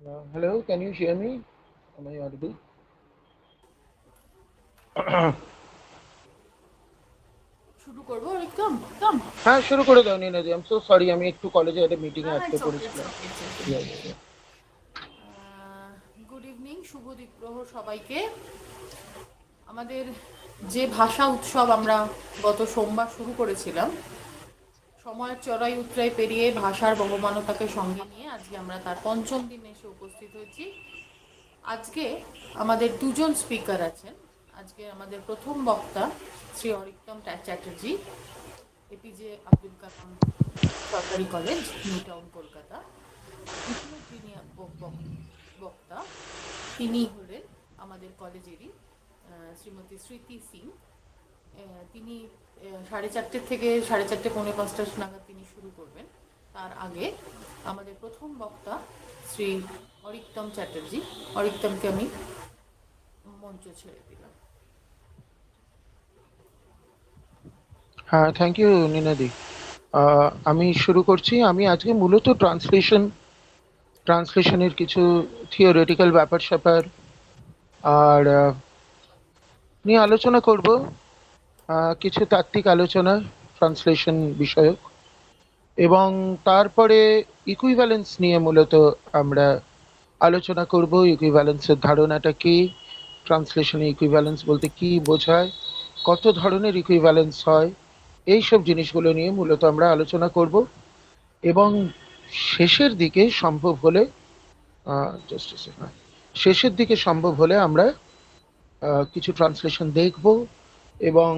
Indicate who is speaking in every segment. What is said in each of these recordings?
Speaker 1: Hello, can you hear me? Am I audible?
Speaker 2: শুরু করবো একদম।
Speaker 1: হ্যাঁ, শুরু করে দাও নিনাদি। আই এম সো সরি, আমি একটু কলেজে একটা মিটিং এ আটকে
Speaker 2: ইটস ওকে, ইটস
Speaker 1: পড়েছিলাম।
Speaker 2: Okay, it's okay.
Speaker 1: Yeah, yeah, yeah.
Speaker 2: Good evening, শুভ দ্বীপ্রহর সবাইকে। আমাদের যে ভাষা উৎসব আমরা গত সোমবার শুরু করেছিলাম, সময়ের চড়াই উতরাই পেরিয়ে ভাষার বহমানতাকে সঙ্গে নিয়ে আজকে আমরা তার পঞ্চম দিনে এসে উপস্থিত হয়েছি। আজকে আমাদের দুজন স্পিকার আছেন। আজকে আমাদের প্রথম বক্তা শ্রী অরিক্তম চ্যাটার্জি, এপিজে আব্দুল কালাম সরকারি কলেজ, নিউটাউন, কলকাতা। দ্বিতীয় যিনি বক্তা, তিনি হলেন আমাদের কলেজেরই শ্রীমতী স্মৃতি সিং। তিনি 4:30 থেকে 4:30-4:45 নাগাদ তিনি শুরু করবেন। তার আগে আমাদের প্রথম বক্তা শ্রী অরিক্তম চ্যাটার্জি। অরিক্তমকে আমি মঞ্চ ছেড়ে দিলাম।
Speaker 1: হ্যাঁ, থ্যাংক ইউ নিনাদি। আমি শুরু করছি। আমি আজকে মূলত ট্রান্সলেশনের কিছু থিওরিটিক্যাল ব্যাপার স্যাপার আর নিয়ে আলোচনা করব। কিছু তাত্ত্বিক আলোচনা ট্রান্সলেশন বিষয়ক, এবং তারপরে ইকুইভ্যালেন্স নিয়ে মূলত আমরা আলোচনা করব। ইকুইভ্যালেন্সের ধারণাটা কি, ট্রান্সলেশনে ইকুইভ্যালেন্স বলতে কি বোঝায়, কত ধরনের ইকুইভ্যালেন্স হয়, এই সব জিনিসগুলো নিয়ে মূলত আমরা আলোচনা করব। এবং শেষের দিকে সম্ভব হলে জাস্ট শেষের দিকে সম্ভব হলে আমরা কিছু ট্রান্সলেশন দেখব, এবং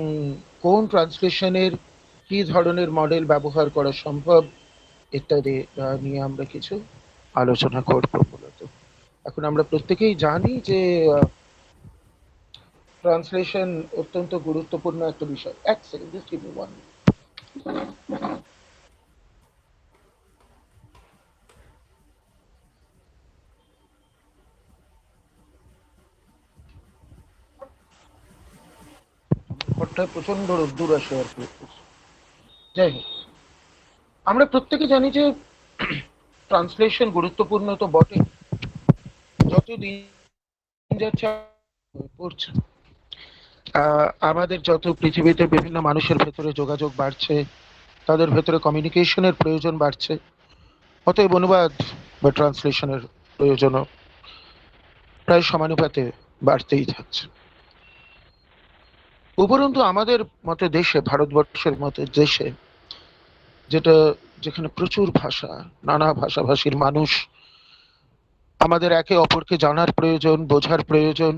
Speaker 1: কোন ট্রান্সলেশনের কি ধরনের মডেল ব্যবহার করা সম্ভব ইত্যাদি নিয়ে আমরা কিছু আলোচনা করব মূলত। এখন আমরা প্রত্যেকেই জানি যে ট্রান্সলেশন অত্যন্ত গুরুত্বপূর্ণ একটা বিষয়। এক second, just give me one. ঘরটায় প্রচন্ড রোদ্দুর আসে আর কি। যাই হোক, আমরা প্রত্যেকে জানি যে ট্রান্সলেশন গুরুত্বপূর্ণ তো বটে, যত দিন যাচ্ছে হয়ে পড়ছে। আমাদের যত পৃথিবীতে বিভিন্ন মানুষের ভেতরে যোগাযোগ বাড়ছে, তাদের ভেতরে কমিউনিকেশনের প্রয়োজন বাড়ছে, অতএব অনুবাদ বা ট্রান্সলেশনের প্রয়োজনও প্রায় সমানুপাতে বাড়তেই থাকছে। উপরন্তু আমাদের মতো দেশে, ভারতবর্ষের মতো দেশে, যেটা যেখানে প্রচুর ভাষা, নানা ভাষাভাষীর মানুষ, আমাদের একে অপরকে জানার প্রয়োজন, বোঝার প্রয়োজন,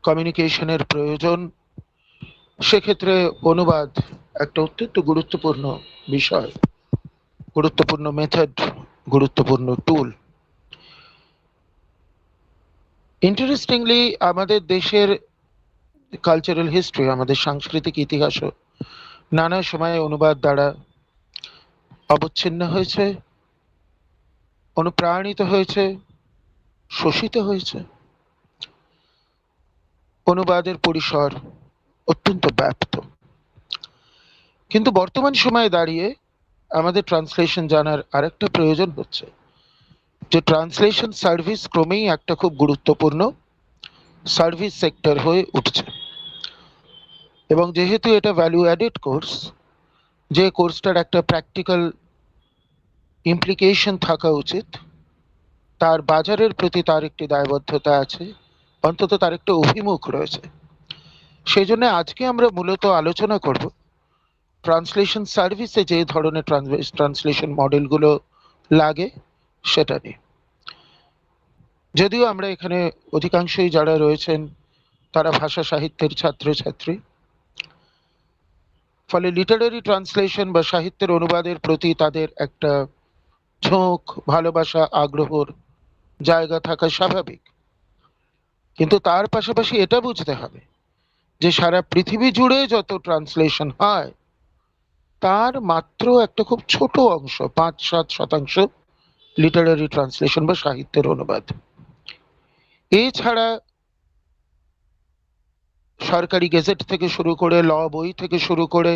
Speaker 1: কমিউনিকেশনের প্রয়োজন। সেক্ষেত্রে অনুবাদ একটা অত্যন্ত গুরুত্বপূর্ণ বিষয়, গুরুত্বপূর্ণ মেথড, গুরুত্বপূর্ণ টুল। ইন্টারেস্টিংলি আমাদের দেশের কালচারাল হিস্ট্রি, আমাদের সাংস্কৃতিক ইতিহাসও নানা সময়ে অনুবাদ দ্বারা অবচ্ছিন্ন হয়েছে, অনুপ্রাণিত হয়েছে, শোষিত হয়েছে। অনুবাদের পরিসর অত্যন্ত ব্যাপ্ত। কিন্তু বর্তমান সময়ে দাঁড়িয়ে আমাদের ট্রান্সলেশন জানার আরেকটা প্রয়োজন হচ্ছে যে ট্রান্সলেশন সার্ভিস ক্রমেই একটা খুব গুরুত্বপূর্ণ সার্ভিস সেক্টর হয়ে উঠছে। এবং যেহেতু এটা ভ্যালু অ্যাডেড কোর্স, যে কোর্সটার একটা প্র্যাকটিক্যাল ইমপ্লিকেশন থাকা উচিত, তার বাজারের প্রতি তার একটি দায়বদ্ধতা আছে, অন্তত তার একটা অভিমুখ রয়েছে। সেই জন্য আজকে আমরা মূলত আলোচনা করব ট্রান্সলেশন সার্ভিসে যে ধরনের ট্রান্সলেশন মডেলগুলো লাগে সেটা নিয়ে। যদিও আমরা এখানে অধিকাংশই যারা রয়েছেন তারা ভাষা সাহিত্যের ছাত্রছাত্রী, ফলে লিটারারি ট্রান্সলেশন বা সাহিত্যের অনুবাদের প্রতি তাদের একটা ঝোঁক, ভালোবাসা, আগ্রহর জায়গা থাকা স্বাভাবিক। কিন্তু তার পাশাপাশি এটা বুঝতে হবে যে সারা পৃথিবী জুড়ে যত ট্রান্সলেশন হয় তার মাত্র একটা খুব ছোট অংশ, 5-7% লিটারারি ট্রান্সলেশন বা সাহিত্যের অনুবাদ। এছাড়া সরকারি গেজেট থেকে শুরু করে, ল বই থেকে শুরু করে,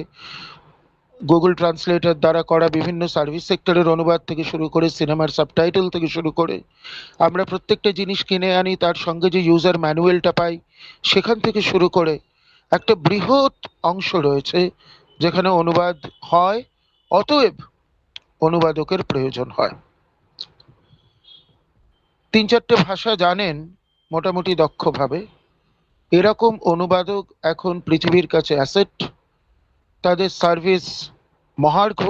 Speaker 1: গুগল ট্রান্সলেটর দ্বারা করা বিভিন্ন সার্ভিস সেক্টরের অনুবাদ থেকে শুরু করে সিনেমার সাবটাইটেল থেকে শুরু করে আমরা প্রত্যেকটা জিনিস কিনে আনি, তার সঙ্গে যে ইউজার ম্যানুয়ালটা পাই সেখান থেকে শুরু করে একটা বৃহৎ অংশ রয়েছে যেখানে অনুবাদ হয়, অতএব অনুবাদকের প্রয়োজন হয়। 3-4টে ভাষা জানেন মোটামুটি দক্ষভাবে, এরকম অনুবাদক এখন পৃথিবীর কাছে অ্যাসেট। তাদের সার্ভিস মহার্ঘ,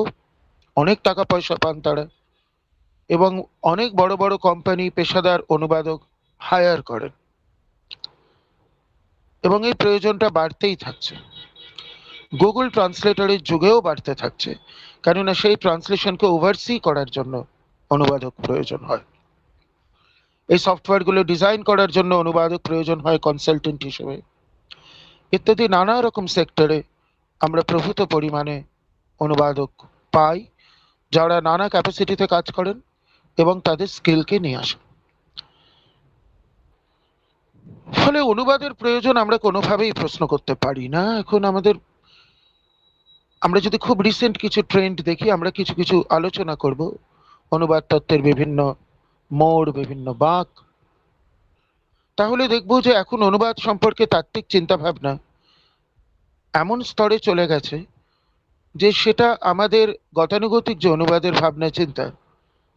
Speaker 1: অনেক টাকা পয়সা পান তারা, এবং অনেক বড় বড় কোম্পানি পেশাদার অনুবাদক হায়ার করেন, এবং এই প্রয়োজনটা বাড়তেই থাকছে। গুগল ট্রান্সলেটরের যুগেও বাড়তে থাকছে, কেননা সেই ট্রান্সলেশনকে ওভারসি করার জন্য অনুবাদক প্রয়োজন হয়। এই সফটওয়্যারগুলো ডিজাইন করার জন্য অনুবাদক প্রয়োজন হয় কনসালটেন্ট হিসেবে। ইত্যাদি নানা রকম সেক্টরে আমরা প্রভূত পরিমাণে অনুবাদক পাই, যারা নানা ক্যাপাসিটিতে কাজ করেন এবং তাদের স্কিলকে নিয়ে আসেন। ফলে অনুবাদের প্রয়োজন আমরা কোনোভাবেই প্রশ্ন করতে পারি না। এখন আমরা যদি খুব রিসেন্ট কিছু ট্রেন্ড দেখি, আমরা কিছু কিছু আলোচনা করব অনুবাদ তত্ত্বের বিভিন্ন মোড়, বিভিন্ন বাঁক, তাহলে দেখব যে এখন অনুবাদ সম্পর্কে তাত্ত্বিক চিন্তাভাবনা এমন স্তরে চলে গেছে যে সেটা আমাদের গতানুগতিক যে অনুবাদের ভাবনা চিন্তা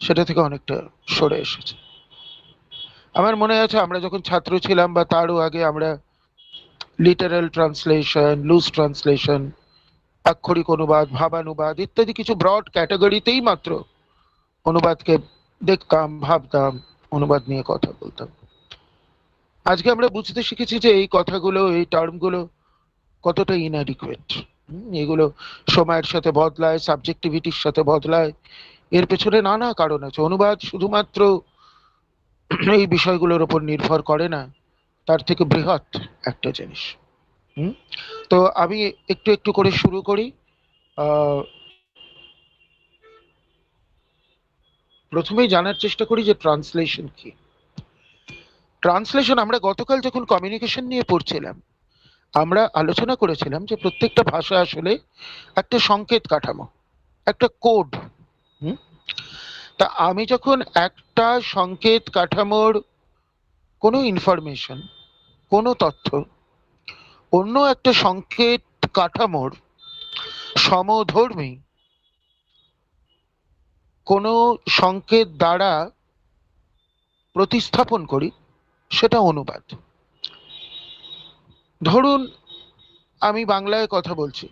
Speaker 1: সেটা থেকে অনেকটা সরে এসেছে। আমার মনে আছে আমরা যখন ছাত্র ছিলাম বা তারও আগে আমরা লিটারাল ট্রান্সলেশন, লুজ ট্রান্সলেশন, আক্ষরিক অনুবাদ, ভাবানুবাদ ইত্যাদি কিছু ব্রড ক্যাটাগরিতেই মাত্র অনুবাদকে দেখতাম, ভাবতাম, অনুবাদ নিয়ে কথা বলতাম। আজকে আমরা বুঝতে শিখেছি যে এই কথাগুলো, এই টার্মগুলো কতটা ইনঅ্যাডিকুয়েট। এগুলো সময়ের সাথে বদলায়, সাবজেক্টিভিটির সাথে বদলায়, এর পেছনে নানা কারণ আছে। অনুবাদ শুধুমাত্র এই বিষয়গুলোর উপর নির্ভর করে না, তার থেকে বৃহৎ একটা জিনিস। হুম তো আমি একটু একটু করে শুরু করি। আহ, প্রথমেই জানার চেষ্টা করি যে ট্রান্সলেশন কি। ট্রান্সলেশন, আমরা গতকাল যখন কমিউনিকেশন নিয়ে পড়ছিলাম আমরা আলোচনা করেছিলাম যে প্রত্যেকটা ভাষা আসলে একটা সংকেত কাঠামো, একটা কোড। হুম তা আমি যখন একটা সংকেত কাঠামোর কোনো ইনফরমেশন, কোনো তথ্য অন্য একটা সংকেত কাঠামোর সমধর্মী কোনো সংকেত দ্বারা প্রতিস্থাপন করি, সেটা অনুবাদ। ধরুন আমি বাংলায় কথা বলছি,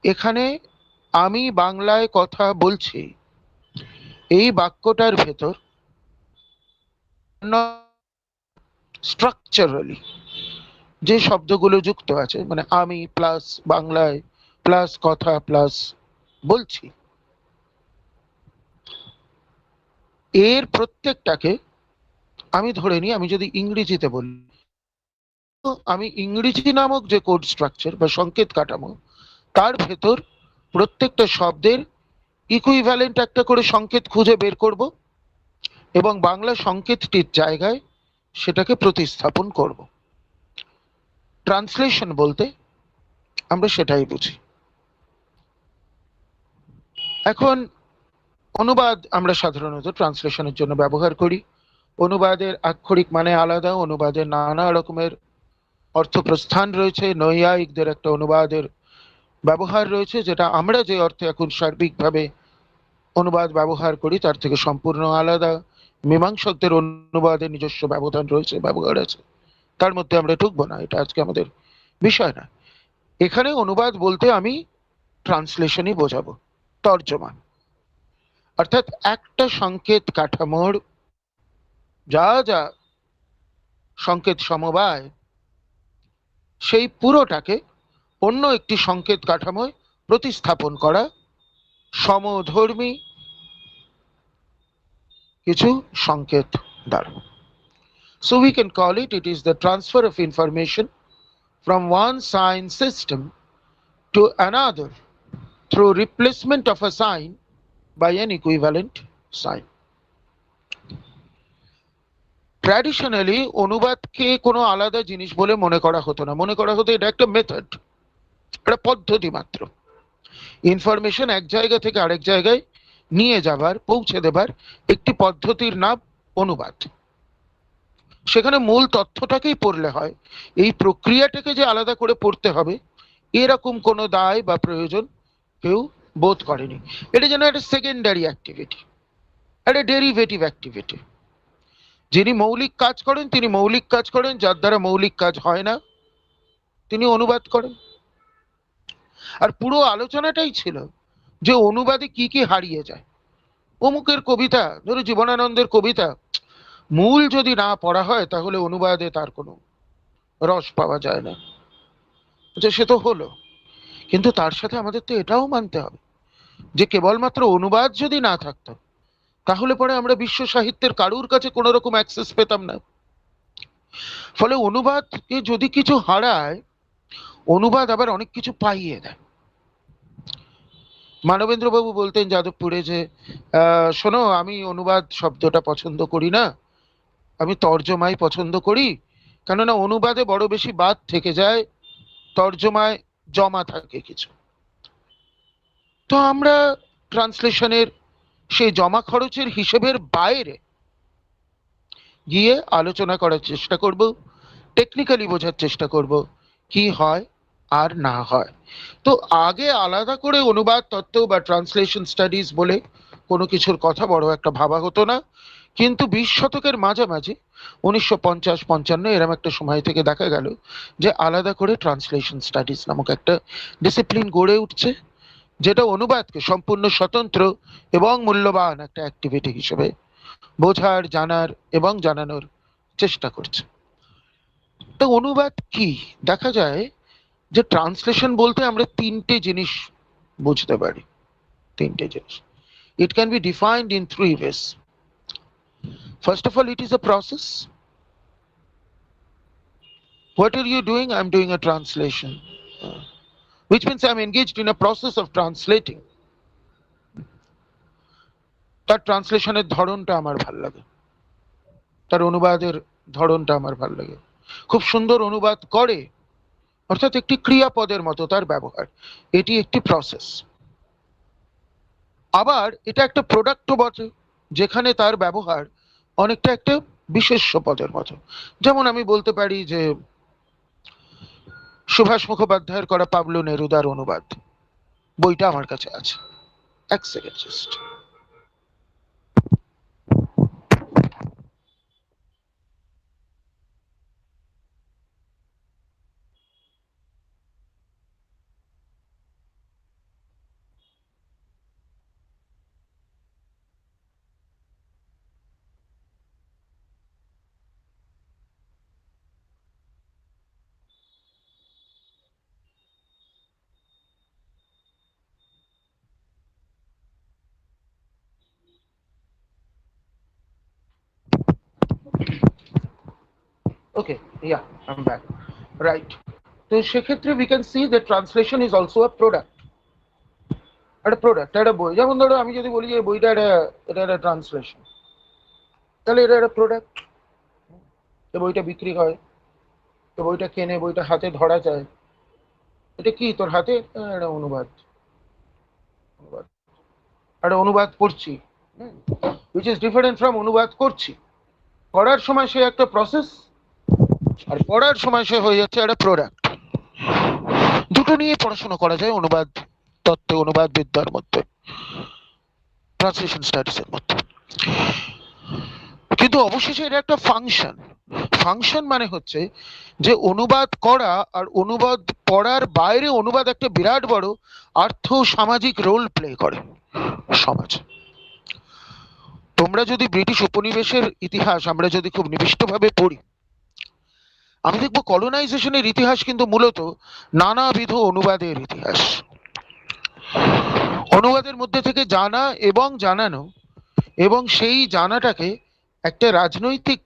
Speaker 1: এখানে আমি বাংলায় কথা বলছি, এই বাক্যটার ভেতর স্ট্রাকচারালি যে শব্দগুলো যুক্ত আছে, মানে আমি প্লাস বাংলায় প্লাস কথা প্লাস বলছি, এর প্রত্যেকটাকে আমি ধরে নিই, আমি যদি ইংরেজিতে বলি, আমি ইংরেজি নামক যে কোড স্ট্রাকচার বা সংকেত কাঠামো, তার ভেতর প্রত্যেকটা শব্দের ইকুইভ্যালেন্ট একটা করে সংকেত খুঁজে বের করব এবং বাংলা সংকেতটির জায়গায় সেটাকে প্রতিস্থাপন করব। ট্রান্সলেশন বলতে আমরা সেটাই বুঝি। এখন অনুবাদ আমরা সাধারণত ট্রান্সলেশনের জন্য ব্যবহার করি। অনুবাদের আক্ষরিক মানে আলাদা, অনুবাদের নানা রকমের অর্থপ্রস্থান রয়েছে, নৈয়ায়িকদের একটা অনুবাদের ব্যবহার রয়েছে, যেটা আমরা যে অর্থে এখন সার্বিকভাবে অনুবাদ ব্যবহার করি তার থেকে সম্পূর্ণ আলাদা। মীমাংসকদের অনুবাদের নিজস্ব ব্যবধান রয়েছে, ব্যবহার আছে, তার মধ্যে আমরা ঢুকবো না, এটা আজকে আমাদের বিষয় না। এখানে অনুবাদ বলতে আমি ট্রান্সলেশনই বোঝাবো, তর্জমা। অর্থাৎ একটা সংকেত কাঠামোর যা যা সংকেত সমবায়, সেই পুরোটাকে অন্য একটি সংকেত কাঠামোয় প্রতিস্থাপন করা সমধর্মী কিছু সংকেত দ্বারা। So we can call it is the transfer of information from one sign system to another through replacement of a sign by an equivalent sign. Traditionally অনুবাদকে কোনো আলাদা জিনিস বলে মনে করা হতো না, মনে করা হতো এটা একটা মেথড, একটা পদ্ধতি মাত্র। ইনফরমেশন এক জায়গা থেকে আরেক জায়গায় নিয়ে যাবার, পৌঁছে দেবার একটি পদ্ধতির নাম অনুবাদ। সেখানে মূল তথ্যটাকেই পড়লে হয়, এই প্রক্রিয়াটাকে যে আলাদা করে পড়তে হবে এরকম কোনো দায় বা প্রয়োজন কেউ বোধ করেনি। এটা যেন একটা সেকেন্ডারি অ্যাক্টিভিটি, একটা ডেরিভেটিভ অ্যাক্টিভিটি। যিনি মৌলিক কাজ করেন তিনি মৌলিক কাজ করেন, যার দ্বারা মৌলিক কাজ হয় না তিনি অনুবাদ করেন। আর পুরো আলোচনাটাই ছিল যে অনুবাদে কি কি হারিয়ে যায়। অমুকের কবিতা, ধরো জীবনানন্দের কবিতা, মূল যদি না পড়া হয় তাহলে অনুবাদে তার কোনো রস পাওয়া যায় না। যে সে তো হলো, কিন্তু তার সাথে আমাদের তো এটাও মানতে হবে যে কেবলমাত্র অনুবাদ যদি না থাকতো তাহলে পরে আমরা বিশ্ব সাহিত্যের কারুর কাছে কোনো রকম অ্যাক্সেস পেতাম না। ফলে অনুবাদকে যদি কিছু হারায়, অনুবাদ আবার অনেক কিছু পাইয়ে দেয়। মানবেন্দ্র বাবু বলতেন যাদবপুরে যে শোনো, আমি অনুবাদ শব্দটা পছন্দ করি না, আমি তর্জমাই পছন্দ করি, কেননা অনুবাদে বড় বেশি বাদ থেকে যায়, তর্জমায় জমা থাকে কিছু। তো আমরা ট্রান্সলেশনের সেই জমা খরচের হিসেবের বাইরে গিয়ে আলোচনা করার চেষ্টা করব, টেকনিক্যালি বোঝার চেষ্টা করব কি হয় আর না হয়। তো আগে আলাদা করে অনুবাদ তত্ত্ব বা ট্রান্সলেশন স্টাডিজ বলে কোনো কিছুর কথা বড় একটা ভাবা হতো না। কিন্তু 20 শতকের মাঝামাঝি 1950-55 এরম একটা সময় থেকে দেখা গেল যে আলাদা করে ট্রান্সলেশন স্টাডিজ নামক একটা ডিসিপ্লিন গড়ে উঠছে, যেটা অনুবাদকে সম্পূর্ণ স্বতন্ত্র এবং মূল্যবান একটা অ্যাক্টিভিটি হিসেবে বোঝার, জানার এবং জানানোর চেষ্টা করছে। তো অনুবাদ কি? দেখা যায় যে ট্রান্সলেশন বলতে আমরা তিনটে জিনিস বুঝতে পারি। তিনটে জিনিস। It can be defined in three ways. First of all, it is a process. What are you doing? I'm doing a translation, which means I'm engaged in a process of translating. তার ট্রান্সলেশনের ধরনটা আমার ভাল লাগে, তার অনুবাদের ধরনটা আমার ভাল লাগে। খুব সুন্দর অনুবাদ করে, অর্থাৎ একটি ক্রিয়াপদের মতো তার ব্যবহার, এটি একটি প্রসেস। আবার এটা একটা প্রোডাক্টও বটে, যেখানে তার ব্যবহার অনেকটা একটা বিশেষ্য পদের মতো। যেমন আমি বলতে পারি যে সুভাষ মুখোপাধ্যায়ের করা পাবলো নেরুদার অনুবাদ, বইটা আমার কাছে আছে। এক second just. Okay, yeah, I am back. Right. তো সেক্ষেত্রে we can see that translation is also a product. একটা প্রোডাক্ট, একটা বই, যেমন ধরো আমি যদি বলি যে বইটা এটা একটা ট্রান্সলেশন, তাহলে এটা একটা প্রোডাক্ট। তো বইটা বিক্রি হয়, তো বইটা কেনে, বইটা হাতে ধরা যায়, এটা কি তোর হাতে? একটা অনুবাদ। অনুবাদ, একটা অনুবাদ করছি, উইচ ইজ ডিফারেন্ট ফ্রম অনুবাদ করছি। করার সময় সে একটা প্রসেস, আর পড়ার সময় সে হয়ে যাচ্ছে একটা প্রোডাক্ট। দুটো নিয়ে পড়াশোনা করা যায় অনুবাদ তত্ত্বে, অনুবাদ বিদ্যার মধ্যে, ট্রান্সলেশন স্টাডিজ এর মধ্যে। কিন্তু অবশেষে এটা একটা ফাংশন। ফাংশন মানে হচ্ছে যে অনুবাদ করা আর অনুবাদ পড়ার বাইরে অনুবাদ একটা বিরাট বড় আর্থ সামাজিক রোল প্লে করে সমাজে। তোমরা যদি ব্রিটিশ উপনিবেশের ইতিহাস আমরা যদি খুব নিবিষ্টভাবে পড়ি, আমি দেখবো কলোনাইজেশনের ইতিহাস কিন্তু মূলত নানাবিধ অনুবাদের ইতিহাস। অনুবাদের মধ্যে থেকে জানা এবং জানানো, এবং সেই জানাটাকে একটা রাজনৈতিক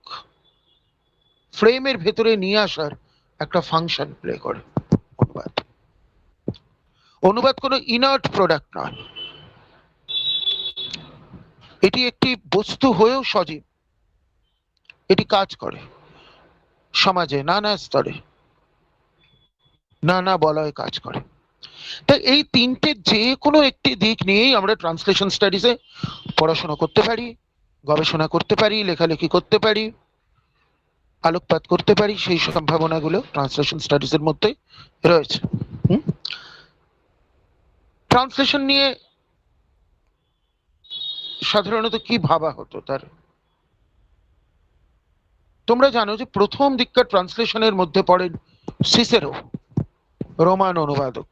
Speaker 1: ফ্রেমের ভেতরে নিয়ে আসার একটা ফাংশন প্লে করে অনুবাদ। অনুবাদ কোনো ইনার্ট প্রোডাক্ট নয়, এটি একটি বস্তু হয়েও সজীব। এটি কাজ করে সমাজে নানা স্তরে, নানা বলয়ে কাজ করে। তাই এই তিনটে যে কোনো একটি দিক নিয়েই আমরা ট্রান্সলেশন স্টাডিজে পড়াশোনা করতে পারি, গবেষণা করতে পারি, লেখালেখি করতে পারি, আলোকপাত করতে পারি। সেই সম্ভাবনাগুলো ট্রান্সলেশন স্টাডিজের মধ্যে রয়েছে। ট্রান্সলেশন নিয়ে সাধারণত কি ভাবা হতো তার, তোমরা জানো যে প্রথম দিককার ট্রান্সলেশনের মধ্যে পড়েন সিসেরো, রোমান অনুবাদক।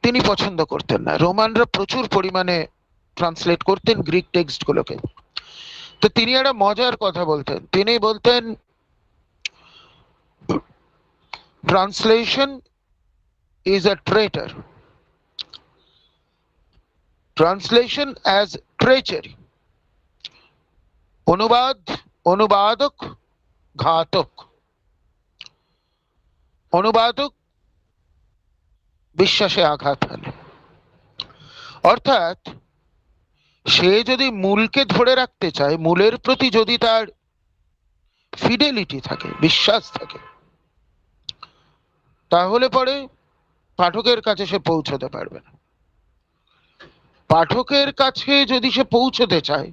Speaker 1: তিনি পছন্দ করতেন না, রোমানরা প্রচুর পরিমাণে ট্রান্সলেট করতেন গ্রিক টেক্সট গুলোকে। তো তিনি একটা মজার কথা বলতেন, তিনি বলতেন translation is a traitor, translation as treachery, অনুবাদ অনুবাদক ঘাতক, অনুবাদক বিশ্বাসে আঘাত হানে। অর্থাৎ সে যদি মূলকে ধরে রাখতে চায়, মূলের প্রতি যদি তার ফিডেলিটি থাকে, বিশ্বাস থাকে, তাহলে পরে পাঠকের কাছে সে পৌঁছতে পারবে না। পাঠকের কাছে যদি সে পৌঁছতে চায়,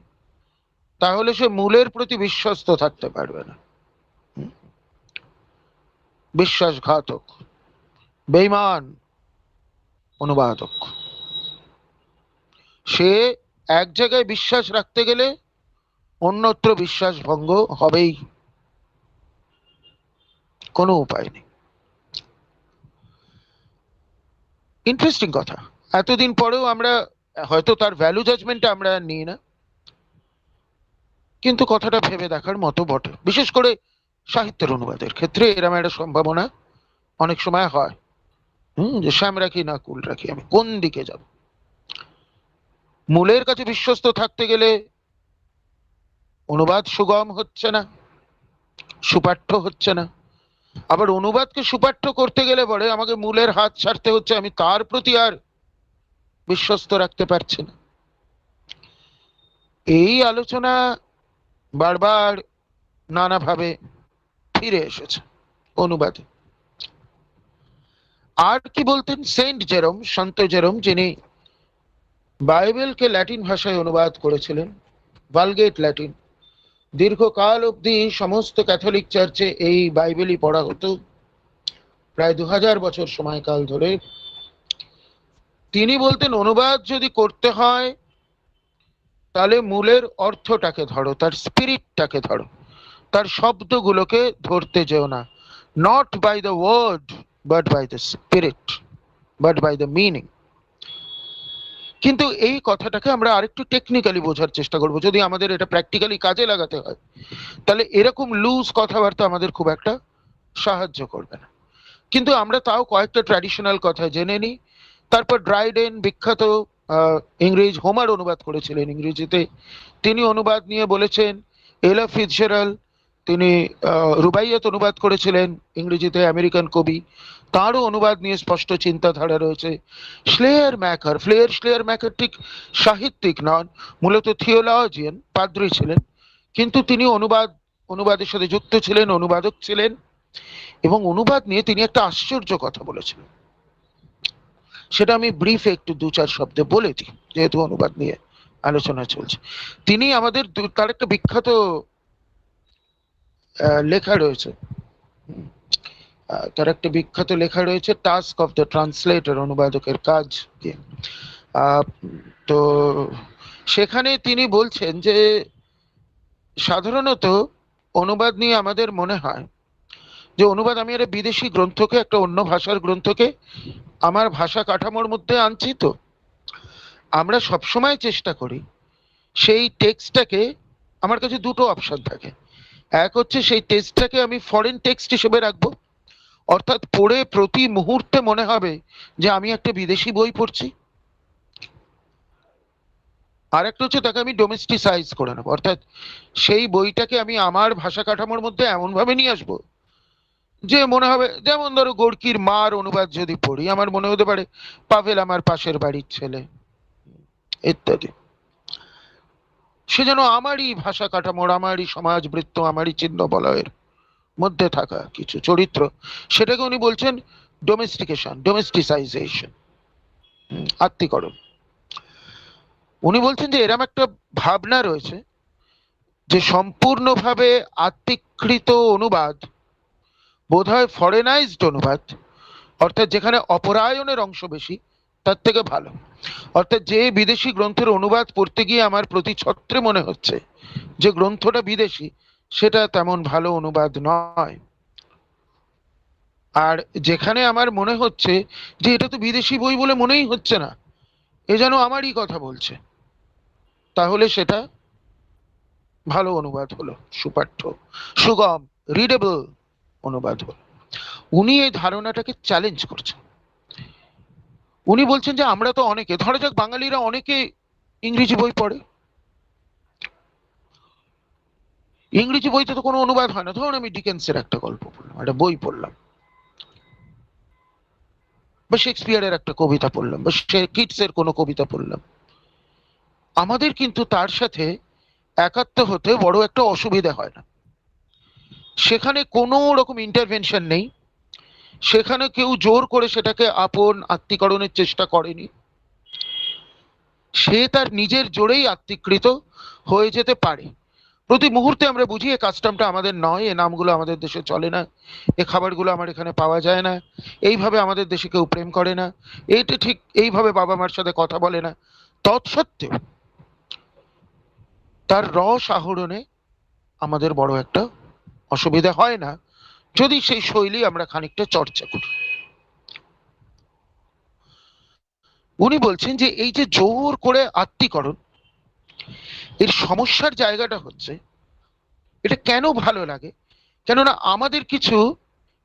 Speaker 1: তাহলে সে মূলের প্রতি বিশ্বস্ত থাকতে পারবে না। বিশ্বাসঘাতক, বেঈমান অনুবাদক। সে এক জায়গায় বিশ্বাস রাখতে গেলে অন্যত্র বিশ্বাস ভঙ্গ হবেই, কোনো উপায় নেই। ইন্টারেস্টিং কথা, এতদিন পরেও আমরা হয়তো তার ভ্যালু জাজমেন্ট আমরা নিই না, কিন্তু কথাটা ভেবে দেখার মতো বটে। বিশেষ করে সাহিত্যের অনুবাদের ক্ষেত্রে এরকম একটা সম্ভাবনা অনেক সময় হয়, যে শ্যাম রাখি না কুল রাখি, আমি কোন দিকে যাব। মূলের কাছে বিশ্বস্ত থাকতে গেলে অনুবাদ সুগম হচ্ছে না, সুপাঠ্য হচ্ছে না। আবার অনুবাদকে সুপাঠ্য করতে গেলে পরে আমাকে মূলের হাত ছাড়তে হচ্ছে, আমি তার প্রতি আর বিশ্বস্ত রাখতে পারছি না। এই আলোচনা বারবার নানাভাবে ফিরে এসেছে অনুবাদে। আর কি বলতেন সেন্ট জেরোম, সন্ত জেরোম, যিনি বাইবেলকে ল্যাটিন ভাষায় অনুবাদ করেছিলেন, ভালগেট ল্যাটিন। দীর্ঘকাল অবধি সমস্ত ক্যাথলিক চার্চে এই বাইবেলই পড়া হতো, প্রায় 2000 বছর সময়কাল ধরে। তিনি বলতেন অনুবাদ যদি করতে হয় তাহলে মূলের অর্থটাকে ধরো, তার স্পিরিটটাকে ধরো, তার শব্দগুলোকে ধরতে যেও না। Not by the word but by the spirit, but by the meaning. কিন্তু এই কথাটাকে আমরা আরেকটু টেকনিক্যালি বোঝার চেষ্টা করব। যদি আমাদের এটা প্র্যাকটিক্যালি কাজে লাগাতে হয়, তাহলে এরকম লুজ কথাবার্তা আমাদের খুব একটা সাহায্য করবে না। কিন্তু আমরা তাও কয়েকটা ট্র্যাডিশনাল কথা জেনে নিই। তারপর ড্রাইডেন, বিখ্যাত ইংরেজ, হোমার অনুবাদ করেছিলেন ইংরেজিতে। তিনি অনুবাদ নিয়ে বলেছেন। এলা ফিটজেরাল্ড, তিনি রুবাইয়াত অনুবাদ করেছিলেন ইংরেজিতে, আমেরিকান কবি, তাঁরও অনুবাদ নিয়ে স্পষ্ট চিন্তাধারা রয়েছে। শ্লেয়ার ম্যাকার ঠিক সাহিত্যিক নন, মূলত থিওলজিয়ান, পাদ্রী ছিলেন, কিন্তু তিনি অনুবাদের সাথে যুক্ত ছিলেন, অনুবাদক ছিলেন। এবং অনুবাদ নিয়ে তিনি একটা আশ্চর্য কথা বলেছিলেন, সেটা আমি ব্রিফে একটু 2-4 শব্দে বলে দিই, যেহেতু অনুবাদ নিয়ে আলোচনা চলছে। তিনি আমাদের, তার একটা বিখ্যাত লেখা রয়েছে, তার একটা বিখ্যাত লেখা রয়েছে টাস্ক অফ দ্য ট্রান্সলেটর, অনুবাদকের কাজ কি। তো সেখানে তিনি বলছেন যে সাধারণত অনুবাদ নিয়ে আমাদের মনে হয় যে অনুবাদ, আমি একটা বিদেশি গ্রন্থকে, একটা অন্য ভাষার গ্রন্থকে আমার ভাষা কাঠামোর মধ্যে আনছি। তো আমরা সবসময় চেষ্টা করি সেই টেক্সটটাকে, আমার কাছে দুটো অপশন থাকে। এক হচ্ছে সেই টেক্সটটাকে আমি ফরেন টেক্সট হিসেবে রাখবো, অর্থাৎ পড়ে প্রতি মুহূর্তে মনে হবে যে আমি একটা বিদেশি বই পড়ছি। আর একটা হচ্ছে তাকে আমি ডোমেস্টিসাইজ করে নেবো, অর্থাৎ সেই বইটাকে আমি আমার ভাষা কাঠামোর মধ্যে এমন ভাবে নিয়ে আসবো যে মনে হবে, যেমন ধরো গোর্কির মার অনুবাদ যদি পড়ি, আমার মনে হতে পারে পাভেল আমার পাশের বাড়ির ছেলে, ইত্যাদি। সে যেন আমারই ভাষা কাঠামোর, আমারই সমাজবৃত্ত, আমারই চিহ্ন বলয়ের মধ্যে থাকা কিছু চরিত্র। সেটাকে উনি বলছেন ডোমেস্টিসাইজেশন, আত্মীকরণ। উনি বলছেন যে এরম একটা ভাবনা রয়েছে যে সম্পূর্ণভাবে আত্মীকৃত অনুবাদ বোধহয় ফরেনাইজড অনুবাদ, অর্থাৎ যেখানে অপরায়ণের অংশ বেশি, তার থেকে ভালো। অর্থাৎ যে বিদেশি গ্রন্থের অনুবাদ পড়তে গিয়ে আমার প্রতি ছত্রে মনে হচ্ছে যে গ্রন্থটা বিদেশি, সেটা তেমন ভালো অনুবাদ নয়। আর যেখানে আমার মনে হচ্ছে যে এটা তো বিদেশি বই বলে মনেই হচ্ছে না, এ যেন আমারই কথা বলছে, তাহলে সেটা ভালো অনুবাদ হলো, সুপাঠ্য, সুগম, রিডেবল অনুবাদ হলো। উনি এই ধারণাটাকে চ্যালেঞ্জ করছেন। উনি বলছেন যে আমরা তো অনেকে, ধরা যাক বাঙালিরা অনেকে ইংরেজি বই পড়ে, ইংরেজি বইতে তো কোনো অনুবাদ হয় না। ধরুন আমি ডিকেন্সের একটা গল্প পড়লাম, একটা বই পড়লাম, বা শেক্সপিয়ারের একটা কবিতা পড়লাম, বা কিটসের কোনো কবিতা পড়লাম, আমাদের কিন্তু তার সাথে একাত্ম হতে বড় একটা অসুবিধা হয় না। সেখানে কোনো রকম ইন্টারভেনশন নেই, সেখানে কেউ জোর করে সেটাকে আপন আত্মীকরণের চেষ্টা করেনি, সে তার নিজের জোরেই আত্মীকৃত হয়ে যেতে পারে। প্রতি মুহূর্তে আমরা বুঝি এ কাস্টমটা আমাদের নয়, এ নামগুলো আমাদের দেশে চলে না, এ খাবারগুলো আমার এখানে পাওয়া যায় না, এইভাবে আমাদের দেশে কেউ প্রেম করে না, এইটা ঠিক এইভাবে বাবা মার সাথে কথা বলে না। তৎসত্ত্বেও তার রস আহরণে আমাদের বড় একটা অসুবিধা হয় না, যদি সেই শৈলী আমরা খানিকটা চর্চা করি। উনি বলছেন যে এই যে জোর করে আত্মীকরণ, এর সমস্যার জায়গাটা হচ্ছে এটা কেন ভালো লাগে, কেননা আমাদের কিছু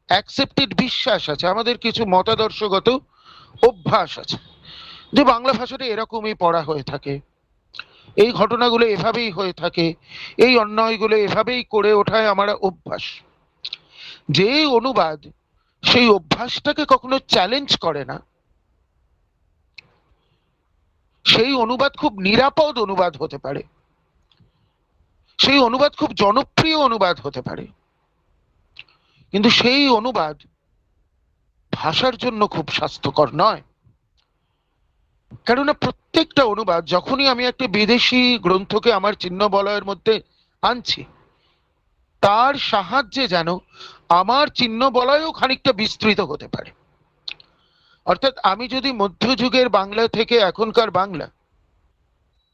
Speaker 1: অ্যাকসেপ্টেড বিশ্বাস আছে, আমাদের কিছু মতাদর্শগত অভ্যাস আছে, যে বাংলা ভাষাটা এরকমই পড়া হয়ে থাকে, এই ঘটনাগুলো এভাবেই হয়ে থাকে, এই অন্যায়গুলো এভাবেই করে ওঠায় আমার অভ্যাস। যে অনুবাদ সেই অভ্যাসটাকে কখনো চ্যালেঞ্জ করে না, সেই অনুবাদ খুব নিরাপদ অনুবাদ হতে পারে, সেই অনুবাদ খুব জনপ্রিয় অনুবাদ হতে পারে, কিন্তু সেই অনুবাদ ভাষার জন্য খুব স্বাস্থ্যকর নয়। কেননা প্রত্যেকটা অনুবাদ, যখনই আমি একটা বিদেশি গ্রন্থকে আমার চিহ্ন বলয়ের মধ্যে আনছি, তার সাহায্যে যেন আমার চিহ্ন বলয়ও খানিকটা বিস্তৃত হতে পারে। অর্থাৎ আমি যদি মধ্যযুগের বাংলা থেকে এখনকার বাংলা,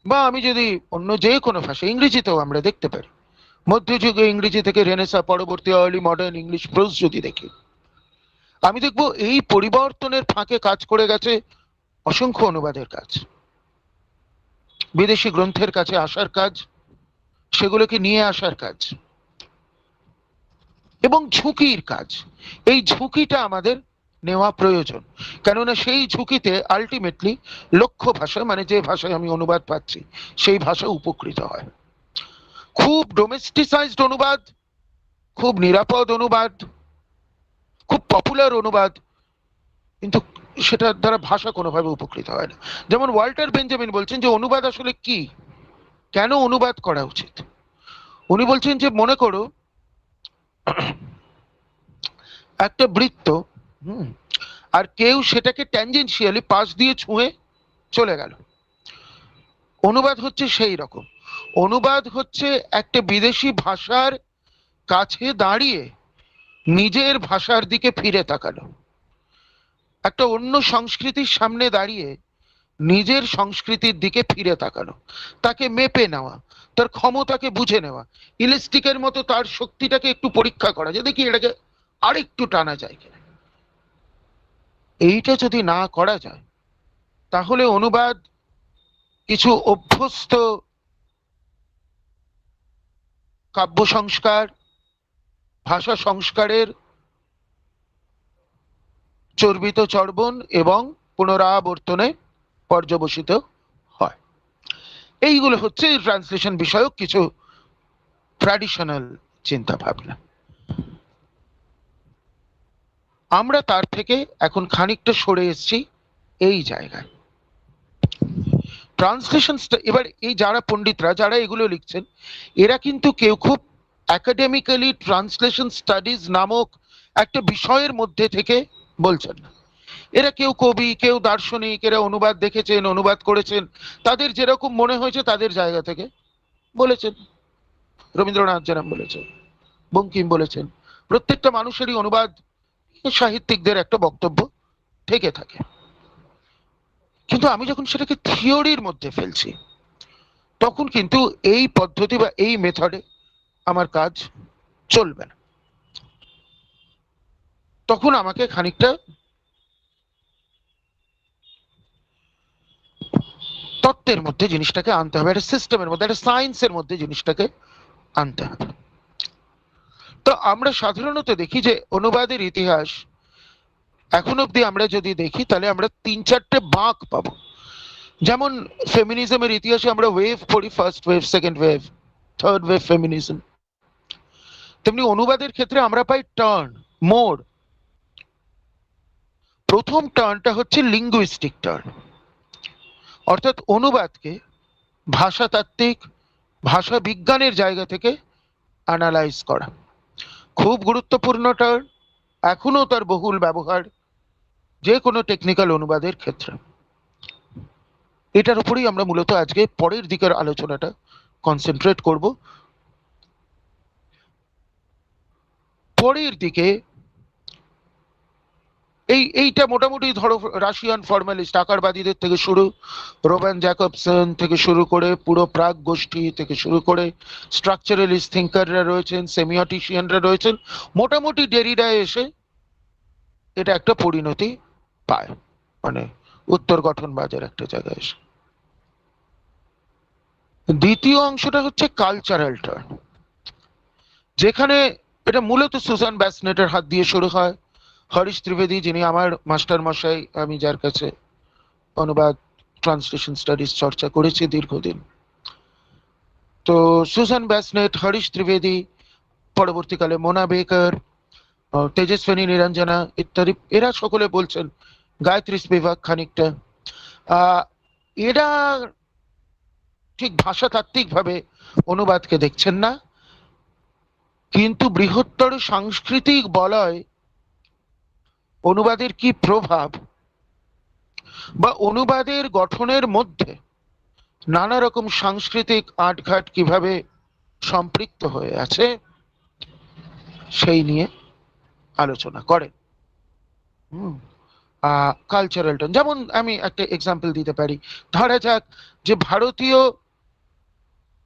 Speaker 1: বা আমি যদি অন্য যে কোনো ভাষা, ইংরেজিতেও আমরা দেখতে পারি, মধ্যযুগে ইংরেজি থেকে রেনেসা পরবর্তী আর্লি মডার্ন ইংলিশ প্রোজ যদি দেখি, আমি দেখব এই পরিবর্তনের ফাঁকে কাজ করে গেছে অসংখ্য অনুবাদের কাজ, বিদেশি গ্রন্থের কাছে আসার কাজ, সেগুলোকে নিয়ে আসার কাজ, এবং ঝুঁকির কাজ। এই ঝুঁকিটা আমাদের নেওয়া প্রয়োজন, কেননা সেই ঝুঁকিতে আলটিমেটলি লক্ষ্য ভাষা, মানে যে ভাষায় আমি অনুবাদ পাচ্ছি, সেই ভাষা উপকৃত হয়। খুব ডোমেস্টিসাইজড অনুবাদ, খুব নিরাপদ অনুবাদ, খুব পপুলার অনুবাদ, কিন্তু সেটার দ্বারা ভাষা কোনোভাবে উপকৃত হয় না। যেমন ওয়াল্টার বেঞ্জামিন বলছেন যে অনুবাদ আসলে কি, কেন অনুবাদ করা উচিত। উনি বলছেন যে মনে করো একটা বৃত্ত, আর কেউ সেটাকে ট্যানজেন্সিয়ালি পাশ দিয়ে ছুঁয়ে চলে গেল, অনুবাদ হচ্ছে সেই রকম। অনুবাদ হচ্ছে একটা বিদেশি ভাষার কাছে দাঁড়িয়ে নিজের ভাষার দিকে ফিরে তাকানো, একটা অন্য সংস্কৃতির সামনে দাঁড়িয়ে নিজের সংস্কৃতির দিকে ফিরে তাকানো, তাকে মেপে নেওয়া, তার ক্ষমতাকে বুঝে নেওয়া, ইলাস্টিকের মতো তার শক্তিটাকে একটু পরীক্ষা করা, যে দেখি এটাকে আরেকটু টানা যায় কিনা। এইটা যদি না করা যায়, তাহলে অনুবাদ কিছু অভ্যস্ত কাব্য সংস্কার, ভাষা সংস্কারের চর্বিত চর্বণ এবং পুনরাবর্তনে পর্যবসিত হয়। এইগুলো হচ্ছে ট্রান্সলেশন বিষয়ক কিছু ট্র্যাডিশনাল চিন্তা ভাবনা। আমরা তার থেকে এখন খানিকটা সরে এসেছি এই জায়গায়। ট্রান্সলেশন, এবার এই যারা পণ্ডিতরা যারা এগুলো লিখছেন, এরা কিন্তু কেউ খুব একাডেমিক্যালি ট্রান্সলেশন স্টাডিজ নামক একটা বিষয়ের মধ্যে থেকে বলছেন না। এরা কেউ কবি, কেউ দার্শনিক, এরা অনুবাদ দেখেছেন, অনুবাদ করেছেন, তাদের যেরকম মনে হয়েছে তাদের জায়গা থেকে বলেছেন। রবীন্দ্রনাথ যেরকম বলেছেন, বঙ্কিম বলেছেন, প্রত্যেকটা মানুষেরই অনুবাদ সাহিত্যিকদের একটা বক্তব্য থেকে থাকে। কিন্তু আমি যখন সেটাকে থিওরির মধ্যে ফেলছি, তখন কিন্তু এই পদ্ধতি বা এই মেথডে আমার কাজ চলবে না। তখন আমাকে খানিকটা তত্ত্বের মধ্যে জিনিসটাকে আনতে হবে, একটা সিস্টেমের মধ্যে, একটা সায়েন্সের মধ্যে জিনিসটাকে আনতে হবে। তো আমরা সাধারণত দেখি যে অনুবাদের ইতিহাস এখন অব্দি আমরা যদি দেখি, তাহলে আমরা 3-4টে বাঁক পাবো। যেমন ফেমিনিজমের ইতিহাসে আমরা ওয়েভ পড়ি, first wave, second wave, third wave feminism. তেমনি অনুবাদের ক্ষেত্রে আমরা পাই টার্ন, মোড়। প্রথম টার্নটা হচ্ছে লিঙ্গুইস্টিক টার্ন, অর্থাৎ অনুবাদকে ভাষাতাত্ত্বিক, ভাষা বিজ্ঞানের জায়গা থেকে অ্যানালাইজ করা। খুব গুরুত্বপূর্ণ টার্ন, এখনো তার বহুল ব্যবহার যে কোনো টেকনিক্যাল অনুবাদের ক্ষেত্রে। এটার উপরেই আমরা মূলত আজকে পরের দিকের আলোচনাটা কনসেন্ট্রেট করব। পরের দিকে এইটা মোটামুটি ধরো রাশিয়ান ফর্মালিস্ট আকারবাদীদের থেকে শুরু, রোবান জ্যাকবসন থেকে শুরু করে, পুরো প্রাগ গোষ্ঠী থেকে শুরু করে, স্ট্রাকচারালিস্ট থিঙ্কাররা রয়েছেন, সেমিওটিশিয়ানরা রয়েছেন, মোটামুটি ডেরিডায় এসে এটা একটা পরিণতি পায়, মানে উত্তর গঠনবাদের একটা জায়গায় এসে। দ্বিতীয় অংশটা হচ্ছে কালচারাল টার্ন, যেখানে এটা মূলত সুজান ব্যাসনেটের হাত দিয়ে শুরু হয়। হরিশ ত্রিবেদী, যিনি আমার মাস্টার মশাই, আমি যার কাছে অনুবাদ ট্রান্সলেশন স্টাডিজ চর্চা করেছি দীর্ঘদিন, তো সুজান ব্যাসনেট, হরিশ ত্রিবেদী, পরবর্তীকালে মোনা বেকার, তেজস্বিনী নিরঞ্জনা ইত্যাদি, এরা সকলে বলছেন, গায়ত্রী স্পিভাক খানিকটা, এরা ঠিক ভাষাতাত্ত্বিক ভাবে অনুবাদকে দেখছেন না, কিন্তু বৃহত্তর সাংস্কৃতিক বলয় অনুবাদের কি প্রভাব, বা অনুবাদের গঠনের মধ্যে নানা রকম সাংস্কৃতিক আঁটঘাট কিভাবে সম্পৃক্ত হয়ে আছে, সেই নিয়ে আলোচনা করেন। কালচারাল টার্ন, যেমন আমি একটা এক্সাম্পল দিতে পারি, ধরা যাক যে ভারতীয়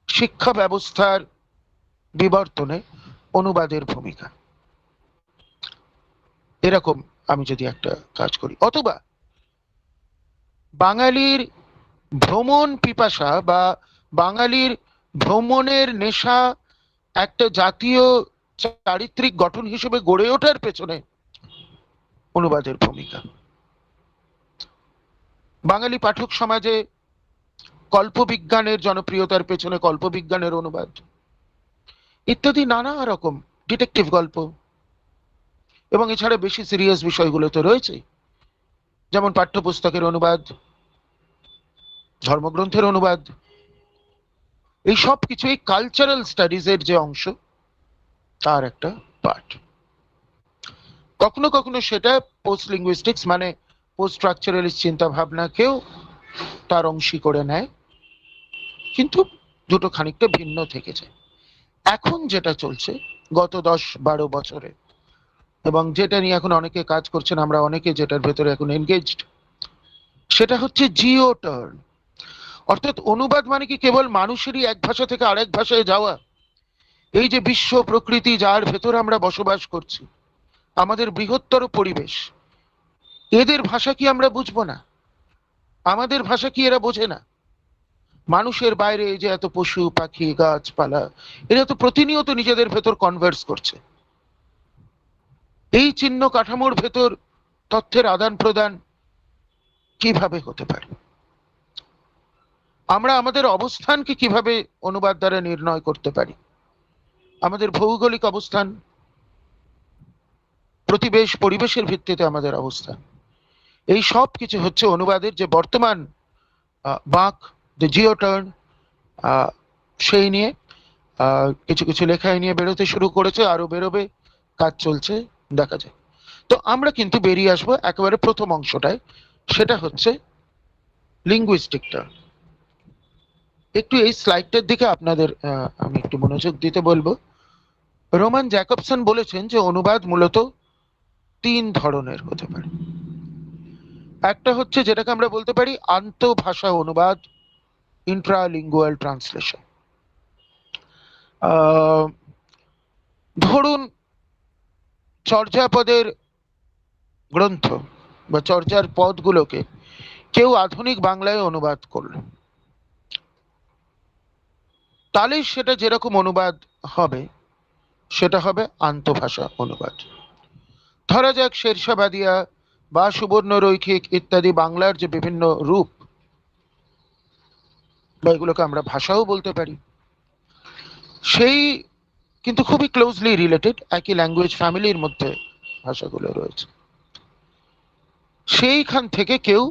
Speaker 1: শিক্ষা ব্যবস্থার বিবর্তনে অনুবাদের ভূমিকা, এরকম আমি যদি একটা কাজ করি, অথবা বাঙালির ভ্রমণ পিপাসা বা বাঙালির ভ্রমণের নেশা একটা জাতীয় চারিত্রিক গঠন হিসেবে গড়ে ওঠার পেছনে অনুবাদের ভূমিকা, বাঙালি পাঠক সমাজে কল্পবিজ্ঞানের জনপ্রিয়তার পেছনে কল্পবিজ্ঞানের অনুবাদ, ইত্যাদি নানা রকম, ডিটেকটিভ গল্প, এবং এছাড়া বেশি সিরিয়াস বিষয়গুলো তো রয়েছে, যেমন পাঠ্যপুস্তকের অনুবাদ, ধর্মগ্রন্থের অনুবাদ, এই সব কিছু এই কালচারাল স্টাডিজের যে অংশ, তার একটা পার্ট। কখনো কখনো সেটা পোস্ট লিঙ্গুইস্টিক্স মানে পোস্ট স্ট্রাকচারালিস্ট চিন্তা ভাবনাকেও তার অংশী করে নেয়, কিন্তু দুটো খানিকটা ভিন্ন থেকে যায়। এখন যেটা চলছে গত 10-12 বছরে, এবং যেটা নিয়ে এখন অনেকে কাজ করছেন, আমরা অনেকে যেটার ভেতরে এখন এনগেজড, সেটা হচ্ছে জিও টার্ন। অর্থাৎ অনুবাদ মানে কি কেবল মানুষেরই এক ভাষা থেকে আরেক ভাষায় যাওয়া? এই যে বিশ্ব প্রকৃতি যার ভেতর আমরা বসবাস করছি, আমাদের বৃহত্তর পরিবেশ, এদের ভাষা কি আমরা বুঝবো না? আমাদের ভাষা কি এরা বোঝে না? মানুষের বাইরে এই যে এত পশু পাখি গাছপালা, এরা তো প্রতিনিয়ত নিজেদের ভেতর কনভার্স করছে। এই চিহ্ন কাঠামোর ভেতর তথ্যের আদান প্রদান কিভাবে হতে পারে? আমরা আমাদের অবস্থানকে কিভাবে অনুবাদ দ্বারা নির্ণয় করতে পারি? আমাদের ভৌগোলিক অবস্থান, প্রতিবেশ, পরিবেশের ভিত্তিতে আমাদের অবস্থান, এই সব কিছু হচ্ছে অনুবাদের যে বর্তমান বাঁক, দ্য জিও টার্ন, সেই নিয়ে কিছু কিছু লেখায় নিয়ে বেরোতে শুরু করেছে, আরো বেরোবে, কাজ চলছে, দেখা যায়। তো আমরা কিন্তু বেরিয়ে আসবো একেবারে প্রথম অংশটায়, সেটা হচ্ছে লিঙ্গুইস্টিকটা। একটু এই স্লাইডটার দিকে আপনাদের আমি একটু মনোযোগ দিতে বলবো। রোমান জ্যাকবসন বলেছেন যে অনুবাদ মূলত তিন ধরনের হতে পারে। একটা হচ্ছে যেটাকে আমরা বলতে পারি আন্তঃভাষা অনুবাদ, ইন্ট্রালিঙ্গুয়াল ট্রান্সলেশন। ধরুন চর্যাপদের গ্রন্থ বা চর্যার পদগুলোকে কেউ আধুনিক বাংলায় অনুবাদ করলো, তাহলে সেটা যেরকম অনুবাদ হবে সেটা হবে আন্তঃভাষা অনুবাদ। ধরা যাক শেরশাবাদিয়া বা সুবর্ণ রৈখিক ইত্যাদি বাংলার যে বিভিন্ন রূপ, বা এগুলোকে আমরা ভাষাও বলতে পারি, সেই কিন্তু খুবই ক্লোজলি রিলেটেড, একই ল্যাঙ্গুয়েজ ফ্যামিলির মধ্যে ভাষাগুলো রয়েছে। সেইখান থেকে কেউ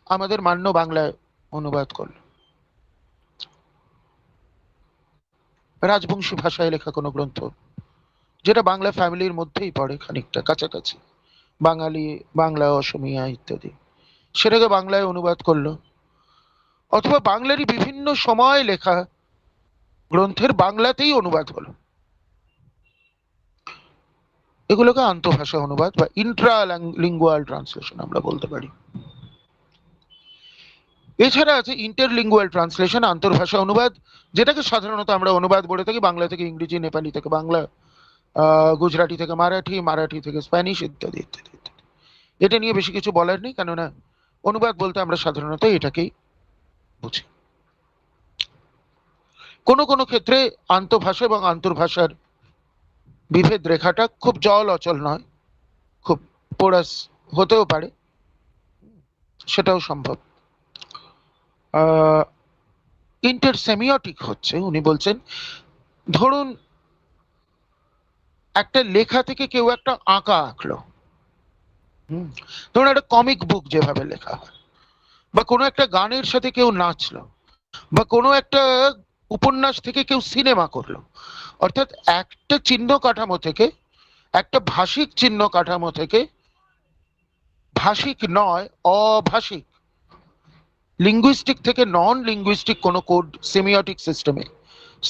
Speaker 1: আমাদের মান্য বাংলায় অনুবাদ করলো, রাজবংশী ভাষায় লেখা কোনো গ্রন্থ যেটা বাংলা ফ্যামিলির মধ্যেই পড়ে, খানিকটা কাছাকাছি, বাঙালি, বাংলা, অসমিয়া ইত্যাদি, সেটাকে বাংলায় অনুবাদ করলো। অথবা বাংলারই বিভিন্ন সময় লেখা গ্রন্থের বাংলাতেই অনুবাদ হলো, এগুলোকে আন্তঃভাষা অনুবাদ বা ইন্ট্রা লিঙ্গুয়াল ট্রান্সলেশন আমরা বলতে পারি। এছাড়া আছে ইন্টারলিঙ্গুয়াল ট্রান্সলেশন, আন্তর্ভাষা অনুবাদ, যেটাকে সাধারণত আমরা অনুবাদ বলে থাকি বাংলা থেকে ইংরেজি, নেপালি থেকে বাংলা, গুজরাটি থেকে মারাঠি, মারাঠি থেকে স্প্যানিশ ইত্যাদি ইত্যাদি ইত্যাদি। এটা নিয়ে বেশি কিছু বলার নেই, কেননা অনুবাদ বলতে আমরা সাধারণত এটাকেই বুঝি। কোনো কোনো ক্ষেত্রে আন্তঃভাষা এবং আন্তর্ভাষার বিভেদ রেখাটা খুব জল অচল নয়, খুব পোরাস হতেও পারে, সেটাও সম্ভব। ইন্টারসেমিওটিক হচ্ছে, উনি বলছেন, ধরুন একটা লেখা থেকে কেউ একটা আঁকা আঁকলো, ধরুন একটা কমিক বুক যেভাবে লেখা হয়, বা কোনো একটা গানের সাথে কেউ নাচলো, বা কোনো একটা উপন্যাস থেকে কেউ সিনেমা করলো। অর্থাৎ একটা চিহ্ন কাঠামো থেকে, একটা ভাষিক চিহ্ন কাঠামো থেকে ভাষিক নয়, অভাষিক, লিঙ্গুইস্টিক থেকে নন লিঙ্গুইস্টিক কোনো কোড সেমিওটিক সিস্টেমে,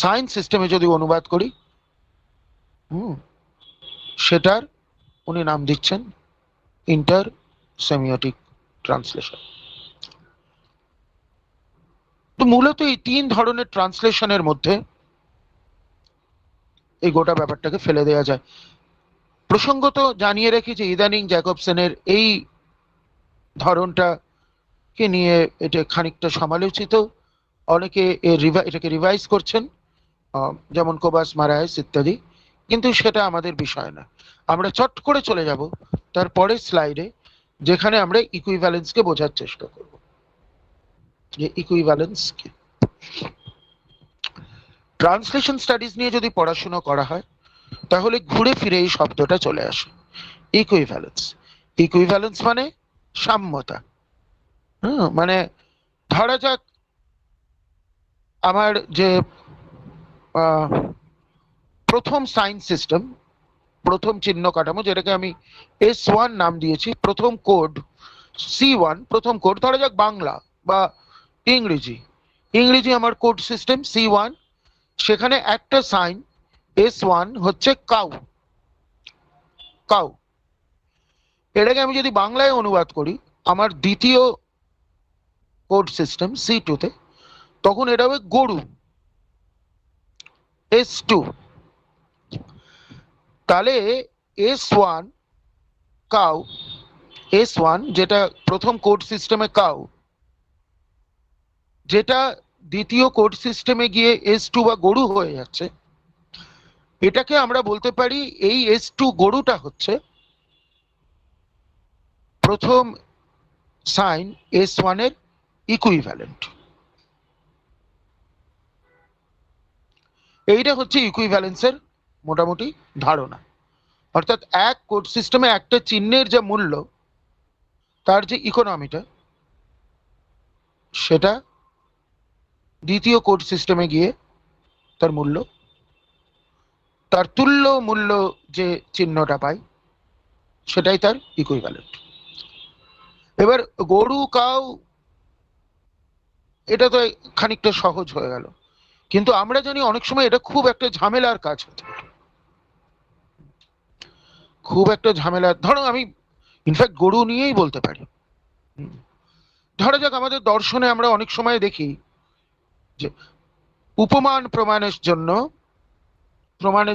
Speaker 1: সায়েন্স সিস্টেমে যদি অনুবাদ করি, সেটার উনি নাম দিচ্ছেন ইন্টার সেমিওটিক ট্রান্সলেশন। তো মূলত এই তিন ধরনের ট্রান্সলেশনের মধ্যে এই গোটা ব্যাপারটাকে ফেলে দেওয়া যায়। প্রসঙ্গত জানিয়ে রাখি যে ইদানিং জ্যাকবসনের এই ধরনটাকে নিয়ে এটা খানিকটা সমালোচিত, অনেকে এটাকে রিভাইজ করছেন, যেমন কোবাস মারায়স ইত্যাদি, কিন্তু সেটা আমাদের বিষয় না। আমরা চট করে চলে যাব তারপরের স্লাইডে, যেখানে আমরা ইকুইভ্যালেন্সকে বোঝার চেষ্টা করব যে ইকুইভ্যালেন্স কি। ট্রান্সলেশন স্টাডিজ নিয়ে যদি পড়াশোনা করা হয় তাহলে ঘুরে ফিরে এই শব্দটা চলে আসে, ইকুইভ্যালেন্স। ইকুইভ্যালেন্স মানে সাম্যতা। মানে ধরা যাক আমার যে প্রথম সাইন সিস্টেম, প্রথম চিহ্ন কাঠামো, যেটাকে আমি S1 নাম দিয়েছি, প্রথম কোড C1, প্রথম কোড ধরা যাক বাংলা বা ইংরেজি, ইংরেজি আমার কোড সিস্টেম C1, সেখানে একটা সাইন S1 হচ্ছে কাউ, কাউ। এটাকে আমি যদি বাংলায় অনুবাদ করি আমার দ্বিতীয় কোড সিস্টেম C2 তে, তখন এটা হবে গরু, S2। তাহলে S1 কাউ, S1 যেটা প্রথম কোড সিস্টেমে কাউ, যেটা দ্বিতীয় কোড সিস্টেমে গিয়ে S2 বা গরু হয়ে যাচ্ছে, এটাকে আমরা বলতে পারি এই S2 গরুটা হচ্ছে প্রথম সাইন S1 এর ইকুইভ্যালেন্ট। এইটা হচ্ছে ইকুইভ্যালেন্সের মোটামুটি ধারণা। অর্থাৎ এক কোড সিস্টেমে একটা চিহ্নের যে মূল্য, তার যে ইকোনমিটা, সেটা দ্বিতীয় কোড সিস্টেমে গিয়ে তার মূল্য, তার তুল্য মূল্য যে চিহ্নটা পাই, সেটাই তার ইকুইভ্যালেন্ট। এবার গরু কাউ এটা তো খানিকটা সহজ হয়ে গেল, কিন্তু আমরা জানি অনেক সময় এটা খুব একটা ঝামেলার কাজ হতে পারে, খুব একটা ঝামেলা। ধরো আমি ইনফ্যাক্ট গরু নিয়েই বলতে পারি। ধরা যাক আমাদের দর্শনে আমরা অনেক সময় দেখি যে উপমান প্রমাণের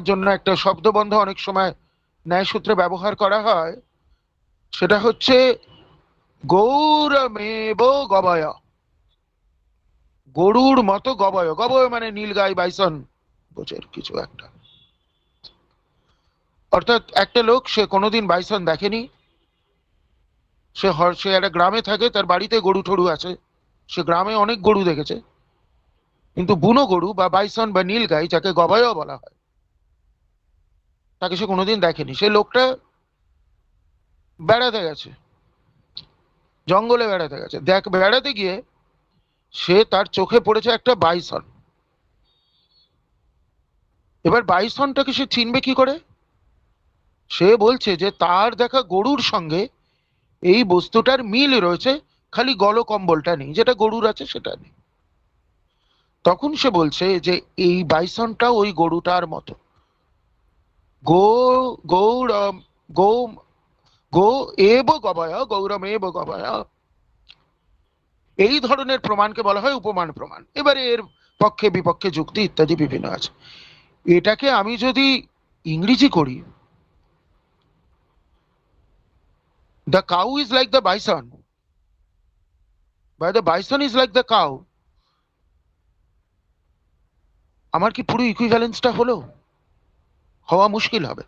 Speaker 1: জন্য একটা শব্দবন্ধ অনেক সময় ন্যায়সূত্রে ব্যবহার করা হয়, সেটা হচ্ছে গৌরমেব গবয়, গরুর মতো গবয়। গবয় মানে নীলগাই, বাইসন বোঝের কিছু একটা। অর্থাৎ একটা লোক, সে কোনোদিন বাইসন দেখেনি, সে একটা গ্রামে থাকে, তার বাড়িতে গরু টরু আছে, সে গ্রামে অনেক গরু দেখেছে, কিন্তু বুনো গরু বা বাইসন বা নীলগাই, যাকে গবয় বলা হয়, তাকে সে কোনোদিন দেখেনি। সে লোকটা বেড়াতে গেছে, জঙ্গলে বেড়াতে গেছে, বেড়াতে গিয়ে সে তার চোখে পড়েছে একটা বাইসন। এবার বাইসনটাকে সে চিনবে কি করে? সে বলছে যে তার দেখা গরুর সঙ্গে এই বস্তুটার মিল রয়েছে, খালি গলকম্বলটা নেই, যেটা গরুর আছে সেটা নেই। তখন সে বলছে যে এই বাইসনটা ওই গরুটার মতো। গো গৌর গৌ গো এব গবয় গৌরম এব গবয়, এই ধরনের প্রমাণকে বলা হয় উপমান প্রমাণ। এবারে এর পক্ষে বিপক্ষে যুক্তি ইত্যাদি বিভিন্ন আছে। এটাকে আমি যদি ইংরেজি করি, the cow is like the bison বা the bison is like the cow, আমার কি পুরো ইকুইভ্যালেন্সটা হলো? হওয়া মুশকিল হবে।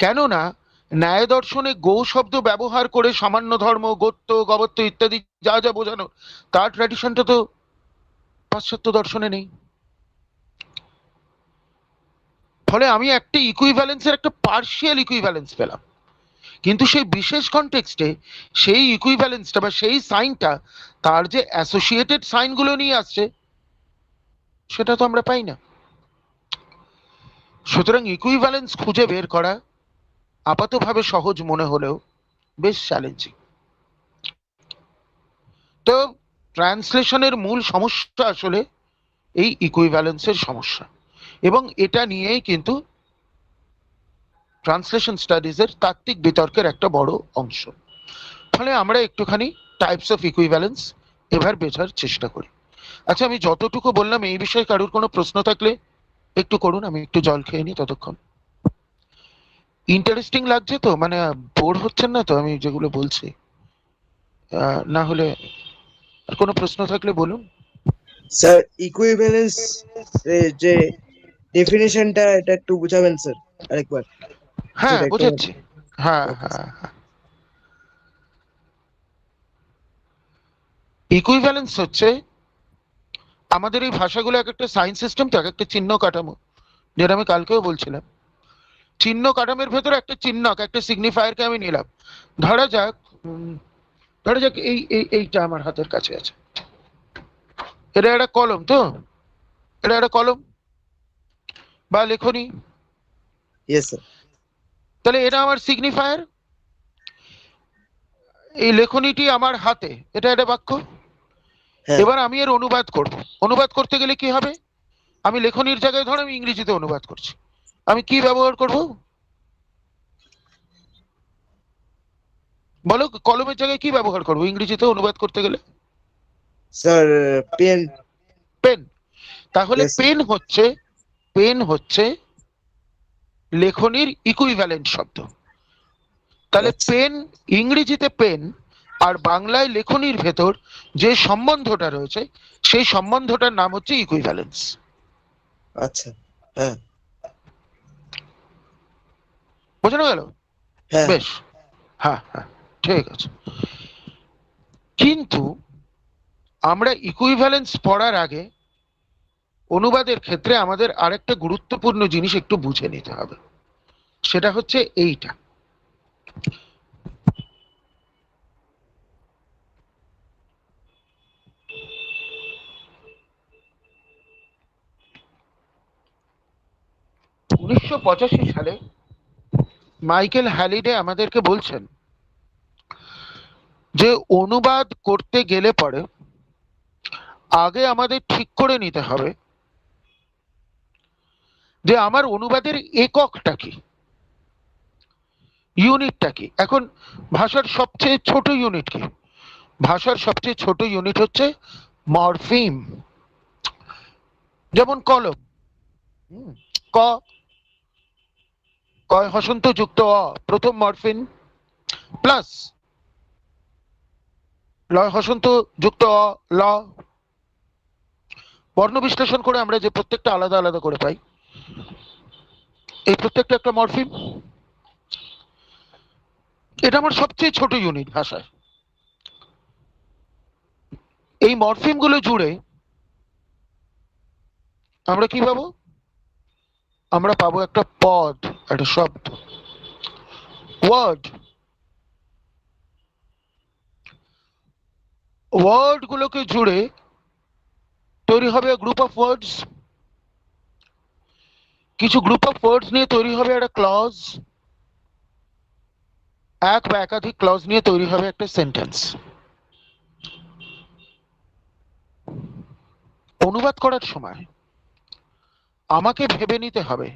Speaker 1: কেননা ন্যায় দর্শনে গো শব্দ ব্যবহার করে সামান্য ধর্ম, গোত্র, গবত্ব ইত্যাদি যা যা বোঝানো, তার ট্র্যাডিশনটা তো পাশ্চাত্য দর্শনে নেই। ফলে আমি একটা ইকুইভ্যালেন্সের একটা পার্শিয়াল ইকুইভ্যালেন্স পেলাম, কিন্তু সেই বিশেষ কনটেক্সটে সেই ইকুইভ্যালেন্সটা বা সেই সাইনটা তার যে অ্যাসোসিয়েটেড সাইনগুলো নিয়ে আসছে, সেটা তো আমরা পাই না। সুতরাং ইকুইভ্যালেন্স খুঁজে বের করা আপাতভাবে সহজ মনে হলেও বেশ চ্যালেঞ্জিং। তো ট্রান্সলেশনের মূল সমস্যা আসলে এই ইকুইভ্যালেন্সের সমস্যা, এবং এটা নিয়েই কিন্তু ট্রান্সলেশন স্টাডিজের তাত্ত্বিক বিতর্কের একটা বড় অংশ। ফলে আমরা একটুখানি টাইপস অফ ইকুইভ্যালেন্স এবার বোঝার চেষ্টা করি। আচ্ছা, আমি যতটুকু বললাম এই বিষয়ে কারোর কোনো প্রশ্ন থাকলে একটু করুন, আমি একটু জল খেয়ে নিই ততক্ষণ। ইন্টারেস্টিং লাগছে তো, মানে বোর হচ্ছেন না তো আমি যেগুলো বলছি? না হলে আর কোনো প্রশ্ন থাকলে বলুন।
Speaker 3: স্যার ইকুইভ্যালেন্স যে ডেফিনেশনটা এটা একটু বুঝাবেন স্যার আরেকবার,
Speaker 1: হ্যাঁ,
Speaker 3: যেটা একটু।
Speaker 1: বোঝাচ্ছি। হ্যাঁ
Speaker 3: ওকে
Speaker 1: হ্যাঁ হ্যাঁ। ইকুইভ্যালেন্স হচ্ছে আমাদের এই ভাষাগুলো এক একটা সাইন সিস্টেম, তো এক একটা চিহ্ন কাঠামো, যেটা আমি কালকেও বলছিলাম। চিহ্ন কাঠামোর ভেতরে একটা চিহ্নক, একটা সিগনিফায়ারকে আমি নিলাম। ধরা যাক ধরা যাক এইটা আমার হাতের কাছে আছে, এটা একটা কলম, তো এটা একটা কলম বা লেখনী।
Speaker 3: Yes sir.
Speaker 1: তাহলে এটা আমার সিগনিফায়ার, এই লেখনীটি আমার হাতে, এটা একটা বাক্য।
Speaker 3: হ্যাঁ
Speaker 1: এবার আমি এর অনুবাদ করব। অনুবাদ করতে গেলে কি হবে? আমি লেখনীর জায়গায় ধরো আমি ইংরেজিতে অনুবাদ করছি, আমি কি ব্যবহার করব বলো? কলমের জায়গায় কি ব্যবহার করব ইংরেজিতে অনুবাদ করতে গেলে?
Speaker 3: Sir, pen.
Speaker 1: পেন। তাহলে
Speaker 3: ইয়েস স্যার।
Speaker 1: পেন হচ্ছে লেখনীর ইকুইভ্যালেন্ট শব্দ। তাহলে
Speaker 3: আচ্ছা
Speaker 1: পেন, ইংরেজিতে পেন আর বাংলায় লেখনীর ভেতর যে সম্বন্ধটা রয়েছে, সেই সম্বন্ধটার নাম হচ্ছে ইকুইভ্যালেন্স।
Speaker 3: আচ্ছা। হ্যাঁ
Speaker 1: বোঝানো গেল?
Speaker 3: হ্যাঁ
Speaker 1: বেশ। হ্যাঁ হ্যাঁ, ঠিক আছে। কিন্তু আমরা ইকুইভ্যালেন্স পড়ার আগে অনুবাদের ক্ষেত্রে আমাদের আরেকটা গুরুত্বপূর্ণ জিনিস একটু বুঝে নিতে হবে, সেটা হচ্ছে এইটা। 1985 সালে মাইকেল হ্যালিডে আমাদেরকে বলছেন যে অনুবাদ করতে গেলে পরে আগে আমাদের ঠিক করে নিতে হবে যে আমার অনুবাদের এককটা কি, ইউনিটটা কি। এখন ভাষার সবচেয়ে ছোট ইউনিট কি? ভাষার সবচেয়ে ছোট ইউনিট হচ্ছে মরফিম। যেমন কলম, ক, কয় হসন্ত যুক্ত অ, প্রথম মরফিন, প্লাস লয় হসন্ত যুক্ত অ, ল। বর্ণ বিশ্লেষণ করে আমরা যে প্রত্যেকটা আলাদা আলাদা করে পাই, এই প্রত্যেকটা একটা মরফিম। এটা আমার সবচেয়ে ছোট ইউনিট ভাষায়। এই মরফিম গুলো জুড়ে আমরা কি পাবো? আমরা পাবো একটা পদ, একটা শব্দ, ওয়ার্ড। ওয়ার্ড গুলোকে জুড়ে তৈরি হবে গ্রুপ অফ ওয়ার্ডস। কিছু গ্রুপ অফ ওয়ার্ডস নিয়ে তৈরি হবে একটা ক্লজ, এক বা একাধিক ক্লজ নিয়ে তৈরি হবে একটা সেন্টেন্স। অনুবাদ করার সময় আমাকে ভেবে নিতে হবে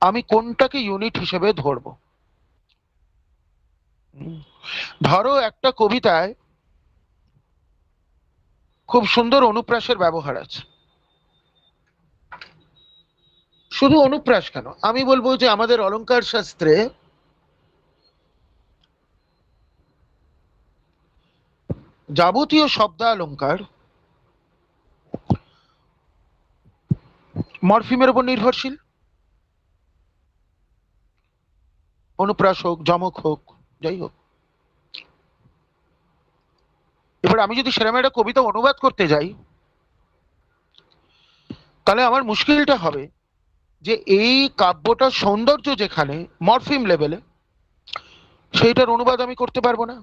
Speaker 1: আমি কোনটাকে ইউনিট হিসেবে ধরবো। ধরো একটা কবিতায় খুব সুন্দর অনুপ্রাসের ব্যবহার আছে। শুধু অনুপ্রাস কেন, আমি বলবো যে আমাদের অলংকার শাস্ত্রে যাবতীয় শব্দালঙ্কার মরফিমের উপর নির্ভরশীল। অনুপ্রাস হোক, যমক হোক, যাই হোক। এবার আমি যদি সেরকম একটা কবিতা অনুবাদ করতে যাই, তাহলে আমার মুশকিলটা হবে যে এই কাব্যটার সৌন্দর্য যেখানে মরফিম লেভেলে, সেইটার অনুবাদ আমি করতে পারবো না।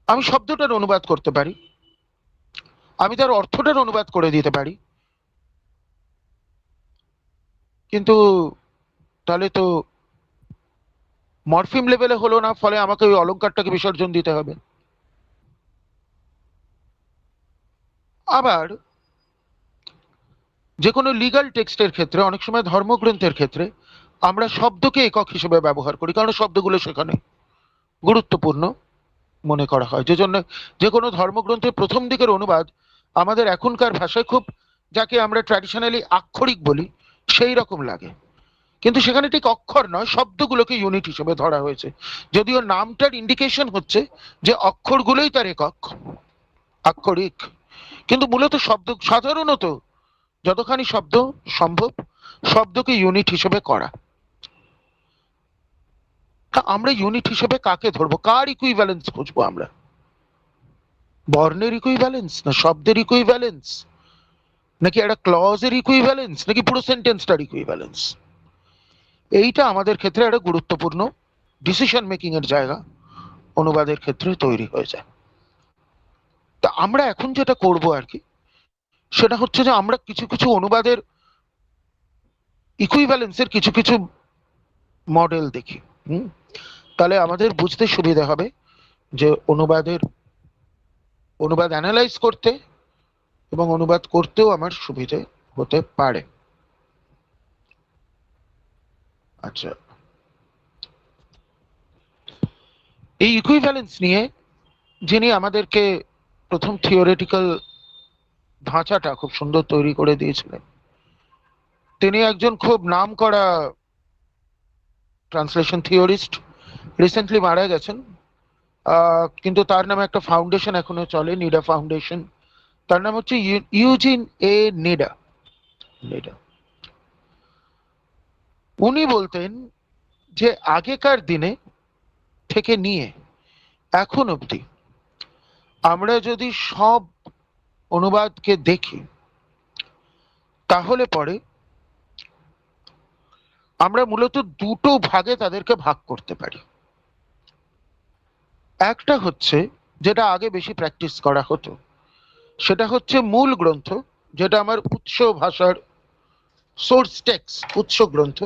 Speaker 1: আমি শব্দটার অনুবাদ করতে পারি, আমি তার অর্থটার অনুবাদ করে দিতে পারি, কিন্তু তাহলে তো মরফিম লেভেলে হলো না, ফলে আমাকে ওই অলংকারটাকে বিসর্জন দিতে হবে। আবার যে কোনো লিগাল টেক্সটের ক্ষেত্রে, অনেক সময় ধর্মগ্রন্থের ক্ষেত্রে আমরা শব্দকে একক হিসেবে ব্যবহার করি, কারণ শব্দগুলো সেখানে গুরুত্বপূর্ণ মনে করা হয়। যে জন্য যে কোনো ধর্মগ্রন্থের প্রথম দিকের অনুবাদ আমাদের এখনকার ভাষায় খুব, যাকে আমরা ট্র্যাডিশনালি আক্ষরিক বলি, সেই রকম লাগে। কিন্তু সেখানে ঠিক অক্ষর নয়, শব্দগুলোকে ইউনিট হিসেবে ধরা হয়েছে, যদিও নামটার ইন্ডিকেশন হচ্ছে যে অক্ষরগুলোই তার একক, আক্ষরিক। কিন্তু মূলত শব্দ, সাধারণত যতখানি শব্দ সম্ভব শব্দকে ইউনিট হিসেবে করা। তা আমরা ইউনিট হিসেবে কাকে ধরবো, কার ইকুইভ্যালেন্স খুঁজবো আমরা? বর্ণের ইকুইভ্যালেন্স, না শব্দের ইকুইভ্যালেন্স, নাকি একটা ক্লজের ইকুইভ্যালেন্স, নাকি পুরো সেন্টেন্সটার ইকুইভ্যালেন্স? এইটা আমাদের ক্ষেত্রে একটা গুরুত্বপূর্ণ ডিসিশন মেকিং এর জায়গা অনুবাদের ক্ষেত্রে তৈরি হয়ে যায়। তা আমরা এখন যেটা করব আর কি, সেটা হচ্ছে যে আমরা কিছু কিছু অনুবাদের ইকুইভ্যালেন্সের কিছু কিছু মডেল দেখি। তাহলে আমাদের বুঝতে সুবিধা হবে যে অনুবাদ অ্যানালাইজ করতে এবং অনুবাদ করতেও আমার সুবিধে হতে পারে। আচ্ছা, এই ইকুইভ্যালেন্স নিয়ে যিনি আমাদেরকে প্রথম থিওরিটিক্যাল ধাঁচাটা খুব সুন্দর তৈরি করে দিয়েছিলেন, তিনি একজন খুব নামকরা ট্রান্সলেশন থিওরিস্ট, রিসেন্টলি মারা গেছেন। কিন্তু তার নামে একটা ফাউন্ডেশন এখনো চলে, নিডা ফাউন্ডেশন। তার নাম হচ্ছে ইউজিন এ নিডা। নিডা উনি বলতেন যে আগেকার দিনে থেকে নিয়ে এখন অবধি আমরা যদি সব অনুবাদকে দেখি, তাহলে পরে আমরা মূলত দুটো ভাগে তাদেরকে ভাগ করতে পারি। একটা হচ্ছে যেটা আগে বেশি প্র্যাকটিস করা হতো, সেটা হচ্ছে মূল গ্রন্থ, যেটা আমার উৎস ভাষার সোর্স টেক্সট, উৎস গ্রন্থ,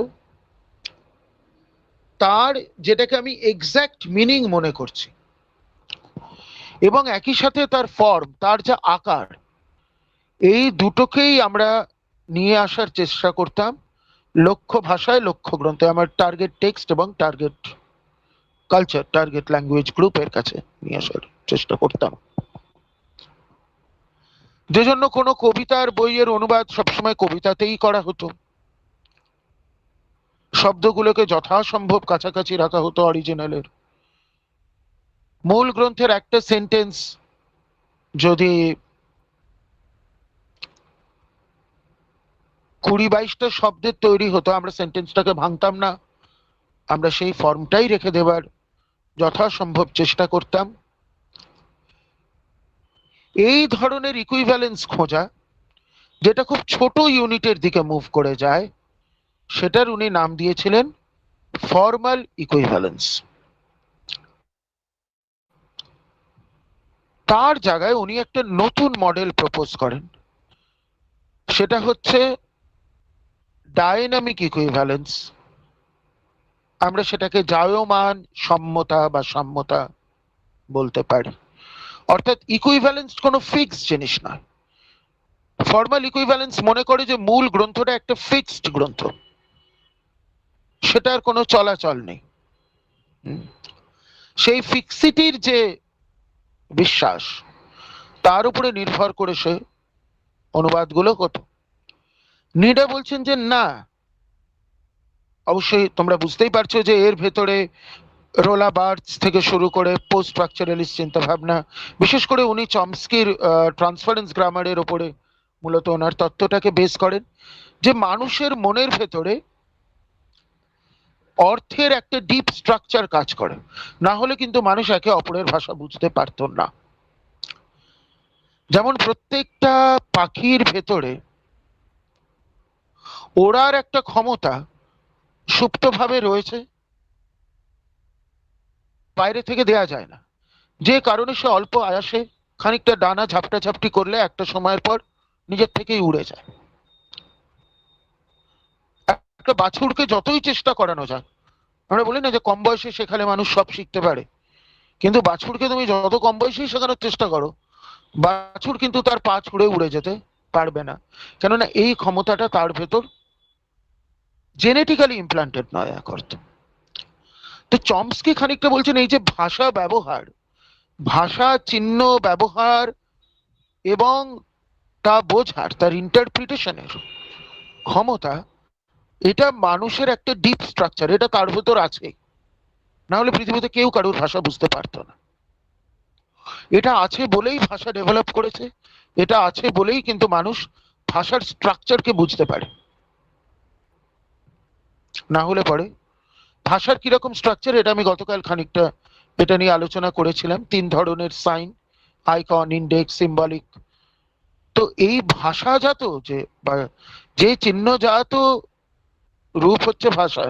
Speaker 1: তার যেটাকে আমি এক্সাক্ট মিনিং মনে করছি, এবং একই সাথে তার ফর্ম, তার যা আকার, এই দুটোকেই আমরা নিয়ে আসার চেষ্টা করতাম লক্ষ্য ভাষায়, লক্ষ্য গ্রন্থে, আমার টার্গেট টেক্সট এবং টার্গেট কালচার, টার্গেট ল্যাঙ্গুয়েজ গ্রুপের কাছে নিয়ে আসার চেষ্টা করতাম। যে জন্য কোনো কবিতার বইয়ের অনুবাদ সবসময় কবিতাতেই করা হতো, শব্দগুলোকে যথাসম্ভব কাছাকাছি রাখা হতো অরিজিনালের। মূল গ্রন্থের একটা সেন্টেন্স যদি 20-22টা শব্দের তৈরি হতো, আমরা সেন্টেন্সটাকে ভাঙতাম না, আমরা সেই ফর্মটাই রেখে দেবার যথাসম্ভব চেষ্টা করতাম। এই ধরনের ইকুইভ্যালেন্স খোঁজা, যেটা খুব ছোট ইউনিটের দিকে মুভ করে যায়, সেটার উনি নাম দিয়েছিলেন ফর্মাল ইকুইভ্যালেন্স। তার জায়গায় উনি একটা নতুন মডেল প্রপোজ করেন, সেটা হচ্ছে ডায়নামিক ইকুইভ্যালেন্স। আমরা সেটাকে জায়মান সম্যতা বা সাম্যতা বলতে পারি। অর্থাৎ ইকুইভ্যালেন্স কোনো ফিক্সড জিনিস নয়। ফর্মাল ইকুইভ্যালেন্স মনে করে যে মূল গ্রন্থটা একটা ফিক্সড গ্রন্থ, সেটার কোনো চলাচল নেই। সেই ফিক্সিটির যে বিশ্বাস, তার উপরে নির্ভর করে সে অনুবাদগুলো করত। নিডা বলছেন যে না, অবশ্যই তোমরা বুঝতেই পারছো যে এর ভেতরে রোলা বার্টস থেকে শুরু করে পোস্ট স্ট্রাকচারালিস্ট চিন্তা ভাবনা, বিশেষ করে উনি চমস্কির ট্রান্সফারেন্স গ্রামারের ওপরে মূলত ওনার তত্ত্বটাকে বেস করেন, যে মানুষের মনের ভেতরে অর্থের একটা ডিপ স্ট্রাকচার কাজ করে, না হলে কিন্তু মানুষ একে অপরের ভাষা বুঝতে পারত না। যেমন প্রত্যেকটা পাখির ভেতরে ওড়ার একটা ক্ষমতা সুপ্তভাবে রয়েছে, বাইরে থেকে দেয়া যায় না, যে কারণে সে অল্প আয়াসে খানিকটা ডানা ঝাপটা ঝাপটি করলে একটা সময়ের পর নিজের থেকেই উড়ে যায়। একটা বাছুরকে যতই চেষ্টা করানো যায়, আমরা বলি না যে কম বয়সে শেখালে মানুষ সব শিখতে পারে, কিন্তু বাছুরকে তুমি যত কম বয়সেই শেখানোর চেষ্টা করো, বাছুর কিন্তু তার পা ছুঁড়ে উড়ে যেতে পারবে না, কেননা এই ক্ষমতাটা তার ভেতর জেনেটিক্যালি ইমপ্লান্টেড নয় এক অর্থ। তো চমস্কি খানিকটা বলছেন এই যে ভাষা ব্যবহার, ভাষা চিহ্ন ব্যবহার এবং তা বোঝার, তার ইন্টারপ্রিটেশনের ক্ষমতা, এটা মানুষের একটা ডিপ স্ট্রাকচার, এটা তার ভেতর আছে, না হলে পৃথিবীতে কেউ কারোর ভাষা বুঝতে পারতো না। এটা আছে বলেই ভাষা ডেভেলপ করেছে, এটা আছে বলেই কিন্তু মানুষ ভাষার স্ট্রাকচারকে বুঝতে পারে, না হলে পরে ভাষার কিরকম স্ট্রাকচার, এটা আমি গতকাল খানিকটা এটা নিয়ে আলোচনা করেছিলাম। 3 ধরনের সাইন, আইকন, ইন্ডেক্স, সিম্বলিক। তো এই ভাষাজাত যে চিহ্নজাত রূপ হচ্ছে ভাষা,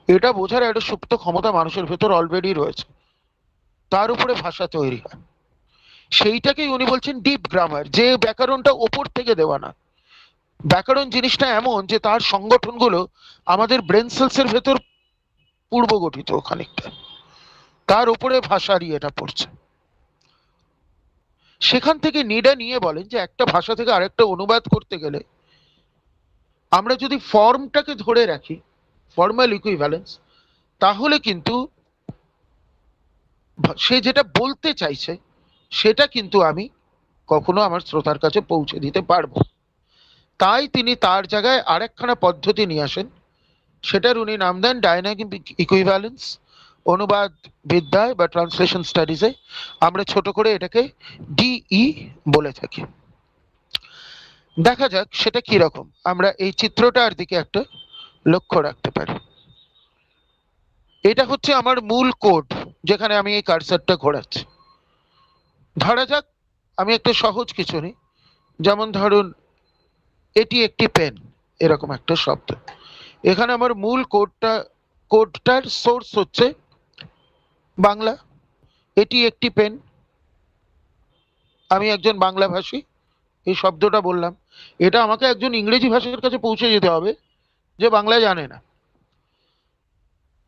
Speaker 1: এটা বোঝার একটা সুপ্ত ক্ষমতা মানুষের ভেতর অলরেডি রয়েছে, তার উপরে ভাষা তৈরি হয়। সেইটাকেই উনি বলছেন ডিপ গ্রামার, যে ব্যাকরণটা ওপর থেকে দেওয়া না। ব্যাকরণ জিনিসটা এমন যে তার সংগঠনগুলো আমাদের ব্রেন সেলস এর ভেতর পূর্ব গঠিত খানিকটা, তার উপরে ভাষারই এটা পড়ছে। সেখান থেকে নিডা নিয়ে বলেন যে একটা ভাষা থেকে আরেকটা অনুবাদ করতে গেলে আমরা যদি ফর্মটাকে ধরে রাখি, ফর্মাল ইকুইভ্যালেন্স, তাহলে কিন্তু সে যেটা বলতে চাইছে সেটা কিন্তু আমি কখনো আমার শ্রোতার কাছে পৌঁছে দিতে পারবো। তাই তিনি তার জায়গায় আরেকখানা পদ্ধতি নিয়ে আসেন, সেটার উনি নাম দেন ডায়নামিক ইকুইভ্যালেন্স। অনুবাদ বিদ্যায় বা ট্রান্সলেশন স্টাডিজে আমরা ছোট করে এটাকে ডিই বলে থাকি। দেখা যাক সেটা কি রকম, আমরা এই চিত্রটার দিকে একটা লক্ষ্য রাখতে পারি। এটা হচ্ছে আমার মূল কোড, যেখানে আমি এই কার্সারটা ঘোরাচ্ছি। ধরা যাক আমি একটা সহজ কিছু নিই, যেমন ধরুন এটি একটি পেন, এরকম একটা শব্দ। এখানে আমার মূল কোডটার সোর্স হচ্ছে বাংলা। এটি একটি পেন, আমি একজন বাংলা ভাষী, এই শব্দটা বললাম, এটা আমাকে একজন ইংরেজি ভাষার কাছে পৌঁছে যেতে হবে যে বাংলা জানে না।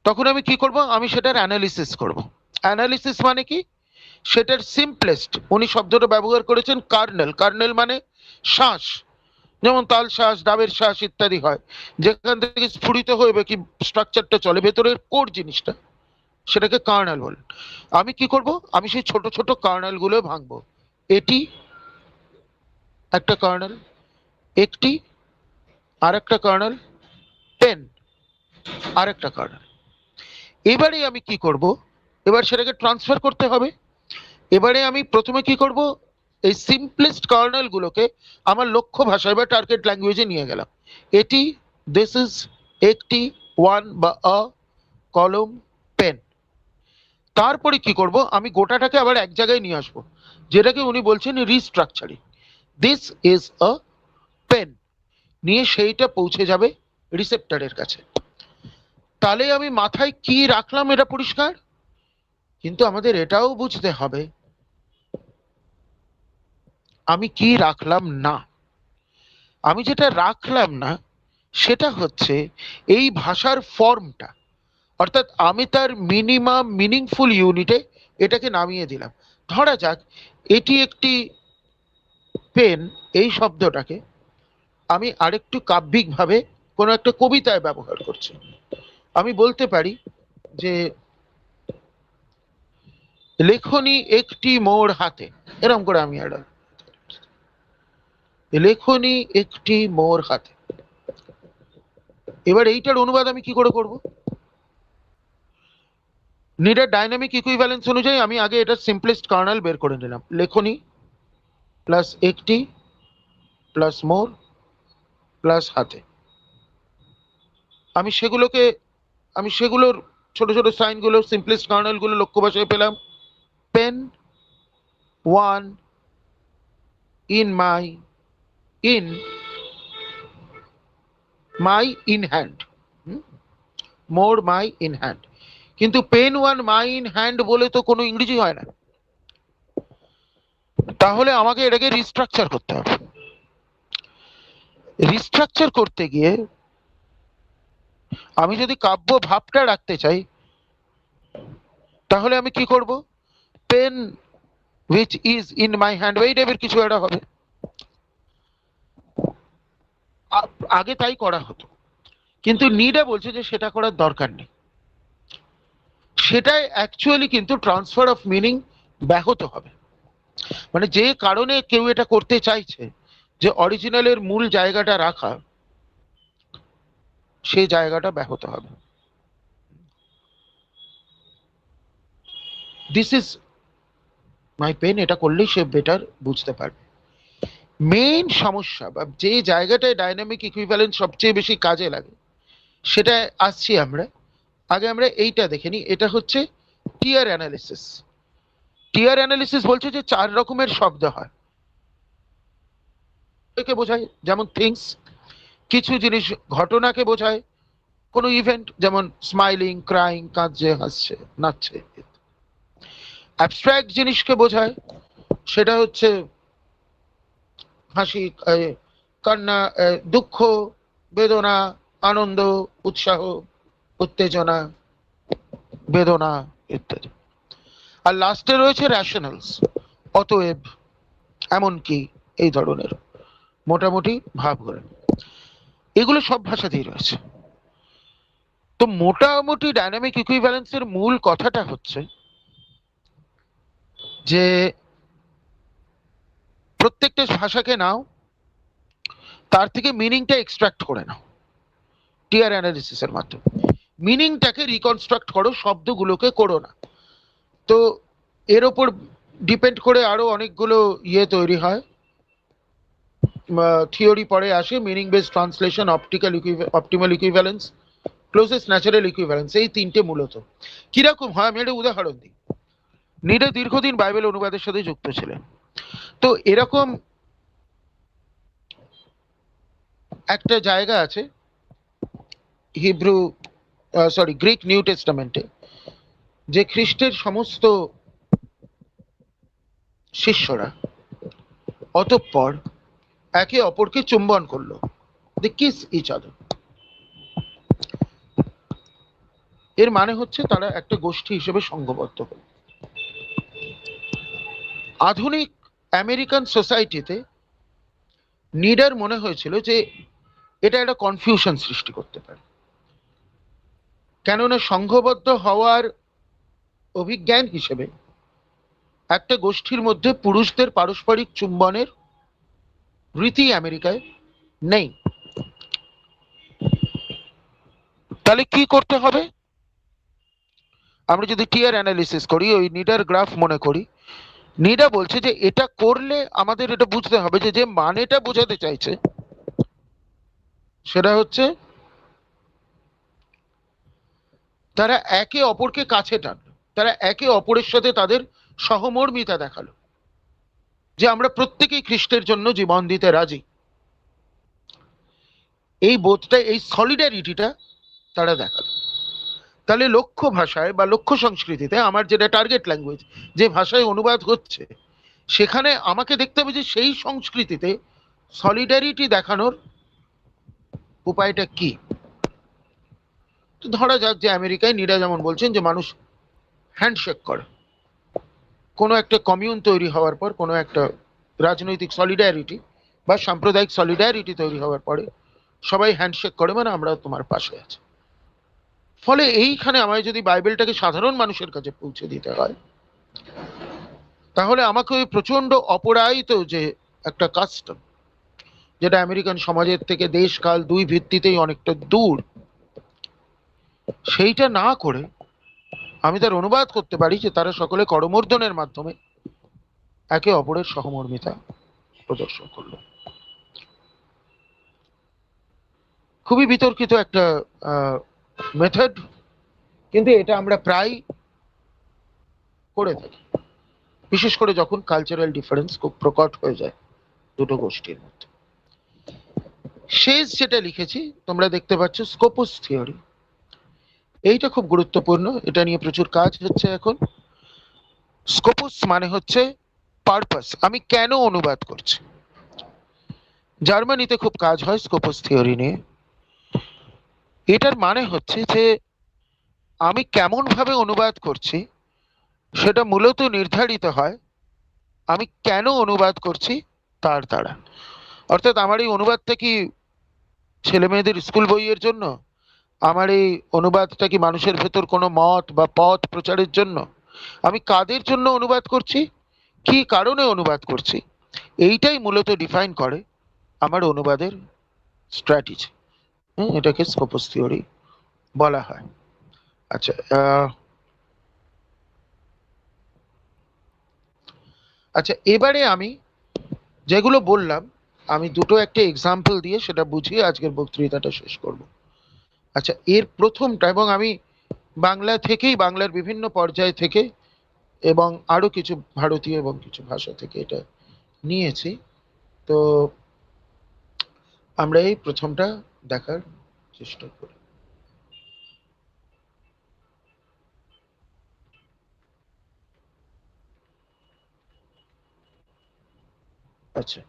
Speaker 1: তখন আমি কি করব, আমি সেটার অ্যানালিসিস করব। অ্যানালিসিস মানে কি, সেটার সিম্পলেস্ট, উনি শব্দটা ব্যবহার করেছেন কার্নেল। কার্নেল মানে শ্বাস, যেমন তাল শ্বাস, ডাবের শ্বাস ইত্যাদি হয়, যেখান থেকে স্ফুরিত হয়ে কি স্ট্রাকচারটা চলে, ভেতরের কোর জিনিসটা, সেটাকে কার্নেল বলে। আমি কি করব, আমি সেই ছোট ছোট কার্নেল গুলো ভাঙবো। এটি একটা কার্নেল, একটি আর একটা কার্নেল, পেন আর একটা কার্নেল। এবারে আমি কি করব, এবার সেটাকে ট্রান্সফার করতে হবে। এবারে আমি প্রথমে কি করব, এই সিম্পলেস্ট কার্নেল গুলোকে আমার লক্ষ্য ভাষায় বা টার্গেট ল্যাঙ্গুয়েজে নিয়ে গেলাম। এটি, দিস ইজ, একটি, ওয়ান বা আ, কলম, পেন। তারপরে কি করব, আমি গোটাটাকে আবার এক জায়গায় নিয়ে আসবো, যেটাকে উনি বলছেন restructuring. This is a pen, নিয়ে সেইটা পৌঁছে যাবে রিসেপ্টরের কাছে। তাহলে আমি মাথায় কি রাখলাম এটা পরিষ্কার, কিন্তু আমাদের এটাও বুঝতে হবে আমি কি রাখলাম না। আমি যেটা রাখলাম না সেটা হচ্ছে এই ভাষার ফর্মটা, অর্থাৎ আমি তার মিনিমাম মিনিংফুল ইউনিটে এটাকে নামিয়ে দিলাম। ধরা যাক এটি একটি পেন, এই শব্দটাকে আমি আরেকটু কাব্যিকভাবে কোনো একটা কবিতায় ব্যবহার করছি। আমি বলতে পারি যে লেখনী একটি মোর হাতে, এরকম করে আমি একটা লেখনী একটি মোর হাতে। এবার এইটার অনুবাদ আমি কি করে করব, নিডের ডাইনামিক ইকুইভ্যালেন্স অনুযায়ী আমি আগে এটা সিম্পলেস্ট কার্নেল বের করে নিলাম, লেখনী প্লাস একটি প্লাস মোর প্লাস হাতে। আমি সেগুলোকে, আমি সেগুলোর ছোট ছোট সাইনগুলো, সিম্পলেস্ট কার্নেলগুলো লক্ষ্য ভাষায় পেলাম। Pen one in my, in my in hand, more my in hand. কিন্তু pen one my in hand বলে তো কোনো ইংরেজি হয় না, তাহলে আমাকে এটাকে রিস্ট্রাকচার করতে হবে। রিস্ট্রাকচার করতে গিয়ে আমি যদি কাব্য ভাবটা রাখতে চাই, তাহলে আমি কি করব, pen which is in my hand, এই টাইপের কিছু একটা হবে। আগে তাই করা হতো, কিন্তু নিডা বলছে যে সেটা করার দরকার নেই। সেটাই অ্যাকচুয়ালি কিন্তু ট্রান্সফার অফ মিনিং ব্যাহত হবে। মানে যে কারণে কেউ এটা করতে চাইছে, যে অরিজিনালের মূল জায়গাটা রাখা, সেই জায়গাটা ব্যাহত হবে। দিস ইজ মাই পেন, এটা করলেই সে বেটার বুঝতে পারবে। মেইন সমস্যা বা যে জায়গাটায় ডাইনামিক ইকুইভ্যালেন্স সবচেয়ে বেশি কাজে লাগে, সেটা আসছি আমরা। আগে আমরা এইটা দেখে নিই, এটা হচ্ছে টিয়ার অ্যানালিসিস। টিয়ার অ্যানালিসিস বলছে যে 4 রকমের শব্দ হয়, একে বোঝায় যেমন থিংস, কিছু জিনিস ঘটনাকে বোঝায়, কোনো ইভেন্ট যেমন স্মাইলিং, ক্রাইং, কাঁদছে, হাসছে, নাচছে। অ্যাবস্ট্রাক্ট জিনিসকে বোঝায়, সেটা হচ্ছে হাসি, কান্না, দুঃখ, বেদনা, আনন্দ, উৎসাহ, উত্তেজনা, বেদনা ইত্যাদি। আর লাস্টে রয়েছে র্যাশনালস, অতএব, এমনকি, এই ধরনের মোটামুটি ভাবগুলো। এগুলো সব ভাষাতেই রয়েছে। তো মোটামুটি ডাইনামিক ইকুইভ্যালেন্সের মূল কথাটা হচ্ছে যে প্রত্যেকটা ভাষাকে নাও, তার থেকে মিনিংটা এক্সট্রাক্ট করে নাও টিয়ার অ্যানালিসিসের মাধ্যমে। মিনিংটাকে রিকনস্ট্রাক্ট করো, শব্দগুলোকে করো না। তো এর ওপর ডিপেন্ড করে আরো অনেকগুলো ইয়ে তৈরি হয়, থিওরি পরে আসে, meaning based translation, optimal equivalence, closest natural equivalence, এই তিনটে মূলত। কিরকম হয় আমি একটা উদাহরণ দিই। নিডে দীর্ঘদিন বাইবেল অনুবাদের সাথে যুক্ত ছিলেন। তো এরকম একটা জায়গা আছে হিব্রু, গ্রিক নিউ টেস্টামেন্টে, যে খ্রিস্টের সমস্ত শিষ্যরা অতঃপর একে অপরকে চুম্বন করলো, দে কিস ইচ আদার। এর মানে হচ্ছে তারা একটা গোষ্ঠী হিসেবে সংঘবদ্ধ হল। আধুনিক আমেরিকান সোসাইটিতে নিডার মনে হয়েছিল যে এটা একটা কনফিউশন সৃষ্টি করতে পারে, কেননা সংঘবদ্ধ হওয়ার অভিজ্ঞান হিসেবে একটা গোষ্ঠীর মধ্যে পুরুষদের পারস্পরিক চুম্বনের রীতি আমেরিকায় নেই। তাহলে কি করতে হবে? আমরা যদি টিয়ার অ্যানালিসিস করি, ওই নিডার গ্রাফ মনে করি, নিডা বলছে যে এটা করলে আমাদের এটা বুঝতে হবে যে যে মানেটা বোঝাতে চাইছে সেটা হচ্ছে তারা একে অপরকে কাছে টানলো, তারা একে অপরের সাথে তাদের সহমর্মিতা দেখালো, যে আমরা প্রত্যেকেই খ্রিস্টের জন্য জীবন দিতে রাজি। এই বোধটা, এই সলিডারিটিটা তারা দেখালো। তাহলে লক্ষ্য ভাষায় বা লক্ষ্য সংস্কৃতিতে আমার যেটা টার্গেট ল্যাঙ্গুয়েজ, যে ভাষায় অনুবাদ হচ্ছে, সেখানে আমাকে দেখতে হবে যে সেই সংস্কৃতিতে সলিডারিটি দেখানোর উপায়টা কি। তো ধরা যাক যে আমেরিকায় নিরা যেমন বলছেন যে মানুষ হ্যান্ডশেক করে, কোনো একটা কমিউন তৈরি হওয়ার পর, কোনো একটা রাজনৈতিক সলিডারিটি বা সাম্প্রদায়িক সলিডারিটি তৈরি হওয়ার পরে সবাই হ্যান্ডশেক করে, মানে আমরা তোমার পাশে আছি। ফলে এইখানে আমায় যদি বাইবেলটাকে সাধারণ মানুষের কাছে পৌঁছে দিতে হয়, তাহলে আমাকে ওই প্রচন্ড অপরায়িত যে একটা কাস্টম, যেটা আমেরিকান সমাজের থেকে দেশ কাল দুই ভিত্তিতেই অনেকটা দূর, সেইটা না করে আমি তার অনুবাদ করতে পারি যে তারা সকলে করমর্দনের মাধ্যমে একে অপরের সহমর্মিতা প্রদর্শন করলো। খুবই বিতর্কিত একটা মেথড, কিন্তু এটা আমরা প্রায় করে থাকি, বিশেষ করে যখন কালচারাল ডিফারেন্স খুব প্রকট হয়ে যায় দুটো গোষ্ঠীর মধ্যে। শেষ যেটা লিখেছি তোমরা দেখতে পাচ্ছ, স্কোপস থিওরি। এইটা খুব গুরুত্বপূর্ণ, এটা নিয়ে প্রচুর কাজ হচ্ছে এখন। স্কোপস মানে হচ্ছে পারপাস, আমি কেন অনুবাদ করছি। জার্মানিতে খুব কাজ হয় স্কোপস থিওরি নিয়ে। এটার মানে হচ্ছে যে আমি কেমন ভাবে অনুবাদ করছি সেটা মূলত নির্ধারিত হয় আমি কেন অনুবাদ করছি তার দ্বারা। অর্থাৎ আমার এই অনুবাদটা কি ছেলে মেয়েদের স্কুল বইয়ের জন্য, আমার এই অনুবাদটা কি মানুষের ভেতর কোনো মত বা পথ প্রচারের জন্য, আমি কাদের জন্য অনুবাদ করছি, কি কারণে অনুবাদ করছি, এইটাই মূলত ডিফাইন করে আমার অনুবাদের স্ট্র্যাটেজি। এটাকে স্কোপস থিওরি বলা হয়। আচ্ছা, আচ্ছা এবারে আমি যেগুলো বললাম, আমি দুটো একটা এক্সাম্পল দিয়ে সেটা বুঝিয়ে আজকের বক্তৃতাটা শেষ করব। আচ্ছা, এর প্রথমটা, এবং আমি বাংলা থেকেই, বাংলার বিভিন্ন পর্যায় থেকে এবং আরো কিছু ভারতীয় এবং কিছু ভাষা থেকে এটা নিয়েছি। তো আমরা এই প্রথমটা দেখার চেষ্টা করি। আচ্ছা,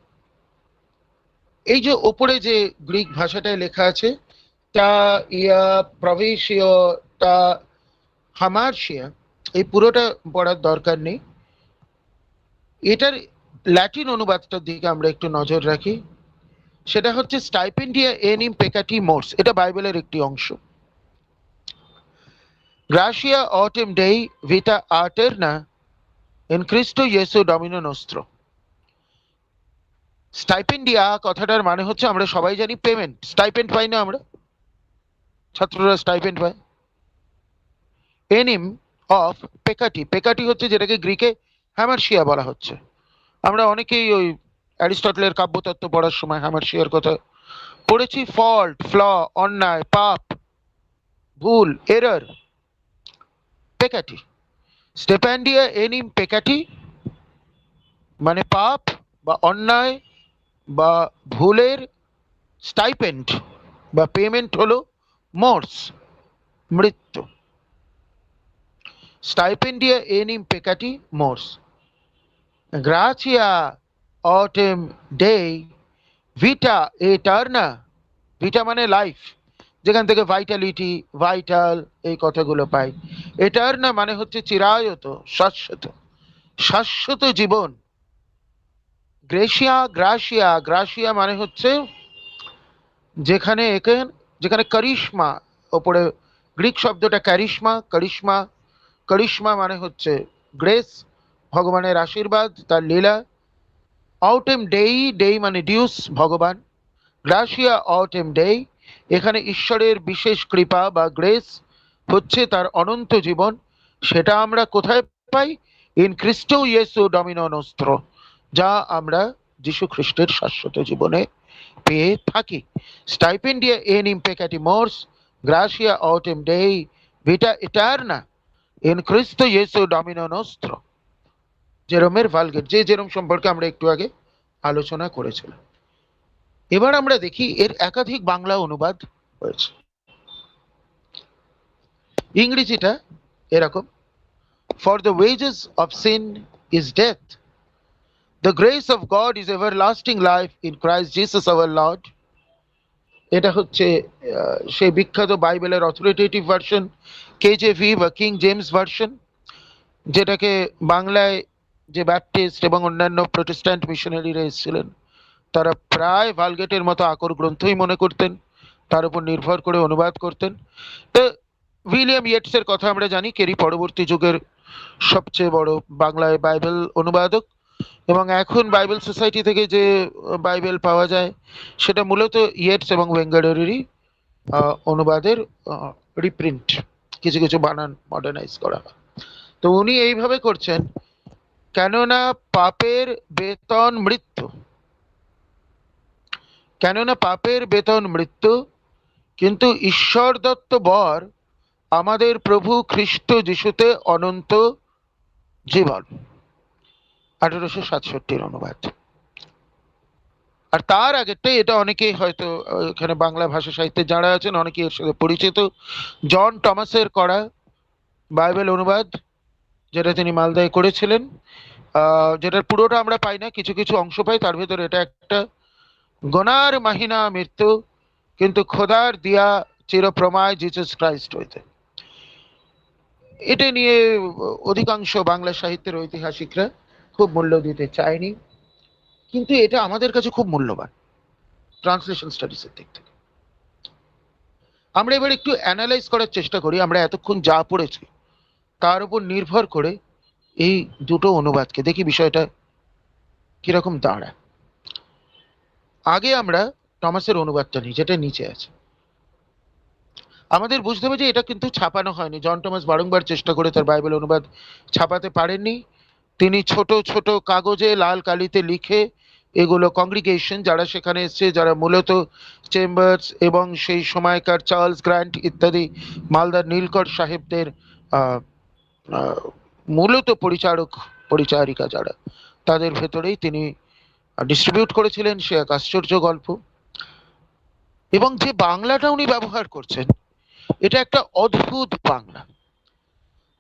Speaker 1: এই যে ওপরে যে গ্রিক ভাষাটায় লেখা আছে টা ইয়া প্রবেশীয় টা হামার্শিয়া, এই পুরোটা পড়ার দরকার নেই। এটার ল্যাটিন অনুবাদটার দিকে আমরা একটু নজর রাখি। সেটা হচ্ছে স্টাইপেন্ডিয়া এনিম পেকাটি মোর্স, এটা বাইবেলের একটি অংশ। গ্রাসিয়া অটেম ডেই ভিটা আর্টারনা ইন ক্রিস্টো ইয়েসু ডমিনো নোস্ত্রো। স্টাইপেন্ডিয়া কথাটার মানে হচ্ছে, আমরা সবাই জানি পেমেন্ট, স্টাইপেন্ড পাই না আমরা, ছাত্ররা স্টাইপেন্ড পায়। এনিম অফ পেকাটি, পেকাটি হচ্ছে যেটাকে গ্রিকে হ্যামার্শিয়া বলা হচ্ছে। আমরা অনেকেই ওই অ্যারিস্টটলের কাব্যতত্ত্ব পড়ার সময় হ্যামার্শিয়ার কথা পড়েছি। ফল্ট, ফ্ল, অন্যায়, পাপ, ভুল, এরর, পেকাটি। স্টেপ্যান্ডিয়া এনিম পেকাটি মানে পাপ বা অন্যায় বা ভুলের স্টাইপেন্ড বা পেমেন্ট হলো মোর্স, মৃত্যু। স্টাইপেন্ডিয়া এনিম পেকাটি মোর্স। গ্রাচিয়া অটেম ডেই ভিটা এটারনা, ভিটা মানে লাইফ, যেখান থেকে ভাইটালিটি, ভাইটাল এই কথাগুলো পাই। এটারনা মানে হচ্ছে চিরায়ত, শাশ্বত, শাশ্বত জীবন। গ্রেসিয়া, গ্রাসিয়া, গ্রাসিয়া মানে হচ্ছে যেখানে যেখানে করিশ্মা, ওপরে গ্রিক শব্দটা ক্যারিশমা, করিশ্মা, করিশ্মা মানে হচ্ছে গ্রেস, ভগবানের আশীর্বাদ, তার লীলা। অউটেম ডেই, ডেই মানে ডিউস, ভগবান। গ্রাসিয়া অটেম ডেই, এখানে ঈশ্বরের বিশেষ কৃপা বা গ্রেস হচ্ছে তার অনন্ত জীবন। সেটা আমরা কোথায় পাই? ইন খ্রিস্টো ইয়েসু ডমিনো নোস্ত্র, যা আমরা যীশু খ্রিস্টের শাশ্বত জীবনে পেয়ে থাকি। স্টাইপেন্ডিয়া এন ইম্পেকাটি মোর্স, গ্রাসিয়া অটেম ডেই, ভিটা ইটারনা ইন খ্রিস্টো ইয়েসু ডমিনো নোস্ত্র। জেরোমের ভালগেট, যে জেরোম সম্পর্কে আমরা একটু আগে আলোচনা করেছিলাম। এবার আমরা দেখি এর একাধিক বাংলা অনুবাদ হয়েছে। ইংরেজিটা এরকম: for the wages of sin is death, the grace of God is everlasting life in Christ Jesus our Lord. এটা হচ্ছে সেই বিখ্যাত বাইবেলের অথরিটেটিভ ভার্সন, কেজেভি বা কিং জেমস ভার্সন, যেটাকে বাংলায় যে ব্যাপটিস্ট এবং অন্যান্য প্রোটেস্ট্যান্ট মিশনারিরা এসেছিলেন তারা প্রায় ভালগেটের মতো আকর গ্রন্থই মনে করতেন, তার উপর নির্ভর করে অনুবাদ করতেন। তো উইলিয়াম ইয়েটসের কথা আমরা জানি, কেরি পরবর্তী যুগের সবচেয়ে বড় বাংলায় বাইবেল অনুবাদক। এবং এখন বাইবেল সোসাইটি থেকে যে বাইবেল পাওয়া যায় সেটা মূলত ইয়েটস এবং ওয়েঙ্গাডারেরই অনুবাদের রিপ্রিন্ট, কিছু কিছু বানান মডার্নাইজ করা হয়। তো উনি এইভাবে করছেন: কেননা পাপের বেতন মৃত্যু, কেননা পাপের বেতন মৃত্যু, কিন্তু ঈশ্বর দত্ত বর আমাদের প্রভু খ্রিস্ট যিশুতে অনন্ত জীবন। 1867 অনুবাদ। আর তার আগেরটাই, এটা অনেকেই হয়তো এখানে বাংলা ভাষা সাহিত্যে যারা আছেন অনেকেই এর সাথে পরিচিত, জন টমাসের করা বাইবেল অনুবাদ, যেটা তিনি মালদায় করেছিলেন। যেটার পুরোটা আমরা পাই না, কিছু কিছু অংশ পাই। তার ভেতরে এটা একটা: গনার মাহিনা মৃত্যু, কিন্তু খোদার দিয়া চিরপ্রমায় জিসাস ক্রাইস্ট হইতে। এটা নিয়ে অধিকাংশ বাংলা সাহিত্যের ঐতিহাসিকরা খুব মূল্য দিতে চায়নি, কিন্তু এটা আমাদের কাছে খুব মূল্যবান ট্রান্সলেশন স্টাডিজের দিক থেকে। আমরা এবার একটু অ্যানালাইজ করার চেষ্টা করি আমরা এতক্ষণ যা পড়েছি তার উপর নির্ভর করে এই দুটো অনুবাদকে দেখি বিষয়টা কিরকম দাঁড়ায়। আগে আমরা টমাসের অনুবাদটা নিই, যেটা নিচে আছে। আমাদের বুঝতে হবে যে এটা কিন্তু ছাপানো হয়নি। জন টমাস বারংবার চেষ্টা করে তার বাইবেল অনুবাদ ছাপাতে পারেননি। তিনি ছোট ছোট কাগজে লাল কালিতে লিখে এগুলো কংগ্রিগেশন যারা সেখানে এসছে, যারা মূলত চেম্বার্স এবং সেই সময়কার চার্লস গ্র্যান্ট ইত্যাদি মালদার নীলকর সাহেবদের মূলত পরিচারক পরিচারিকা যারা, তাদের ভেতরেই তিনি ডিস্ট্রিবিউট করেছিলেন। সে এক আশ্চর্য গল্প। এবং যে বাংলাটা উনি ব্যবহার করছেন এটা একটা অদ্ভুত বাংলা।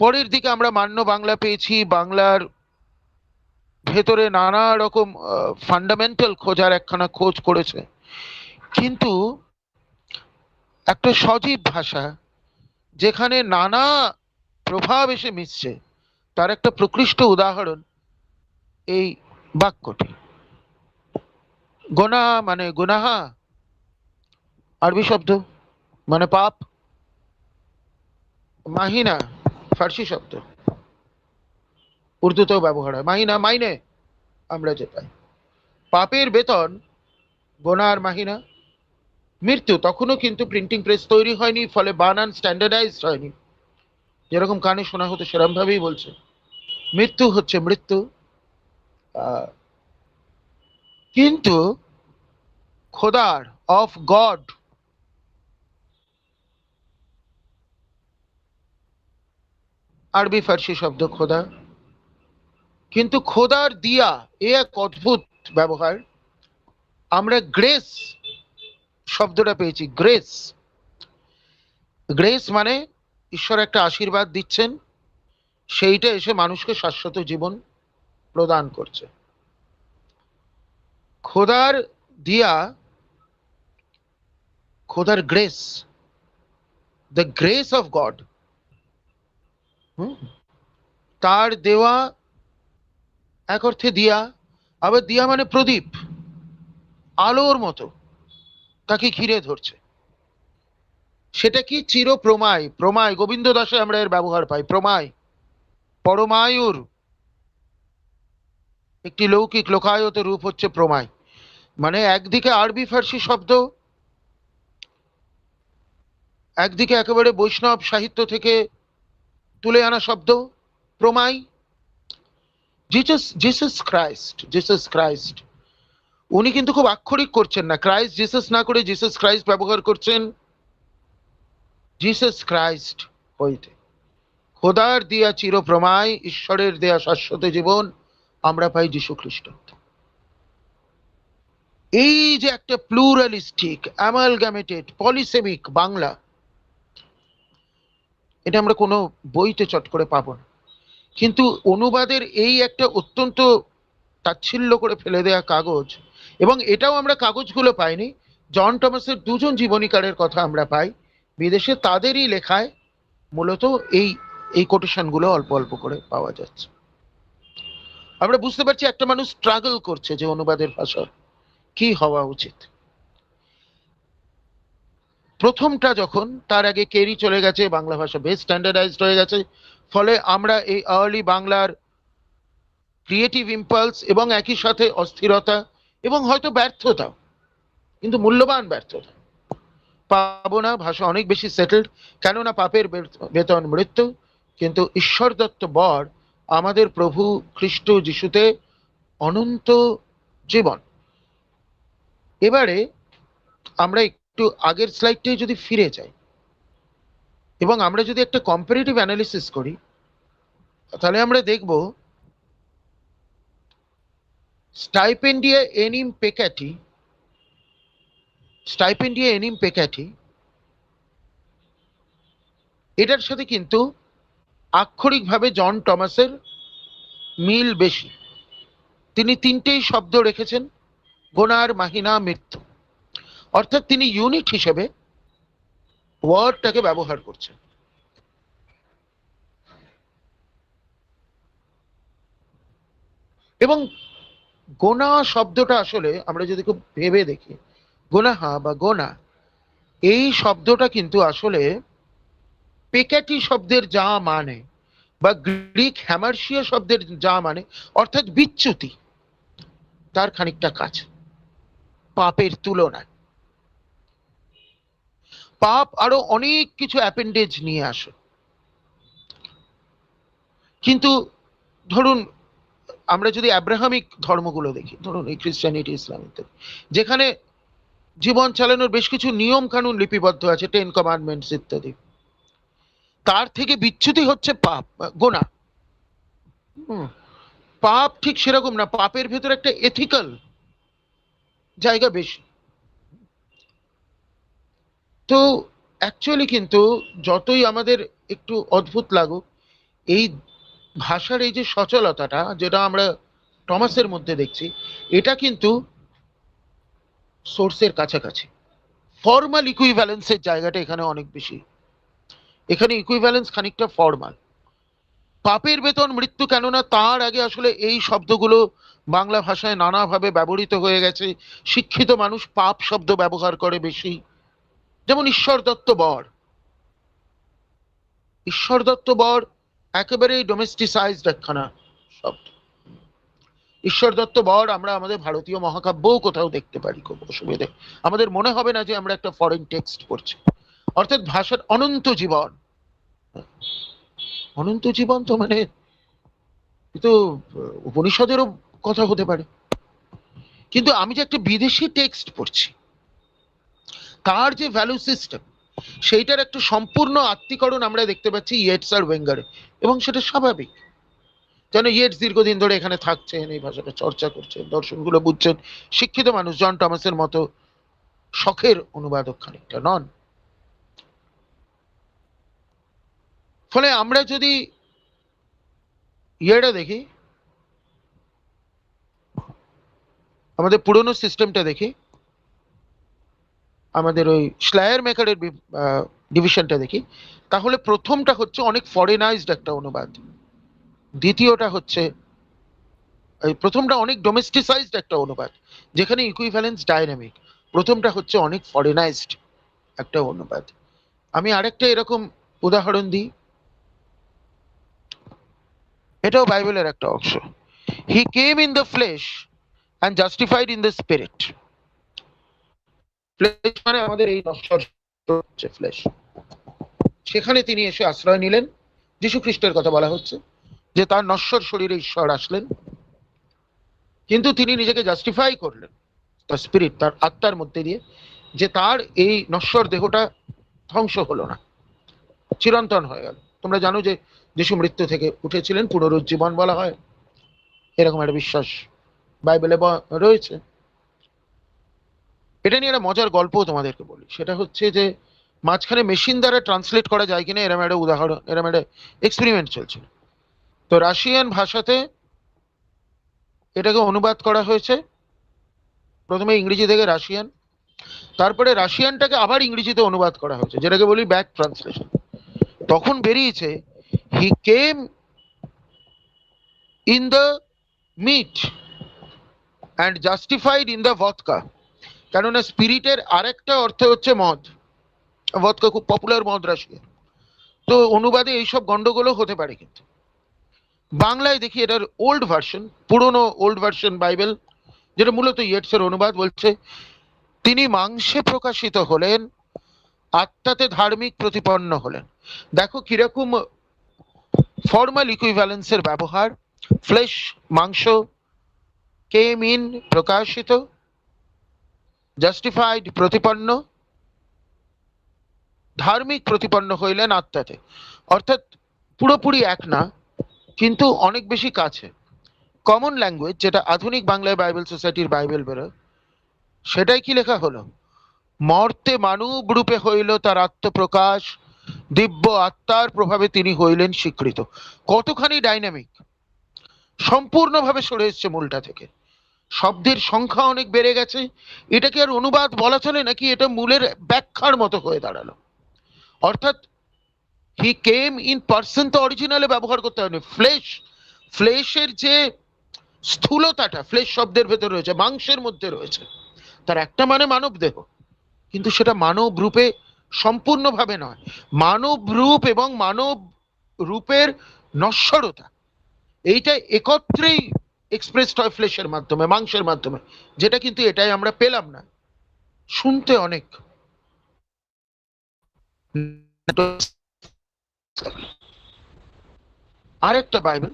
Speaker 1: পরের দিকে আমরা মান্য বাংলা পেয়েছি, বাংলার ভেতরে নানা রকম ফান্ডামেন্টাল খোঁজার একখানা খোঁজ করেছে, কিন্তু একটা সজীব ভাষা যেখানে নানা প্রভাব এসে মিশছে তার একটা প্রকৃষ্ট উদাহরণ এই বাক্যটি। গোনা মানে গুনাহা, আরবি শব্দ মানে পাপ। মাহিনা ফার্সি শব্দ, উর্দুতেও ব্যবহার হয়। মাহিনা মাইনে আমরা যে পাই। পাপের বেতন গোনার মাহিনা। মৃত্যু, তখনও কিন্তু প্রিন্টিং প্রেস তৈরি হয়নি, ফলে বানান স্ট্যান্ডার্ডাইজড হয়নি, যেরকম কানে শোনা হতো সেরকম ভাবেই বলছে। মৃত্যু হচ্ছে মৃত্যু। কিন্তু খোদার, অফ গড, আরবি ফার্সি শব্দ খোদা, কিন্তু খোদার দিয়া এ এক অদ্ভুত ব্যবহার। আমরা গ্রেস শব্দটা পেয়েছি। গ্রেস, গ্রেস মানে ঈশ্বর একটা আশীর্বাদ দিচ্ছেন, সেইটা এসে মানুষকে শাশ্বত জীবন প্রদান করছে। খোদার দিয়া খোদার grace, the grace of god, তার দেওয়া এক অর্থে দিয়া, আবার দিয়া মানে প্রদীপ, আলোর মতো তাকে ঘিরে ধরছে। সেটা কি? চির প্রমায়। প্রমায় গোবিন্দ দাসে আমরা এর ব্যবহার পাই। প্রমায় পরমায়ুর একটি লৌকিক লোকায়ত রূপ হচ্ছে প্রমায়। মানে একদিকে আরবি ফার্সি শব্দ, একদিকে একেবারে বৈষ্ণব সাহিত্য থেকে তুলে আনা শব্দ প্রমায়। Jesus, Jesus Christ, Jesus Christ, উনি কিন্তু খুব আক্ষরিক করছেন না, ক্রাইস্ট জিসাস না করে জিসাস ক্রাইস্ট ব্যবহার করছেন। জিসাস ক্রাইস্ট হইতে খোদার দিয়া চির প্রমায়, ঈশ্বরের দেয়া শাশ্বত জীবন আমরা পাই যীশু খ্রিস্ট। এই যে একটা প্লুরালিস্টিক, অ্যামালগামেটেড, পলিসেমিক বাংলা, এটা আমরা কোনো বইতে চট করে পাবো না। কিন্তু অনুবাদের এই একটা অত্যন্ত তাচ্ছিল্য করে ফেলে দেয়া কাগজ, এবং এটাও আমরা কাগজগুলো পাইনি, জন টমাসের দুজন জীবনীকারের কথা আমরা পাই বিদেশে, তাদেরই লেখায় মূলত এই এই কোটেশনগুলো অল্প অল্প করে পাওয়া যাচ্ছে। আমরা বুঝতে পারছি একটা মানুষ স্ট্রাগল করছে যে অনুবাদের ভাষার কি হওয়া উচিত। প্রথমটা যখন, তার আগে কেরি চলে গেছে, বাংলা ভাষা বেশ স্ট্যান্ডার্ডাইজড হয়ে গেছে, ফলে আমরা এই আর্লি বাংলার ক্রিয়েটিভ ইম্পালস এবং একই সাথে অস্থিরতা এবং হয়তো ব্যর্থতা, কিন্তু মূল্যবান ব্যর্থতা পাবো না। ভাষা অনেক বেশি সেটেলড, কেননা পাপের বেতন মৃত্যু, কিন্তু ঈশ্বর দত্ত বর আমাদের প্রভু খ্রিস্ট যিশুতে অনন্ত জীবন। এবারে আমরা একটু আগের স্লাইডটাই যদি ফিরে যাই এবং আমরা যদি একটা কম্পারেটিভ অ্যানালিসিস করি, তাহলে আমরা দেখব স্টাইপেন্ডিয়া এনিম পেক্যাটি, স্টাইপেন্ডিয়া এনিম পেক্যাটি, এটার সাথে কিন্তু আক্ষরিকভাবে জন টমাসের মিল বেশি। তিনি তিনটেই শব্দ রেখেছেন, গোনার, মাহিনা, মৃত্যু, অর্থাৎ তিনি ইউনিট হিসেবে ওয়ার্ডটাকে ব্যবহার করছেন। এবং গোনা শব্দটা আসলে আমরা যদি খুব ভেবে দেখি, গোনাহা বা গোনা, এই শব্দটা কিন্তু আসলে পেক্যাটি শব্দের যা মানে বা গ্রিক হ্যামার্সিয়া শব্দের যা মানে, অর্থাৎ বিচ্যুতি, তার খানিকটা কাজ পাপের তুলনায়। পাপ আরো অনেক কিছু অ্যাপেন্ডেজ নিয়ে আসে, কিন্তু ধরুন আমরা যদি আব্রাহামিক ধর্মগুলো দেখি, ধরুন এই খ্রিস্টানিটি, ইসলাম ইত্যাদি, যেখানে জীবন চালানোর বেশ কিছু নিয়ম কানুন লিপিবদ্ধ আছে, 10 কমান্ডমেন্টস ইত্যাদি, তার থেকে বিচ্যুতি হচ্ছে পাপ, গোনা। পাপ ঠিক সেরকম না, পাপের ভেতর একটা এথিক্যাল জায়গা বেশি। তো অ্যাকচুয়ালি কিন্তু যতই আমাদের একটু অদ্ভুত লাগুক, এই ভাষার এই যে সচলতাটা যেটা আমরা টমাসের মধ্যে দেখছি, এটা কিন্তু সোর্সের কাছাকাছি। ফর্মাল ইকুইভ্যালেন্সের জায়গাটা এখানে অনেক বেশি, এখানে ইকুইভ্যালেন্স খানিকটা ফর্মাল। পাপের বেতন মৃত্যু, কেননা তার আগে আসলে এই শব্দগুলো বাংলা ভাষায় নানাভাবে ব্যবহৃত হয়ে গেছে। শিক্ষিত মানুষ পাপ শব্দ ব্যবহার করে বেশি, যেমন ঈশ্বর দত্ত বর। ঈশ্বর দত্ত বর একেবারেই ডোমেস্টিসাইজড একখানা শব্দ। ঈশ্বর দত্ত বর আমরা আমাদের ভারতীয় মহাকাব্যও কোথাও দেখতে পারি, খুব অসুবিধে, আমাদের মনে হবে না যে আমরা একটা ফরেন টেক্সট পড়ছি। অর্থাৎ ভাষার অনন্ত জীবন। অনন্ত জীবন তো মানে তো উপনিষদেরও কথা হতে পারে, কিন্তু আমি যে একটা বিদেশি টেক্সট পড়ছি, তার যে ভ্যালু সিস্টেম, সেইটার একটা সম্পূর্ণ আত্মীকরণ আমরা দেখতে পাচ্ছি ইয়েটস আর ওয়েঙ্গারে, এবং সেটা স্বাভাবিক। যেন ইয়েটস দীর্ঘদিন ধরে এখানে থাকছেন, এই ভাষাটা চর্চা করছেন, দর্শনগুলো বুঝছেন। শিক্ষিত মানুষ জন টমাসের মতো শখের অনুবাদক খানিকটা নন। ফলে আমরা যদি ইয়েটা দেখি, আমাদের পুরনো সিস্টেমটা দেখি, আমাদের ওই স্লায়ার মেকারের ডিভিশনটা দেখি, তাহলে প্রথমটা হচ্ছে অনেক ফরেনাইজড একটা অনুবাদ, দ্বিতীয়টা হচ্ছে প্রথমটা অনেক ডোমেস্টিসাইজড একটা অনুবাদ যেখানে ইকুইভ্যালেন্স ডাইনামিক, প্রথমটা হচ্ছে অনেক ফরেনাইজড একটা অনুবাদ। আমি আরেকটা এরকম উদাহরণ দিই, এটাও বাইবেলের একটা অংশ। He came in the flesh and justified in the spirit. Flesh মানে আমাদের এই নশ্বর হচ্ছে ফ্লেশ, সেখানে তিনি এসে আশ্রয় নিলেন। যীশু খ্রিস্টের কথা বলা হচ্ছে যে তার নশ্বর শরীরে ঈশ্বর আসলেন, কিন্তু তিনি নিজেকে জাস্টিফাই করলেন তার স্পিরিট, তার আত্মার মধ্যে দিয়ে, যে তার এই নশ্বর দেহটা ধ্বংস হলো না, চিরন্তন হয়ে গেল। তোমরা জানো যে যীশু মৃত্যু থেকে উঠেছিলেন, পুনরুজ্জীবন বলা হয়, এরকম একটা বিশ্বাস বাইবেলে রয়েছে। এটা নিয়ে একটা মজার গল্প তোমাদেরকে বলি, সেটা হচ্ছে যে মাঝখানে মেশিন দ্বারা ট্রান্সলেট করা যায় কিনা এরম একটা উদাহরণ, এরম একটা এক্সপেরিমেন্ট চলছিল। তো রাশিয়ান ভাষাতে এটাকে অনুবাদ করা হয়েছে, প্রথমে ইংরেজি থেকে রাশিয়ান, তারপরে রাশিয়ানটাকে আবার ইংরেজিতে অনুবাদ করা হয়েছে, যেটাকে বলি ব্যাক ট্রান্সলেশন। তখন বেরিয়েছে he came in the meat and justified in the vodka. কেননা স্পিরিটের আরেকটা অর্থ হচ্ছে মদ, ভদকা খুব পপুলার মদ রাশিয়া। তো অনুবাদে এইসব গন্ডগোলও হতে পারে, কিন্তু বাংলায় দেখি এটার ওল্ড ভার্সন, পুরনো ওল্ড ভার্সন বাইবেল, যেটা মূলত ইয়েটসের অনুবাদ, বলছে তিনি মাংসে প্রকাশিত হলেন, আত্মাতে ধার্মিক প্রতিপন্ন হলেন। দেখো কিরকম ফর্মাল ইকুইভ্যালেন্সের ব্যবহার। ফ্লেশ মাংস, কেম ইন প্রকাশিত, জাস্টিফাইড প্রতিপন্ন, ধার্মিক প্রতিপন্ন হইলেন আত্মাতে। অর্থাৎ পুরোপুরি এক না, কিন্তু অনেক বেশি কাছে। কমন ল্যাঙ্গুয়েজ যেটা আধুনিক বাংলায় বাইবেল সোসাইটির বাইবেল বেরোয়, সেটাই কি লেখা হলো, মর্তে মানব রূপে হইল তার আত্মপ্রকাশ, দিব্য আত্মার প্রভাবে তিনি হইলেন স্বীকৃত। কতখানি ডাইনামিক, সম্পূর্ণভাবে সরে এসছে মূলটা থেকে, শব্দের সংখ্যা অনেক বেড়ে গেছে। এটাকে আর অনুবাদ বলা চলে নাকি, এটা মূলের ব্যাখ্যার মতো হয়ে দাঁড়ালো। অর্থাৎ হি কেম ইন পার্সন তো অরিজিনালে ব্যবহার করতে হয়নি। ফ্লেশ, ফ্লেশের যে স্থূলতাটা ফ্লেশ শব্দের ভেতর রয়েছে, মাংসের মধ্যে রয়েছে, তার একটা মানে মানব দেহ, কিন্তু সেটা মানব রূপে সম্পূর্ণভাবে নয়। মানব রূপ এবং মানব রূপের নশ্বরতা, এইটা একত্রেই এক্সপ্রেসড হয় ফ্লেশের মাধ্যমে, মাংসের মাধ্যমে, যেটা কিন্তু এটাই আমরা পেলাম না। শুনতে অনেক আরেকটা বাইবেল,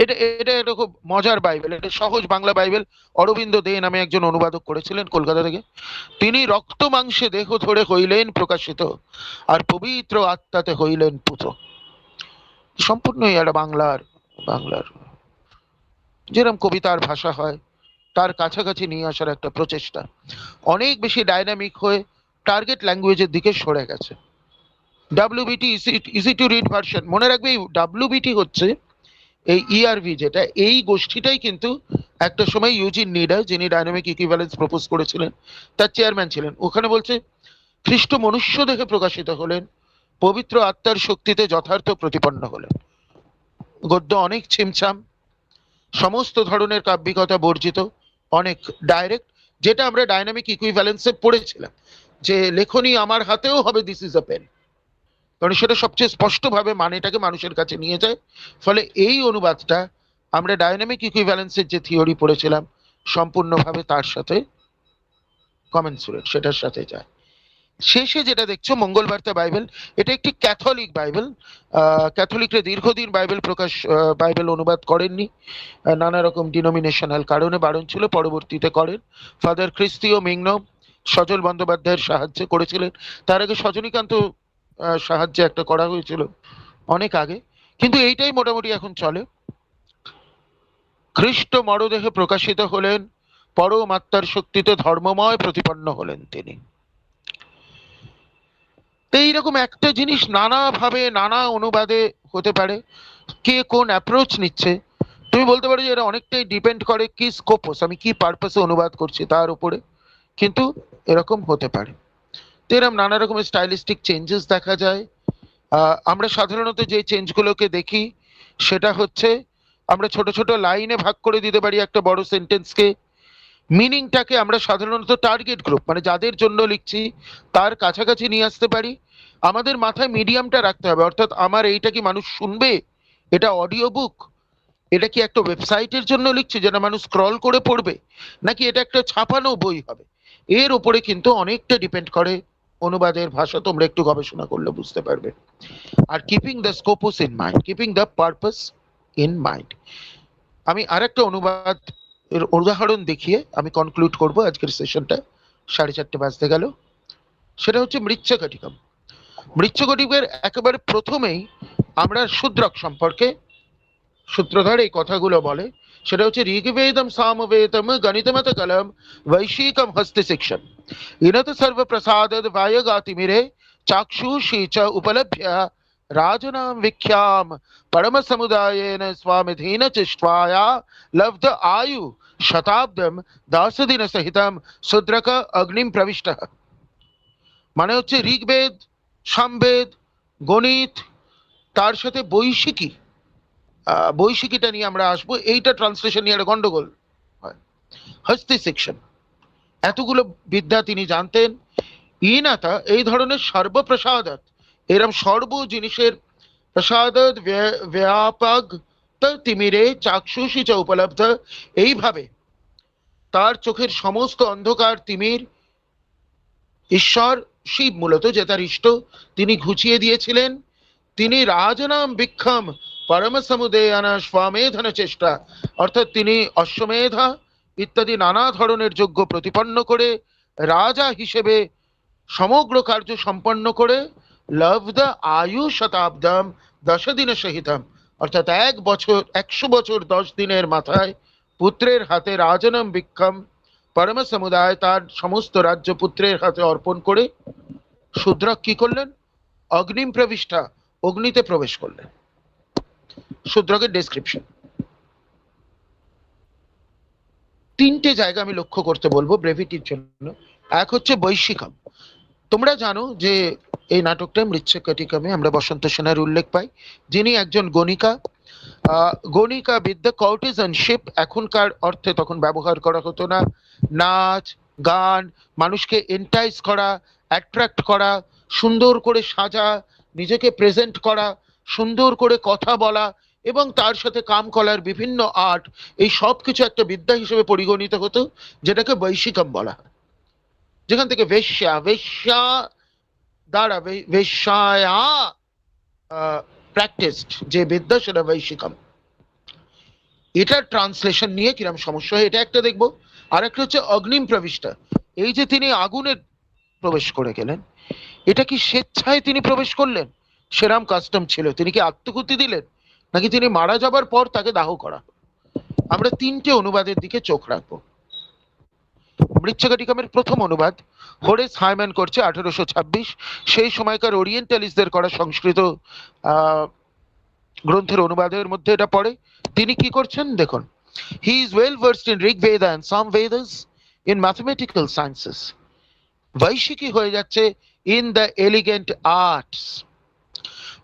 Speaker 1: এটা এটা এটা খুব মজার বাইবেল, এটা সহজ বাংলা বাইবেল, অরবিন্দ দে নামে একজন অনুবাদক করেছিলেন কলকাতা থেকে। তিনি রক্ত মাংসে দেহ ধরে হইলেন প্রকাশিত, আর পবিত্র আত্মাতে হইলেন পুত। সম্পূর্ণই একটা বাংলার বাংলার যেরকম কবিতার ভাষা হয় তার কাছাকাছি নিয়ে আসার একটা প্রচেষ্টা, অনেক বেশি ডাইনামিক হয়ে টার্গেট ল্যাঙ্গুয়েজের দিকে সরে গেছে। WBT easy to read version, মনে রাখবে এই ডাব্লিউবিটি হচ্ছে এই ইআরভি, যেটা এই গোষ্ঠীটাই কিন্তু একটা সময় ইউজিন নিডার, যিনি ডাইনামিক ইকুইভ্যালেন্স প্রপোজ করেছিলেন, তার চেয়ারম্যান ছিলেন। ওখানে বলছে খ্রিস্ট মনুষ্য দেখে প্রকাশিত হলেন, পবিত্র আত্মার শক্তিতে যথার্থ প্রতিপন্ন হলেন। গদ্য অনেক ছিমছাম, সমস্ত ধরনের কাব্যিকতা বর্জিত, অনেক ডাইরেক্ট, যেটা আমরা ডাইনামিক ইকুইভ্যালেন্সে পড়েছিলাম যে লেখনী আমার হাতেও হবে, দিস ইজ আ পেন, কারণ সেটা সবচেয়ে স্পষ্টভাবে মানেটাকে মানুষের কাছে নিয়ে যায়। ফলে এই অনুবাদটা আমরা ডাইনামিক ইকুইভ্যালেন্সের যে থিওরি পড়েছিলাম সম্পূর্ণভাবে তার সাথে কমেন্সুরেট, সেটার সাথে যায়। শেষে যেটা দেখছো মঙ্গলবার্তা বাইবেল, এটা একটি ক্যাথলিক বাইবেল। ক্যাথলিকরা দীর্ঘদিন বাইবেল অনুবাদ করেননি, নানা রকম ডিনোমিনেশনাল কারণে বারণ ছিল, পরবর্তীতে করেন। ফাদার খ্রিস্তীয় মিংন সজল বন্দ্যোপাধ্যায়ের সাহায্যে করেছিলেন, তার আগে সজনীকান্ত সাহায্যে একটা করা হয়েছিল অনেক আগে, কিন্তু এইটাই মোটামুটি এখন চলে। খ্রিস্ট মরদেহে প্রকাশিত হলেন, পরম আত্মার শক্তিতে ধর্মময় প্রতিপন্ন হলেন তিনি। তো এইরকম একটা জিনিস নানাভাবে নানা অনুবাদে হতে পারে, কে কোন অ্যাপ্রোচ নিচ্ছে। তুমি বলতে পারো যে এটা অনেকটাই ডিপেন্ড করে কি স্কোপস, আমি কি পারপাসে অনুবাদ করছি তার উপরে। কিন্তু এরকম হতে পারে। তো এরকম নানা রকমের স্টাইলিস্টিক চেঞ্জেস দেখা যায়। আমরা সাধারণত যে চেঞ্জগুলোকে দেখি সেটা হচ্ছে আমরা ছোট ছোট লাইনে ভাগ করে দিতে পারি একটা বড় সেন্টেন্সকে। মিনিংটাকে আমরা সাধারণত টার্গেট গ্রুপ মানে যাদের জন্য লিখছি তার কাছাকাছি নিয়ে আসতে পারি। আমাদের মাথায় মিডিয়ামটা রাখতে হবে, অর্থাৎ আমার এইটা কি মানুষ শুনবে, এটা অডিও বুক, এটা কি একটা ওয়েবসাইটের জন্য লিখছি যেটা মানুষ স্ক্রল করে পড়বে, নাকি এটা একটা ছাপানো বই হবে। এর উপরে কিন্তু অনেকটা ডিপেন্ড করে অনুবাদের ভাষা। তোমরা একটু গবেষণা করলে বুঝতে পারবে। আর keeping the scopes in mind, keeping the purpose in mind. আমি আরেকটা অনুবাদ এর উদাহরণ দেখিয়ে আমি কনক্লুড করব আজকের সেশনটা। 4:30 বাজতে গেল। সেটা হচ্ছে মৃচ্ছকটিকম। মৃচ্ছকটিকের একেবারে প্রথমেই আমরা শূদ্রক সম্পর্কে সূত্রধর এই কথাগুলো বলে। সেটা হচ্ছে ঋগ্বেদম সামবেদম গণিতমত কলম বৈশিকম হস্তি শিক্ষণ ইনত সর্বপ্রসাদ বায়গাতিমিরে চাক্ষুষী চ উপলভ্য রাজনাম বিখ্যাম পরম সমুদায়েন স্বামিধীন চিष्ट्वाया লব্ধ আয়ু শতাব্দম দাসদিন সহিতম শূদ্রক অগ্নিম প্রবিষ্ট। মানে হচ্ছে ঋগ্বেদ, সামবেদ, গণিত, তার সাথে বৈশিকী, বৈশিকীটা নিয়ে আমরা আসবো। এইটা ট্রান্সলেশন নিয়ে একটা গন্ডগোল হয়। হস্তি শিক্ষণ, এতগুলো বিদ্যা তিনি জানতেন। ইনাতা এই ধরনের সর্বপ্রসাদত, এরম সর্ব জিনিসের প্রসাদত ব্যাপক তিমিরে চাক্ষুষী চ উপলব্ধ, এইভাবে তার চোখের সমস্ত অন্ধকার তিমির ঈশ্বর শিব মূলত যে তার ইষ্ট তিনি ঘুচিয়ে দিয়েছিলেন। তিনি রাজনাম বিক্ষম পরম সমুদয়ানা স্বামেধন চেষ্টা, অর্থাৎ তিনি অশ্বমেধা ইত্যাদি নানা ধরনের যজ্ঞ প্রতিপন্ন করে রাজা হিসেবে সমগ্র কার্য সম্পন্ন করে লব্ধ আয়ু শতাব্দম 10 দিনে সহিতম, অর্থাৎ 1 বছর 100 বছর 10 দিনের মাথায় পুত্রের হাতে রাজনাম বিক্ষম পরম সমুদায় তার সমস্ত রাজ্য পুত্রের হাতে অর্পণ করে শূদ্রক কি করলেন? অগ্নিম প্রবিষ্ঠা, অগ্নিতে প্রবেশ করলেন। শূদ্রকের ডেসক্রিপশন তিনটে জায়গা আমি লক্ষ্য করতে বলবো ব্রেভিটির জন্য। এক হচ্ছে বৈশিকম। তোমরা জানো যে এই নাটকটা মৃচ্ছকটিকমে আমরা বসন্ত সেনের উল্লেখ পাই, যিনি একজন গণিকা। গণিকা বিদ্যা কর্টিজনশিপ এখনকার অর্থে তখন ব্যবহার করা হতো না। নাচ গান, মানুষকে এন্টাইজ করা, অ্যাট্রাক্ট করা, সুন্দর করে সাজা, নিজেকে প্রেজেন্ট করা, সুন্দর করে কথা বলা এবং তার সাথে কাম কলার বিভিন্ন আর্ট, এই সব কিছু একটা বিদ্যা হিসেবে পরিগণিত হতো, যেটাকে বৈশিকম বলা হয়। যেখান থেকে বেশ্যা, বেশ্যা দ্বারা বেশ্যায়া প্র্যাকটিসড যে বিদ্যা সেটা বৈশিকম। এটার ট্রান্সলেশন নিয়ে কিরম সমস্যা হয় এটা একটা দেখবো। আর একটা হচ্ছে অগ্নিম প্রবিষ্টা। এই যে তিনি আগুনে প্রবেশ করে গেলেন, এটা কি স্বেচ্ছায় তিনি প্রবেশ করলেন? সেরাম কাস্টম ছিল? তিনি কি আত্মকুতি দিলেন, নাকি তিনি মারা যাবার পর তাকে দাহ করা? আমরা তিনটে অনুবাদের দিকে চোখ রাখবো। মৃচ্ছকটিকমের প্রথম অনুবাদ হোরেস হাইম্যান করছে 1826। সেই সময়কার ওরিয়েন্টালিস্টদের করা সংস্কৃত গ্রন্থের অনুবাদের মধ্যে এটা পড়ে। তিনি কি করছেন দেখুন। He is well versed in Rig Veda and Sama Vedas, in mathematical sciences. বৈশিকী হয়ে যাচ্ছে ইন দ্য এলিগেন্ট আর্টস।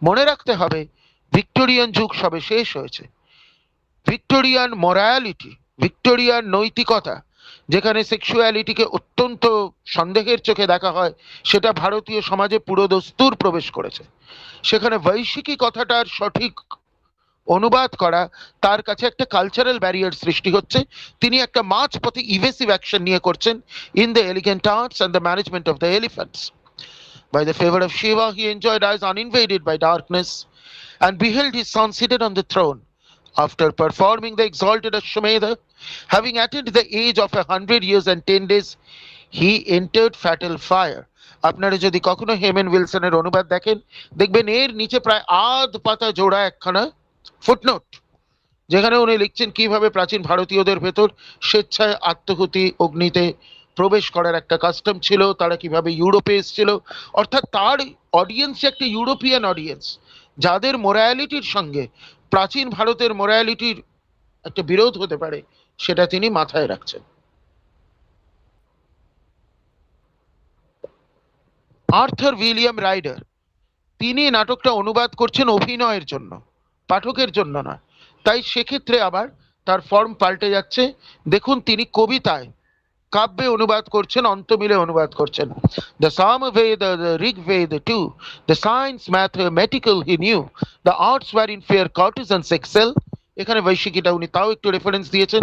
Speaker 1: মনে রাখতে হবে ভিক্টোরিয়ান যুগ সবে শেষ হয়েছে। ভিক্টোরিয়ান মোরালিটি, ভিক্টোরিয়ান নৈতিকতা, যেখানে সেক্সুয়ালিটিকে অত্যন্ত সন্দেহের চোখে দেখা হয়, সেটা ভারতীয় সমাজে পুরো দস্তুর প্রবেশ করেছে। সেখানে বৈশিকী কথাটার সঠিক অনুবাদ করা তার কাছে একটা কালচারাল ব্যারিয়ার সৃষ্টি হচ্ছে। তিনি একটা মাঝপথে ইভেসিভ অ্যাকশন নিয়ে করছেন। In the elegant arts and the management of the elephants, by the favor of Shiva he enjoyed eyes uninvaded by darkness and beheld his son seated on the throne. After performing the exalted Ashwamedha, having attained the age of 100 years and 10 days, he entered fatal fire. আপনারা যদি কখনো হেমেন উইলসনের অনুবাদ দেখেন, দেখবেন এর নিচে প্রায় আধ পাতা জোড়া একখানা ফুটনোট, যেখানে উনি লিখছেন কিভাবে প্রাচীন ভারতীয়দের ভেতর স্বেচ্ছায় আত্মহুতি, অগ্নিতে প্রবেশ করার একটা কাস্টম ছিল, তারা কিভাবে ইউরোপে এসেছিল। অর্থাৎ তার অডিয়েন্স একটা ইউরোপিয়ান অডিয়েন্স, যাদের মোরালিটির সঙ্গে প্রাচীন ভারতের মোরালিটির একটা বিরোধ হতে পারে, সেটা তিনি মাথায় রাখছেন। আর্থার উইলিয়াম রাইডার, তিনি নাটকটা অনুবাদ করছেন অভিনয়ের জন্য, পাঠকের জন্য নয়। তাই সেক্ষেত্রে আবার তার ফর্ম পাল্টে যাচ্ছে। দেখুন, তিনি কবিতায়, কাব্যে অনুবাদ করছেন, অন্তমিলে অনুবাদ করছেন। The Samaveda, the Rig Veda too, the science mathematical he knew, the arts wherein fair courtesans excel, এখানে বৈশিকিটা উনি তাও একটু রেফারেন্স দিয়েছেন।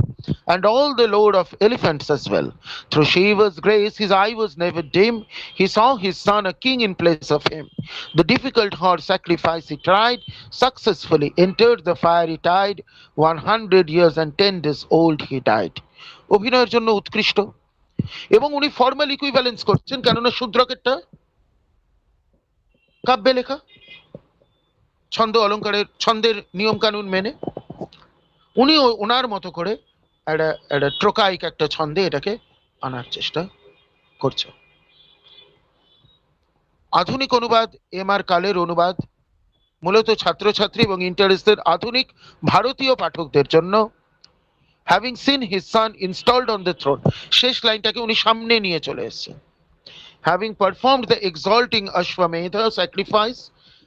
Speaker 1: And all the lord of elephants as well, through Shiva's grace his eye was never dim, he saw his son a king in place of him, the difficult hard sacrifice he tried, successfully entered the fiery tide, 100 years and 10 days old he died। অভিনয়ের জন্য উৎকৃষ্ট। এবং উনি formal equivalence করছেন, কেননা শূদ্রকেরটা কাব্যে লেখা, ছন্দ অলঙ্কারের ছন্দের নিয়ম কানুন মেনে। উনি ওনার মতো করে একটা একটা ট্রোকাইক একটা ছন্দে এটাকে আনার চেষ্টা করছে। আধুনিক অনুবাদ, এম.আর. কালের অনুবাদ মূলত ছাত্রছাত্রী এবং ইন্টারেস্টেড আধুনিক ভারতীয় পাঠকদের জন্য। Having seen his son installed on the thrown, শেষ লাইনটাকে উনি সামনে নিয়ে চলে এসেছেন। Having performed the exalting Ashwamedha sacrifice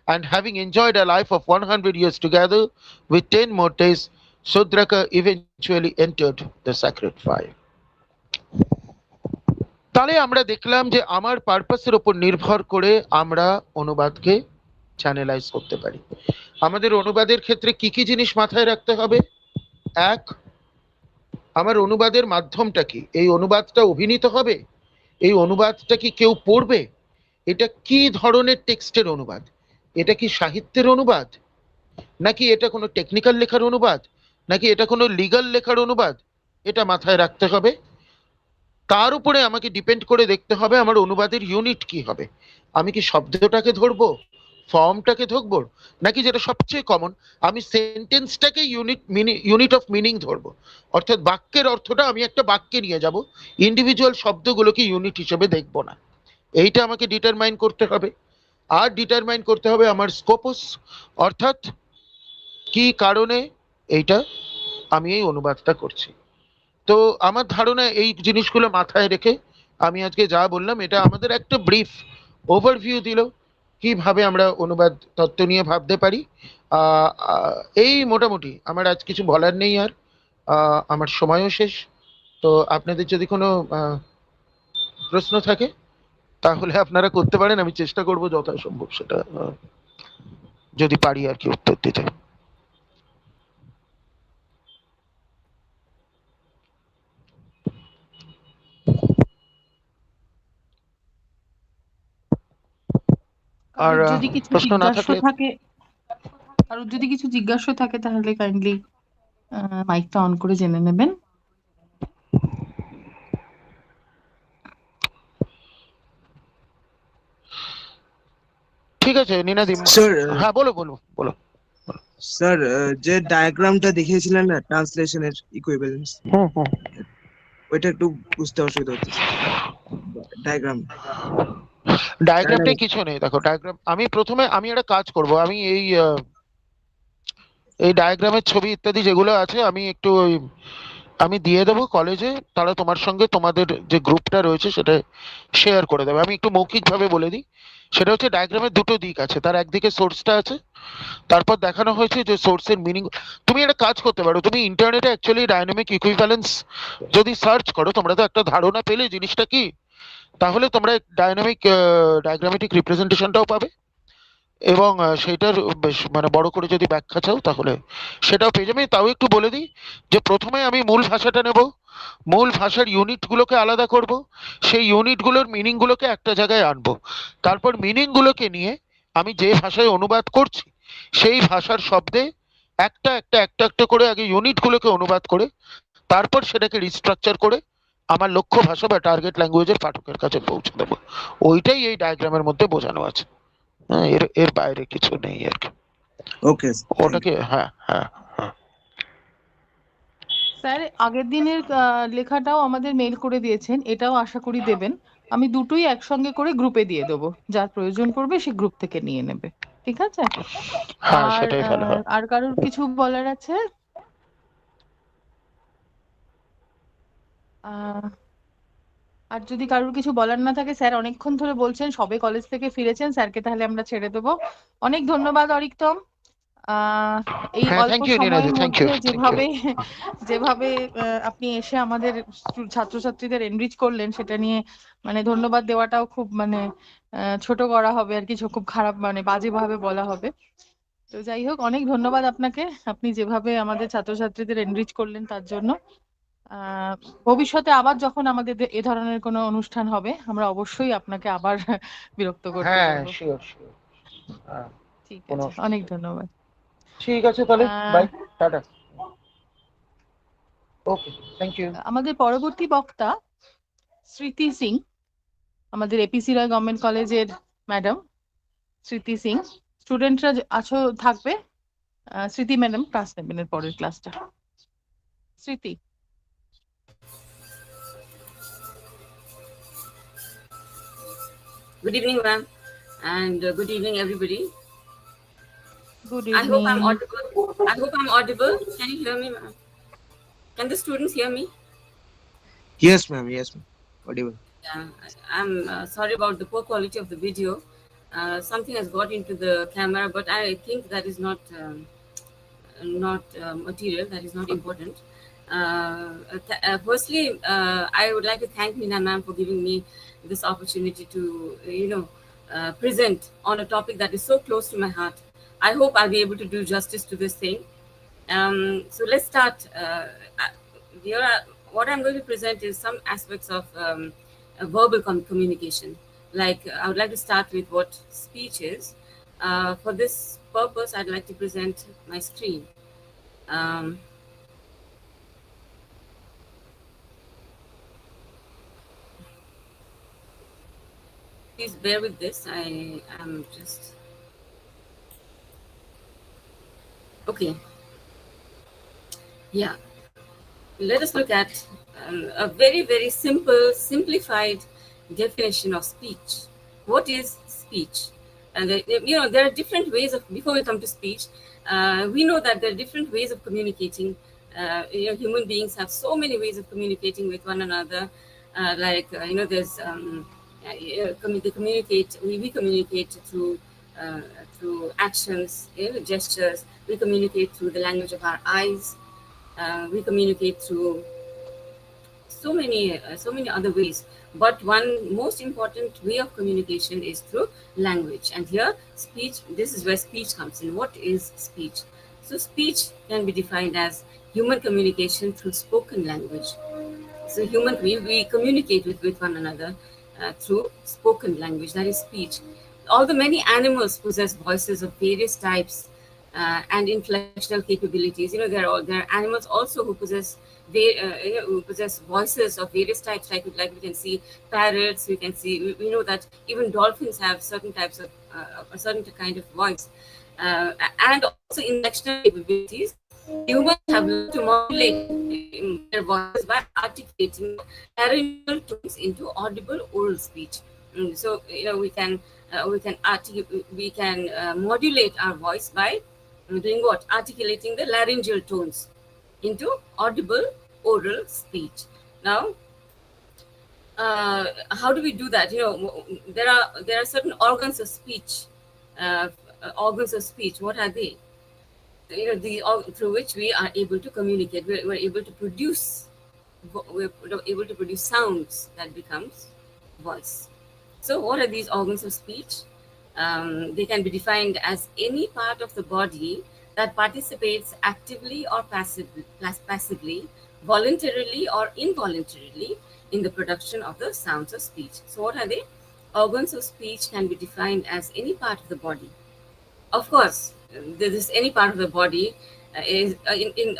Speaker 1: and having enjoyed a life of 100 years together with 10 more days, Sudraka eventually entered the sacred fire. তাহলে আমরা দেখলাম যে আমার পারপাসের উপর নির্ভর করে আমরা অনুবাদকে চ্যানেলাইজ করতে পারি। আমাদের অনুবাদের ক্ষেত্রে কি কি জিনিস মাথায় রাখতে হবে? এক, আমার অনুবাদের মাধ্যমটা কি? এই অনুবাদটা অভিনীত হবে? এই অনুবাদটা কি কেউ পড়বে? এটা কি ধরনের টেক্সটের অনুবাদ? এটা কি সাহিত্যের অনুবাদ, নাকি এটা কোনো টেকনিক্যাল লেখার অনুবাদ, নাকি এটা কোনো লিগ্যাল লেখার অনুবাদ? এটা মাথায় রাখতে হবে। তার উপরে আমাকে ডিপেন্ড করে দেখতে হবে আমার অনুবাদের ইউনিট কি হবে। আমি কি শব্দটাকে ধরবো, ফর্মটাকে ধরবো, নাকি যেটা সবচেয়ে কমন, আমি সেন্টেন্সটাকে ইউনিট অফ মিনিং ধরবো। অর্থাৎ বাক্যের অর্থটা আমি একটা বাক্যে নিয়ে যাব, ইন্ডিভিজুয়াল শব্দগুলোকে ইউনিট হিসেবে দেখবো না। এইটা আমাকে ডিটারমাইন করতে হবে। আর ডিটারমাইন করতে হবে আমার স্কোপস, অর্থাৎ কি কারণে এইটা আমি এই অনুবাদটা করছি। তো আমার ধারণা এই জিনিসগুলো মাথায় রেখে আমি আজকে যা বললাম এটা আমাদের একটা ব্রিফ ওভারভিউ দিল কিভাবে আমরা অনুবাদ তত্ত্ব নিয়ে ভাবতে পারি। এই মোটামুটি আমার আজ কিছু বলার নেই আর। আমার সময়ও শেষ। তো আপনাদের যদি কোনো প্রশ্ন থাকে তাহলে আপনারা করতে পারেন, আমি চেষ্টা করব যথাসম্ভব সেটা যদি পারি আর কি উত্তর দিতে। আর
Speaker 2: কারোর যদি কিছু
Speaker 1: প্রশ্ন না
Speaker 2: জিজ্ঞাসা
Speaker 1: থাকলে
Speaker 2: থাকে, কারোর যদি কিছু জিজ্ঞাসা থাকে তাহলে কাইন্ডলি মাইকটা অন করে জেনে নেবেন।
Speaker 1: ঠিক আছে নিনাদি।
Speaker 3: স্যার,
Speaker 1: হ্যাঁ বলো বলো বলো।
Speaker 3: স্যার যে ডায়াগ্রামটা দেখিয়েছিলেন না ট্রান্সলেশনের ইকুইভ্যালেন্স,
Speaker 1: হুম হুম।
Speaker 3: ওইটা একটু বুঝতে অসুবিধা হচ্ছে স্যার। ডায়াগ্রাম
Speaker 1: ডায়াগ্রামটাই কিছু নেই, দেখো ডায়াগ্রাম আমি প্রথমে আমি একটা কাজ করব, আমি এই ডায়াগ্রামের ছবি ইত্যাদি যেগুলো আছে আমি একটু আমি দিয়ে দেবো কলেজে, তারা তোমার সঙ্গে তোমাদের যে গ্রুপটা রয়েছে সেটা শেয়ার করে দেবে। আমি একটু মৌখিকভাবে বলে দিই। সেটা হচ্ছে ডায়াগ্রামের দুটো দিক আছে, তার একদিকে সোর্সটা আছে, তারপর দেখানো হয়েছে যে সোর্সের মিনিং। তুমি একটা কাজ করতে পারো, তুমি ইন্টারনেটে অ্যাকচুয়ালি ডাইনামিক ইকুইভ্যালেন্স যদি সার্চ করো, তোমরা তো একটা ধারণা পেলে জিনিসটা কি, তাহলে তোমরা ডাইনামিক ডায়াগ্রামেটিক রিপ্রেজেন্টেশনটাও পাবে। এবং সেইটার বেশ মানে বড় করে যদি ব্যাখ্যা চাও তাহলে সেটাও পেয়ে যাবে। তাও একটু বলে দিই যে প্রথমে আমি মূল ভাষাটা নেব, মূল ভাষার ইউনিটগুলোকে আলাদা করব, সেই ইউনিটগুলোর মিনিংগুলোকে একটা জায়গায় আনবো, তারপর মিনিংগুলোকে নিয়ে আমি যে ভাষায় অনুবাদ করছি সেই ভাষার শব্দে একটা একটা একটা একটা করে আগে ইউনিটগুলোকে অনুবাদ করে তারপর সেটাকে রিস্ট্রাকচার করে আমার লক্ষ্য ভাষা বা টার্গেট ল্যাঙ্গুয়েজের পাঠকের কাছে পৌঁছে দেবো। ওইটাই এই ডায়াগ্রামের মধ্যে বোঝানো আছে। হ্যাঁ, এর এর বাইরে কিছু নেই আর কি।
Speaker 3: ওকে
Speaker 1: ওটাকে হ্যাঁ হ্যাঁ হ্যাঁ।
Speaker 2: স্যার আগের দিনের লেখাটাও আমাদের মেল করে দিয়েছেন, এটাও আশা করি দেবেন। আমি দুটোই একসঙ্গে করে গ্রুপে দিয়ে দেবো, যার প্রয়োজন পড়বে সে গ্রুপ থেকে নিয়ে নেবে। ঠিক আছে?
Speaker 1: হ্যাঁ
Speaker 2: আর
Speaker 1: সেটাই ভালো হয়।
Speaker 2: আর কারোর কিছু বলার আছে? আর যদি কারোর কিছু বলার না থাকে, স্যার অনেকক্ষণ ধরে বলছেন, সবে কলেজ থেকে ফিরেছেন, স্যারকে তাহলে আমরা ছেড়ে দেবো। অনেক ধন্যবাদ অরিকতম। আহ এই
Speaker 1: হ্যাঁ,
Speaker 2: অল্প
Speaker 1: থ্যাংক ইউ নীরাজ,
Speaker 2: সময়ের
Speaker 1: থ্যাংক ইউ,
Speaker 2: মধ্যে
Speaker 1: থ্যাংক ইউ।
Speaker 2: যেভাবে যেভাবে আপনি এসে আমাদের ছাত্রছাত্রীদের এনরিচ করলেন, সেটা নিয়ে মানে ধন্যবাদ দেওয়াটাও খুব মানে ছোট করা হবে আর কিছু, খুব খারাপ মানে বাজেভাবে বলা হবে। তো যাই হোক, অনেক ধন্যবাদ আপনাকে, আপনি যেভাবে আমাদের ছাত্রছাত্রীদের এনরিচ করলেন তার জন্য। আহ ভবিষ্যতে আবার যখন আমাদের এ ধরনের কোনো অনুষ্ঠান হবে, আমরা অবশ্যই আপনাকে আবার বিরক্ত করতে
Speaker 1: হ্যাঁ,
Speaker 2: বলবো।
Speaker 1: Sure sure.
Speaker 2: ঠিক
Speaker 1: কোনো
Speaker 2: আছে, অনেক
Speaker 1: অসুবিধা নেই।
Speaker 2: ধন্যবাদ।
Speaker 1: ঠিক আছে তাহলে,
Speaker 2: আহ
Speaker 1: বাই, টাটা। Okay, thank you.
Speaker 2: আমাদের পরবর্তী বক্তা স্মৃতি সিং, আমাদের এপিসি রয় গভর্নমেন্ট কলেজের ম্যাডাম স্মৃতি সিং। স্টুডেন্টরা আছো থাকবে, স্মৃতি ম্যাডাম ক্লাস নেবেন এর পরের ক্লাসটা। স্মৃতি।
Speaker 4: Good evening, ma'am, and good evening, everybody.
Speaker 2: Good
Speaker 4: I hope
Speaker 2: evening.
Speaker 4: I'm audible. I hope I'm audible. Can you hear me, ma'am? Can the students hear me?
Speaker 3: Yes, ma'am. Yes, ma'am. Audible.
Speaker 4: Yeah, I'm sorry about the poor quality of the video. Something has got into the camera, but I think that is not material. That is not important. Firstly, I would like to thank Meena ma'am for giving me this opportunity to, present on a topic that is so close to my heart. I hope I'll be able to do justice to this thing. So let's start. Here, what I'm going to present is some aspects of verbal communication. Like, I would like to start with what speech is. For this purpose, I'd like to present my screen. Um, Please bear with this. I am just okay. Yeah, let us look at a very, very simple, simplified definition of speech. What is speech? And there are different ways of. Before we come to speech, we know that there are different ways of communicating. Human beings have so many ways of communicating with one another. There's they communicate. We communicate through actions, gestures. We communicate through the language of our eyes. We communicate through so many other ways, but one most important way of communication is through language. And here, speech, this is where speech comes in. What is speech? So speech can be defined as human communication through spoken language. So we communicate with one another through spoken language, that is speech. All the many animals possess voices of various types and inflectional capabilities. There are animals also who possess who possess voices of various types. Like we can see parrots, we know that even dolphins have certain types of a certain kind of voice, and also inflectional capabilities. Humans have learned to modulate their voices by articulating laryngeal tones into audible oral speech. So we can modulate our voice by doing what? Articulating the laryngeal tones into audible oral speech. Now, how do we do that? There are certain organs of speech. Uh, Organs of speech. What are they? Through which we are able to communicate. We're able to produce. We're able to produce sounds that becomes voice. So, what are these organs of speech? They can be defined as any part of the body that participates actively or passively, voluntarily or involuntarily in the production of the sounds of speech. So, what are they? Organs of speech can be defined as any part of the body. Of course, this any part of the body is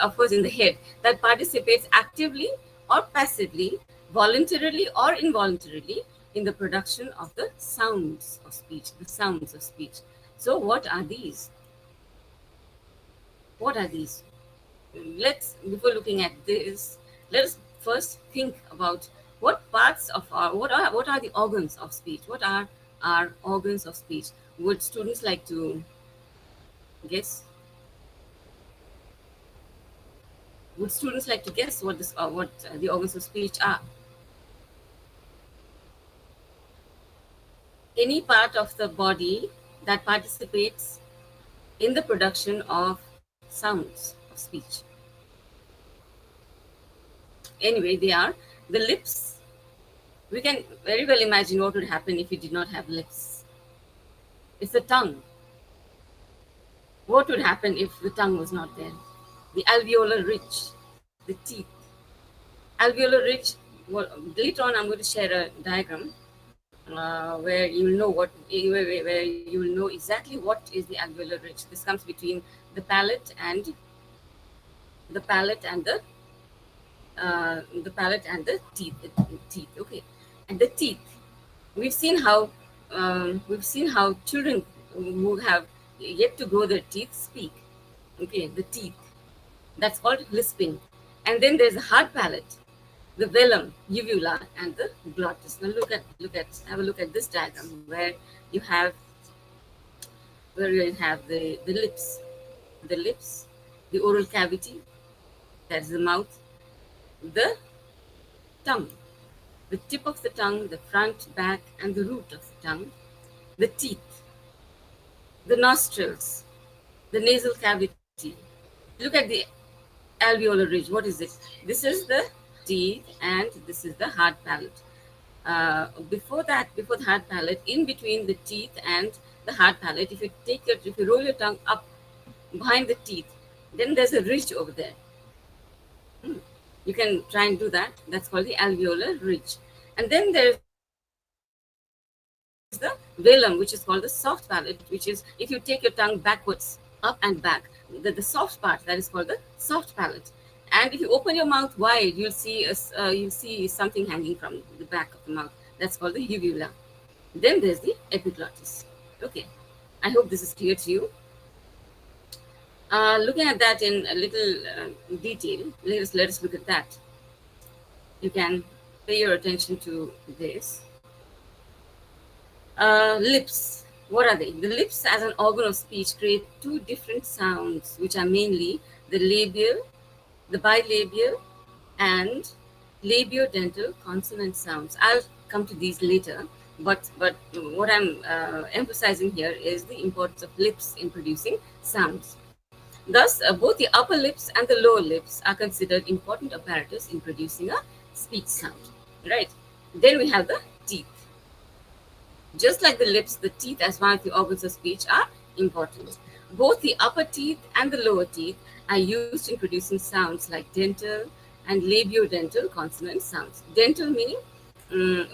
Speaker 4: of course in the head that participates actively or passively, voluntarily or involuntarily in the production of the sounds of speech. The sounds of speech. So, what are these? What are these? Before looking at this, let us first think about what parts of what are the organs of speech. What are our organs of speech? Would students like to guess? Would students like to guess what the organs of speech are? any part of the body that participates in the production of sounds of speech. Anyway, they are the lips. We can very well imagine what would happen if we did not have lips. It's the tongue. What would happen if the tongue was not there? The alveolar ridge, the teeth. Alveolar ridge, well, later on I'm going to share a diagram where you will know where you will know exactly what is the alveolar ridge. This comes between the palate and the palate and the teeth. Okay, and the teeth. We've seen how children who have yet to grow their teeth speak. Okay, the teeth. That's called lisping. And then there's the hard palate, the velum, uvula, and the glottis. Now have a look at this diagram where you have the lips, the oral cavity, that's the mouth, the tongue, the tip of the tongue, the front, back, and the root of the tongue, the teeth, the nostrils, the nasal cavity. Look at the alveolar ridge. What is this? This is the teeth, and this is the hard palate. Before the hard palate, in between the teeth and the hard palate, if you roll your tongue up behind the teeth, then there's a ridge over there. You can try and do that. That's called the alveolar ridge. And then there's the velum, which is called the soft palate, which is if you take your tongue backwards, up and back, the soft part, that is called the soft palate. And if you open your mouth wide, you'll see something hanging from the back of the mouth. That's called the uvula. Then there's the epiglottis. Okay, I hope this is clear to you. Looking at that in a little detail, let us look at that. You can pay your attention to this. Lips. What are they? The lips as an organ of speech create two different sounds, which are mainly the labial, the bilabial, and labiodental consonant sounds. I'll come to these later, but what I'm emphasizing here is the importance of lips in producing sounds. Thus, both the upper lips and the lower lips are considered important apparatus in producing a speech sound, right? Then we have the teeth. Just like the lips, the teeth as one of the organs of speech are important. Both the upper teeth and the lower teeth are used in producing sounds like dental and labiodental consonant sounds. Dental meaning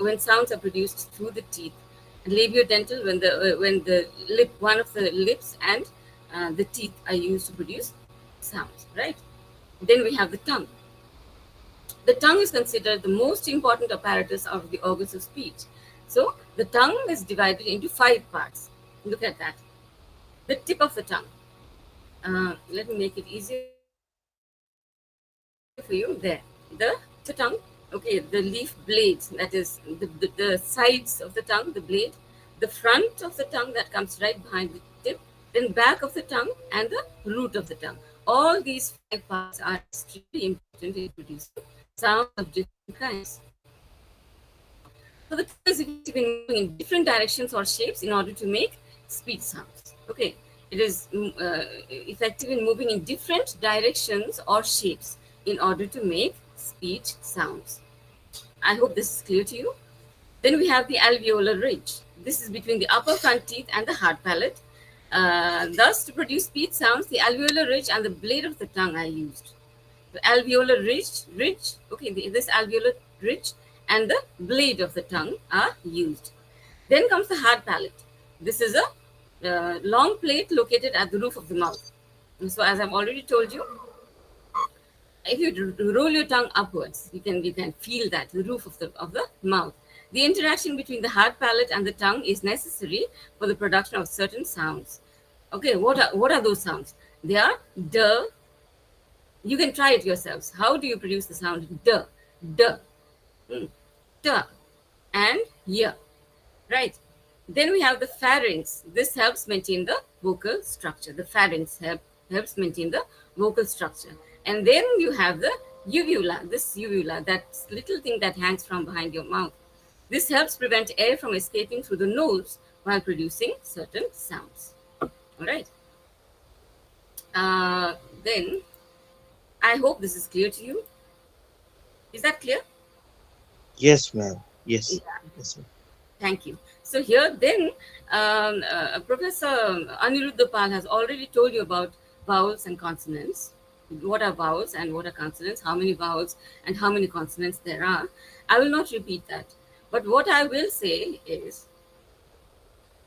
Speaker 4: when sounds are produced through the teeth, and labiodental when the lip, one of the lips and the teeth are used to produce sounds, right? Then we have the tongue. The tongue is considered the most important apparatus of the organs of speech. So the tongue is divided into 5 parts. Look at that. The tip of the tongue. Let me make it easier for you. There. The tongue. Okay, the leaf blades, that is the sides of the tongue, the blade, the front of the tongue that comes right behind the tip, then back of the tongue, and the root of the tongue. All these 5 parts are extremely important in producing sounds of different kinds. So the tongue is effective in moving in different directions or shapes in order to make speech sounds. Okay, it is effective in moving in different directions or shapes in order to make speech sounds. I hope this is clear to you. Then we have the alveolar ridge. This is between the upper front teeth and the hard palate. Thus, to produce speech sounds, the alveolar ridge and the blade of the tongue are used. The alveolar ridge, okay, this alveolar ridge and the blade of the tongue are used. Then comes the hard palate. This is a long plate located at the roof of the mouth. And so, as I've already told you, if you roll your tongue upwards, you can feel that the roof of the mouth. The interaction between the hard palate and the tongue is necessary for the production of certain sounds. Okay, what are those sounds? They are d. You can try it yourselves. How do you produce the sound d, t, and y? Right. Then we have the pharynx. This helps maintain the vocal structure. The pharynx helps maintain the vocal structure. And then you have the uvula. This uvula, that little thing that hangs from behind your mouth. This helps prevent air from escaping through the nose while producing certain sounds. All right. Then I hope this is clear to you. Is that clear?
Speaker 5: Yes, ma'am. Yes.
Speaker 4: Yeah.
Speaker 5: Yes, ma'am.
Speaker 4: Thank you. So here then, Professor Aniruddha has already told you about vowels and consonants. What are vowels and what are consonants? How many vowels and how many consonants there are? I will not repeat that. But what I will say is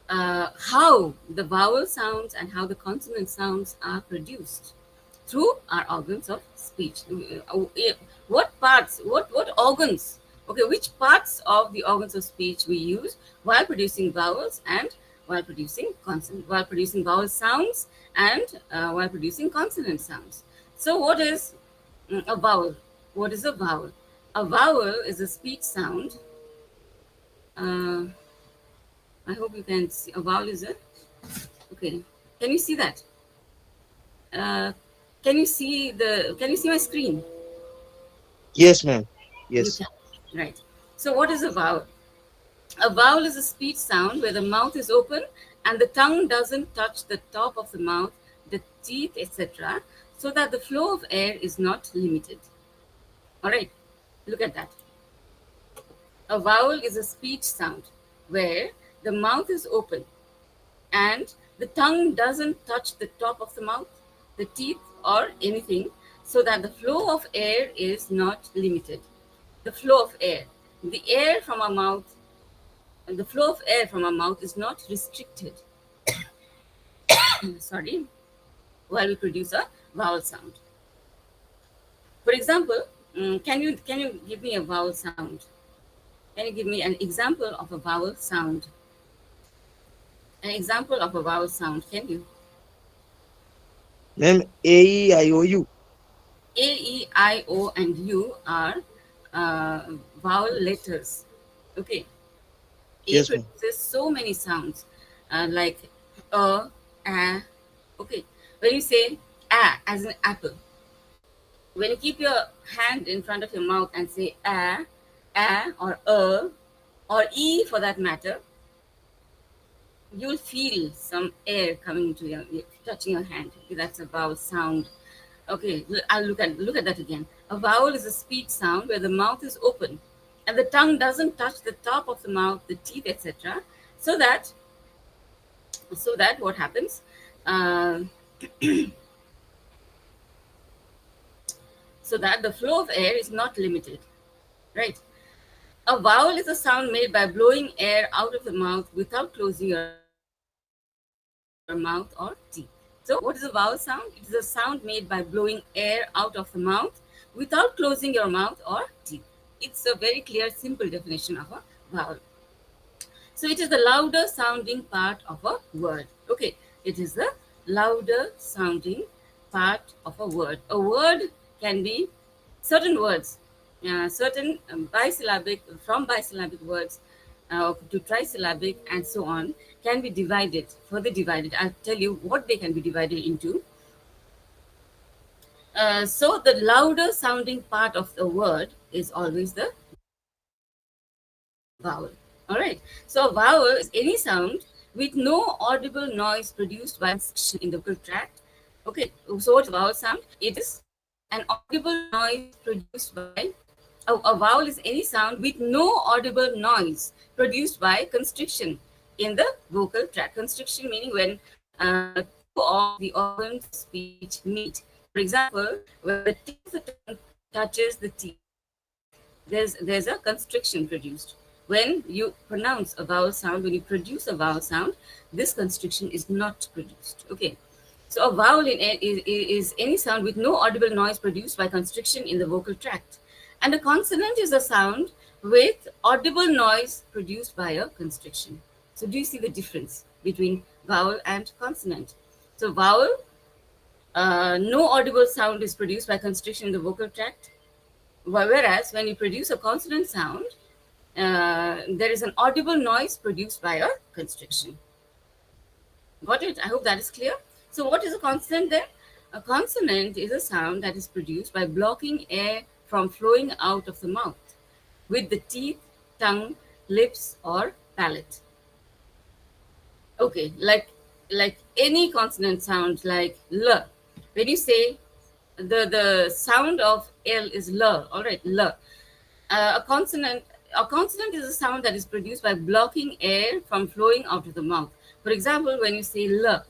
Speaker 4: how the vowel sounds and how the consonant sounds are produced through our organs of speech. What parts, what organs, okay, which parts of the organs of speech we use while producing vowels and while producing consonant, while producing vowel sounds and while producing consonant sounds. So what is a vowel? What is a vowel? A vowel is a speech sound. I hope you can see. A vowel is a, okay. Can you see that? Can you see my screen?
Speaker 5: Yes, ma'am.
Speaker 4: You
Speaker 5: Yes.
Speaker 4: can, right. So what is a vowel? A vowel is a speech sound where the mouth is open and the tongue doesn't touch the top of the mouth, the teeth, etc., so that the flow of air is not limited. All right, look at that. A vowel is a speech sound where the mouth is open and the tongue doesn't touch the top of the mouth, the teeth, or anything, so that the flow of air is not limited. The flow of air, the air from our mouth, the flow of air from our mouth is not restricted. Sorry, while we produce a vowel sound. For example, can you give me a vowel sound? Can you give me an example of a vowel sound? An example of a vowel sound, can you?
Speaker 5: Ma'am, A-E-I-O-U.
Speaker 4: A, E, I, O, and U are vowel letters. Okay. A
Speaker 5: Yes, ma'am.
Speaker 4: produces so many sounds like a, okay. When you say a as an apple, when you keep your hand in front of your mouth and say a, or or e for that matter, you'll feel some air coming to your, touching your hand. Okay, that's a vowel sound. Okay, I'll look at that again. A vowel is a speech sound where the mouth is open and the tongue doesn't touch the top of the mouth, the teeth, etc. So that what happens? So that the flow of air is not limited, right? A vowel is a sound made by blowing air out of the mouth without closing your mouth or teeth. So what is a vowel sound? It is a sound made by blowing air out of the mouth without closing your mouth or teeth. It's a very clear, simple definition of a vowel. So it is the louder sounding part of a word. Okay, it is the louder sounding part of a word. A word can be certain words, certain bisyllabic, from bisyllabic words to trisyllabic and so on, can be divided, further divided. I'll tell you what they can be divided into. So the louder sounding part of the word is always the vowel. All right. So a vowel is any sound with no audible noise produced by in the vocal tract. Okay. So what's a vowel sound? It is an audible noise produced by a vowel is any sound with no audible noise produced by constriction in the vocal tract. Constriction meaning when two of the organs of speech meet. For example, when the tip of the tongue touches the teeth, there's a constriction produced. When you pronounce a vowel sound, when you produce a vowel sound, this constriction is not produced. Okay. So a vowel is any sound with no audible noise produced by constriction in the vocal tract. And a consonant is a sound with audible noise produced by a constriction. So do you see the difference between vowel and consonant? So vowel, no audible sound is produced by constriction in the vocal tract. Whereas when you produce a consonant sound, there is an audible noise produced by a constriction. Got it? I hope that is clear. So what is a consonant then? A consonant is a sound that is produced by blocking air from flowing out of the mouth with the teeth, tongue, lips, or palate. Okay, like any consonant sound, like l. When you say the sound of L is l, all right, l. A consonant is a sound that is produced by blocking air from flowing out of the mouth. For example, when you say l,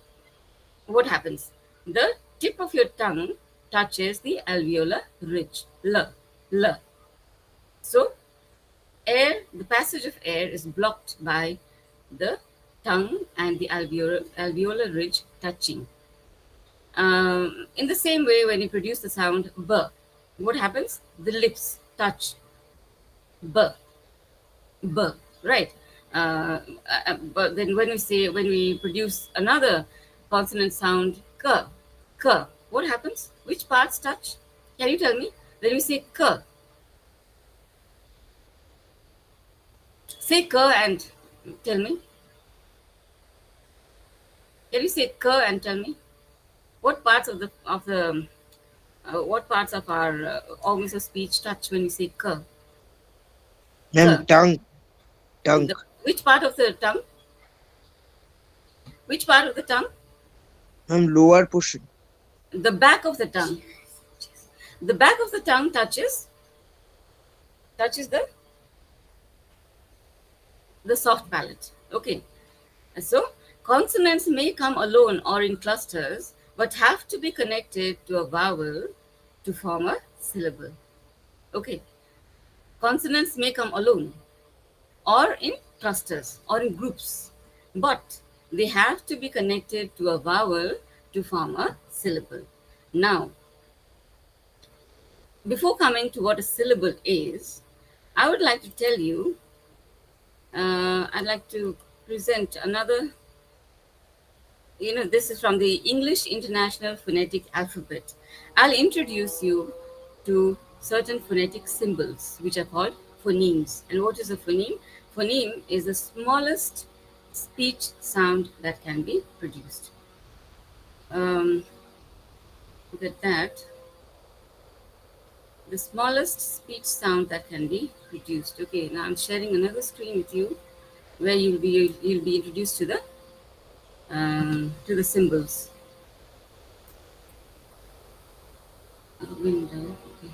Speaker 4: what happens? The tip of your tongue touches the alveolar ridge. L, l. So the passage of air is blocked by the tongue and the alveolar ridge touching. In the same way, when you produce the sound b, what happens? The lips touch b, b, right? But then when we produce another consonant sound k, k, what happens? Which parts touch? Can you tell me? When we say k, say k and tell me. Can you say k and tell me what parts of what parts of our organs of speech touch when we say k?
Speaker 5: Ma'am, tongue. Tongue.
Speaker 4: Which part of the tongue? Which part of the tongue?
Speaker 5: Ma'am, lower portion.
Speaker 4: The back of the tongue. The back of the tongue touches the soft palate. Okay. So consonants may come alone or in clusters, but have to be connected to a vowel to form a syllable. Okay. Consonants may come alone or in clusters or in groups, but they have to be connected to a vowel to form a syllable. Now, before coming to what a syllable is, I would like to tell you, I'd like to present another, this is from the English International Phonetic Alphabet. I'll introduce you to certain phonetic symbols, which are called phonemes. And what is a phoneme? Phoneme is the smallest speech sound that can be produced. Look at that. The smallest speech sound that can be produced. Okay, now I'm sharing another screen with you, where you'll be introduced to the symbols. Window. Okay.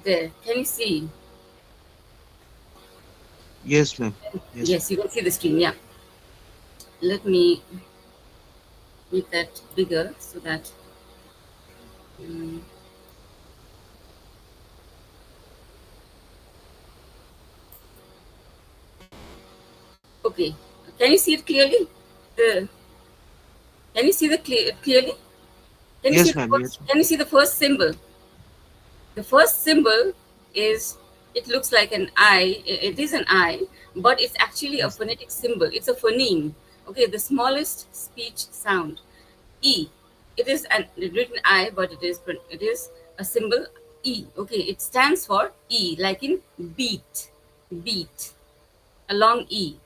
Speaker 4: There. Can you see?
Speaker 5: Yes, ma'am.
Speaker 4: Yes, you can see the screen. Yeah. Let me make that bigger so that. Okay. Can you see it clearly? Can you see clearly? Can you
Speaker 5: Yes,
Speaker 4: see the
Speaker 5: ma'am.
Speaker 4: first,
Speaker 5: Yes.
Speaker 4: Can you see the first symbol? The first symbol is, it looks like an I. It is an I, but it's actually a phonetic symbol. It's a phoneme. Okay, the smallest speech sound. E. It is an written I, but it is a symbol E. Okay, it stands for E, like in beat, beat, a long E.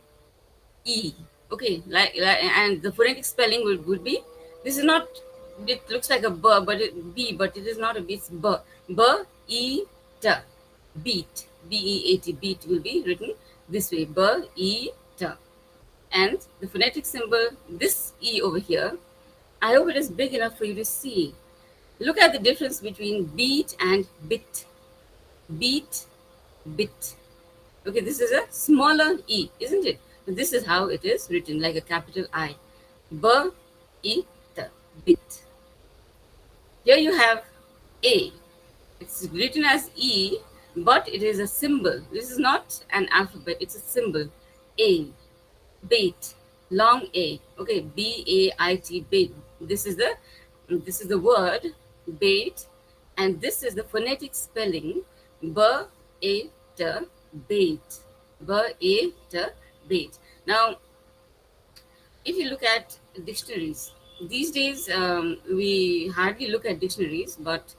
Speaker 4: E. Okay, and the phonetic spelling would be, this is not, it looks like a b, but it is not a b, it's b. B, E, T. Beat. B-E-A-T. Beat will be written this way. B, E, T. And the phonetic symbol, this E over here, I hope it is big enough for you to see. Look at the difference between beat and bit. Beat, bit. Okay, this is a smaller E, isn't it? This is how it is written, like a capital I. B, E, T, bit. Here you have A. It's written as E, but it is a symbol. This is not an alphabet, it's a symbol. A, bait, long A. Okay, B-A-I-T, bait. This is the word bait, and this is the phonetic spelling B-A-T, bait. B-A-T, bait. Now, if you look at dictionaries, these days we hardly look at dictionaries, but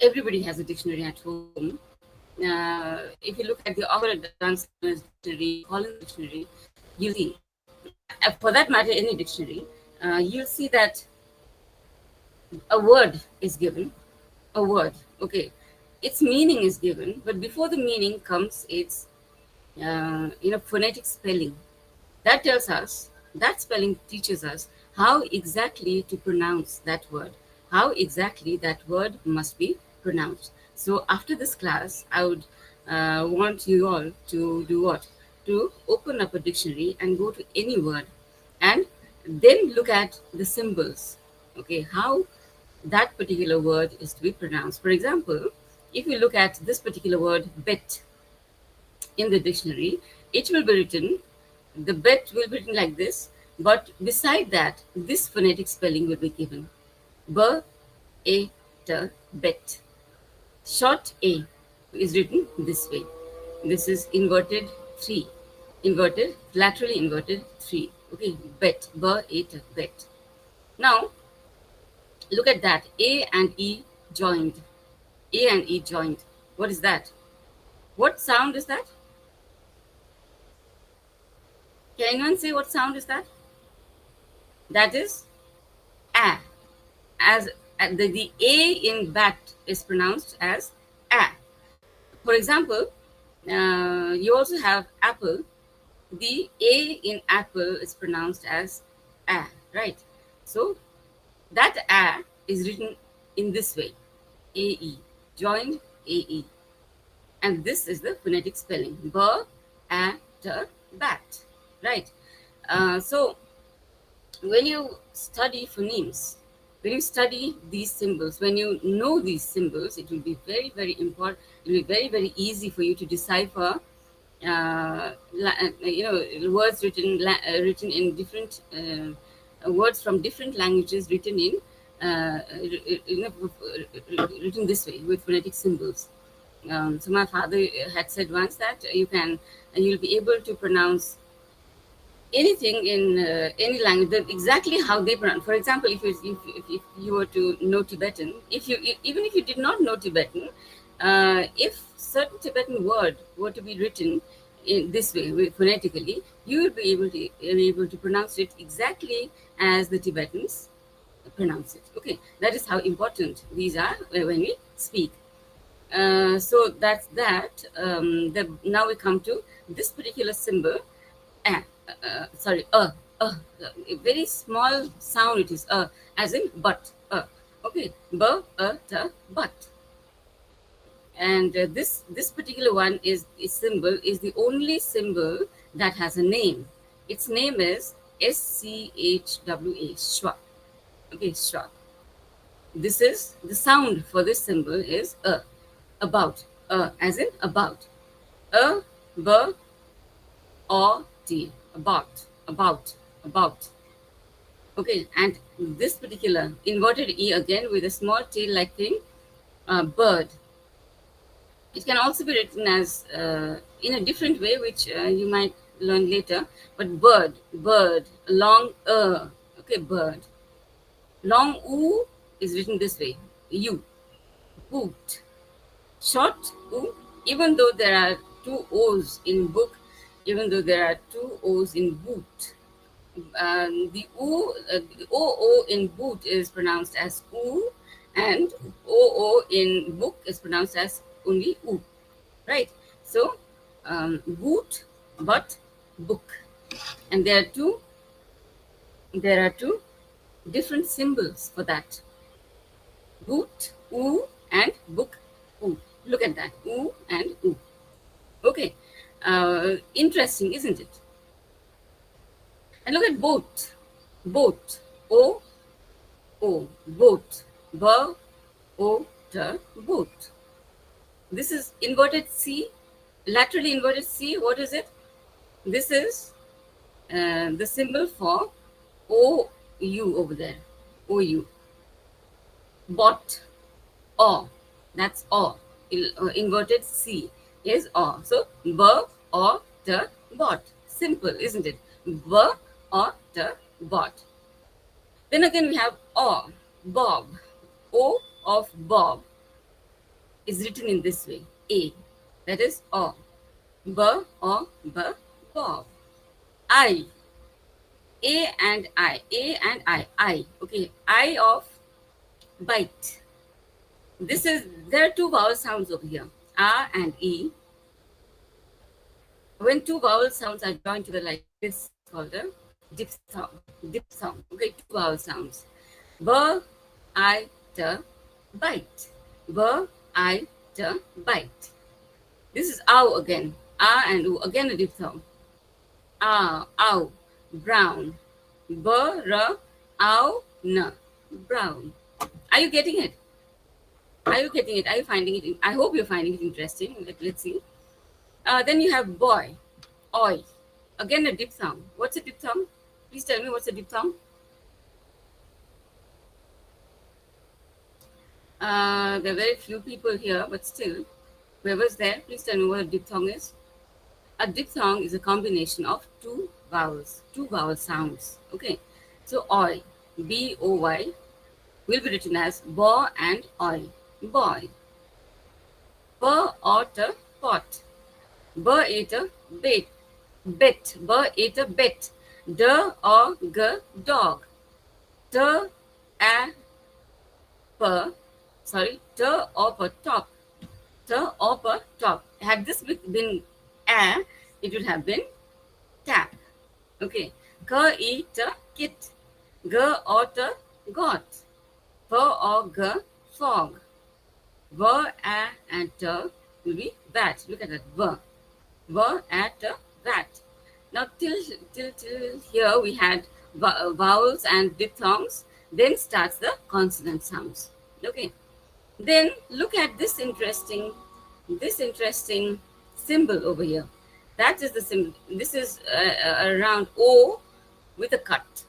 Speaker 4: everybody has a dictionary at home. If you look at the Oxford Advanced Dictionary, Collins Dictionary, you'll see, for that matter, any dictionary, you'll see that A word is given, a word, okay. Its meaning is given, but before the meaning comes its phonetic spelling. That tells us, that spelling teaches us how exactly to pronounce that word, how exactly that word must be pronounced. So after this class, I would want you all to do what? To open up a dictionary and go to any word and then look at the symbols, okay, how that particular word is to be pronounced. For example, if you look at this particular word, bet, in the dictionary, it will be written, the bet will be written like this, but beside that, this phonetic spelling will be given. B, A, T, bet. Short A is written this way. This is inverted 3. Inverted, laterally inverted 3. Okay, bet, B, A, T, bet. Now, look at that. A and E joined. A and E joined. What is that? What sound is that? Can anyone say what sound is that? That is A. As the A in bat is pronounced as A. For example, you also have apple. The A in apple is pronounced as A, right? So that A is written in this way, AE, joined AE. And this is the phonetic spelling, B, A, T, bat, right? So when you study phonemes, when you study these symbols, when you know these symbols, it will be very, very important. It will be very, very easy for you to decipher, words written in different words from different languages written in written this way with phonetic symbols. So my father had said once that you'll be able to pronounce anything in any language, exactly how they pronounce. For example, if you were to know Tibetan, even if you did not know Tibetan, if certain Tibetan word were to be written in this way, phonetically, you will be able to pronounce it exactly as the Tibetans pronounce it. Okay, that is how important these are when we speak. So that's that. Now we come to this particular symbol. Sorry, a very small sound it is, as in but, okay, b, t, but. And this particular one is symbol is the only symbol that has a name. Its name is SCHWA, shwa. Okay, shwa. This is the sound for this symbol is about, as in about, a, b, or t, about. Okay, and this particular inverted e again with a small tail-like thing, bird. It can also be written as in a different way, which you might learn later. But bird, long okay, bird. Long oo is written this way, u, boot. Short oo, even though there are two o's in book, even though there are two o's in boot, the oo in boot is pronounced as oo, and oo in book is pronounced as only oo, right? So boot, but book, and there are two different symbols for that. Boot, oo, and book, oo. Look at that, oo and oo. Okay, interesting, isn't it? And look at boat, o, boat, b, o, t, boat. This is inverted C, laterally inverted C. What is it? This is the symbol for OU over there, OU. Bot, O, that's O. Inverted C is O. So, B, O, T, bot. Simple, isn't it? B, O, T, bot. Then again we have O, Bob. O of Bob is written in this way, A. That is O. B, O, B, Bob. I. A and I. Okay. I of bite. There are two vowel sounds over here, A and E. When two vowel sounds are joined together like this, it's called a diphthong. Diphthong. Okay, two vowel sounds. B, I, T, bite. B, I, T, bite. This is ow again. A and U, again a diphthong. Ow, brown. B, R, ow, N, brown. Are you getting it? Are you getting it? Are you finding it? I hope you're finding it interesting. Let's see. Then you have boy, oi. Again a diphthong. What's a diphthong? Please tell me what's a diphthong. There are very few people here, but still, whoever's there, please tell me what a diphthong is. A diphthong is a combination of two vowel sounds. Okay, so oi, B-O-Y, will be written as bo and oi, boy. P-O-T, pot. B-A-T, bet. Bet. B-A-T, bet. D-O-G, dog. T-A-P, T-O-P, top. T-O-P, top. Had this been A, it would have been tap. Okay. K-E-T, kit. G-O-T, got. P-O-G, fog. V, A, and T will be that. Look at that. V. V, A, T, that. Now, till here we had vowels and diphthongs. Then starts the consonant sounds. Okay. Then look at this interesting symbol over here. That is the symbol. This is around O with a cut.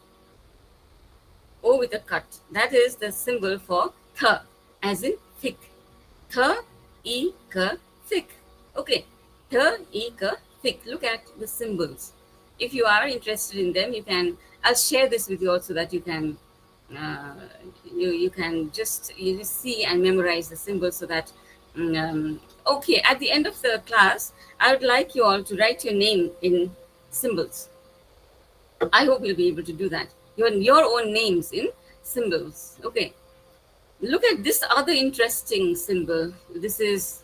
Speaker 4: O with a cut. That is the symbol for th, as in thick. Th, e, k, thick. Okay. Th, e, k, thick. Look at the symbols. If you are interested in them, you can. I'll share this with you also that you can. You can just see and memorize the symbols so that. Okay. At the end of the class, I would like you all to write your name in symbols. I hope you'll be able to do that. Your own names in symbols. Okay. Look at this other interesting symbol. This is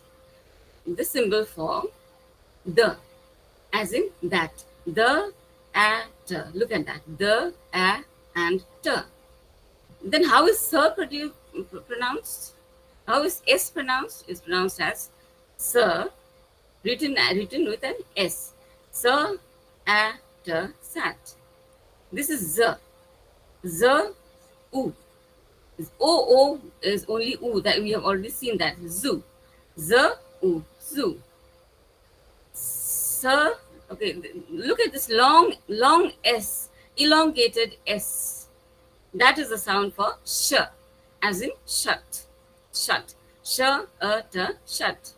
Speaker 4: the symbol for the, as in that. The, a, t. Look at that. The, a, and t. Then how is sir pronounced? How is s pronounced? It's pronounced as sir, written with an s. Sir, a, t, sat. This is z. Z, u. O is only u, that we have already seen that. Zoo. Z, u, zoo. Sir, okay, look at this long S, elongated S. That is the sound for sh, as in shut. Shut. Sh, t, shut.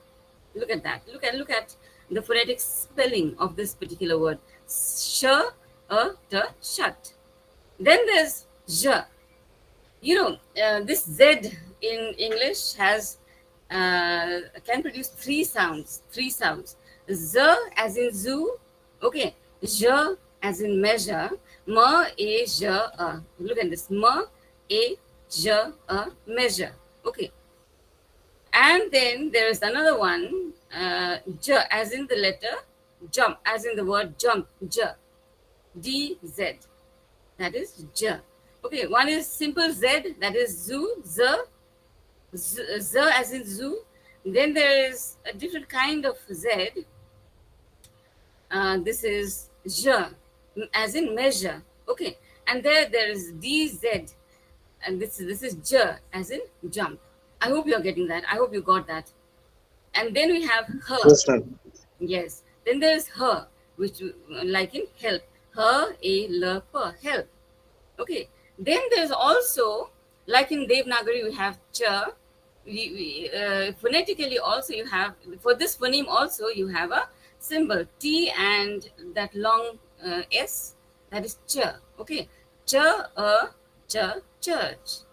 Speaker 4: Look at that. Look at the phonetic spelling of this particular word. Sh, t, shut. Then there's j. You know, this Z in English has can produce three sounds. Z as in zoo, okay. J as in measure. Ma, a, j, a. Look at this. Ma, a, j, a, measure. Okay. And then there is another one. J as in the letter jump, as in the word jump. J. D, Z. That is j. Okay, one is simple Z, that is zoo, z as in zoo. Then there is a different kind of Z. This is j, as in measure. Okay, and there is DZ, and this is j, as in jump. I hope you're getting that. I hope you got that. And then we have her.
Speaker 5: Yes, ma'am.
Speaker 4: Yes. Then there is her, which like in help. Her, a, l, p, help. Okay. Then there's also, like in Devanagari, we have cha. Phonetically also you have, for this phoneme also you have a symbol T and that long S, that is cha. Okay. Cha, cha, church.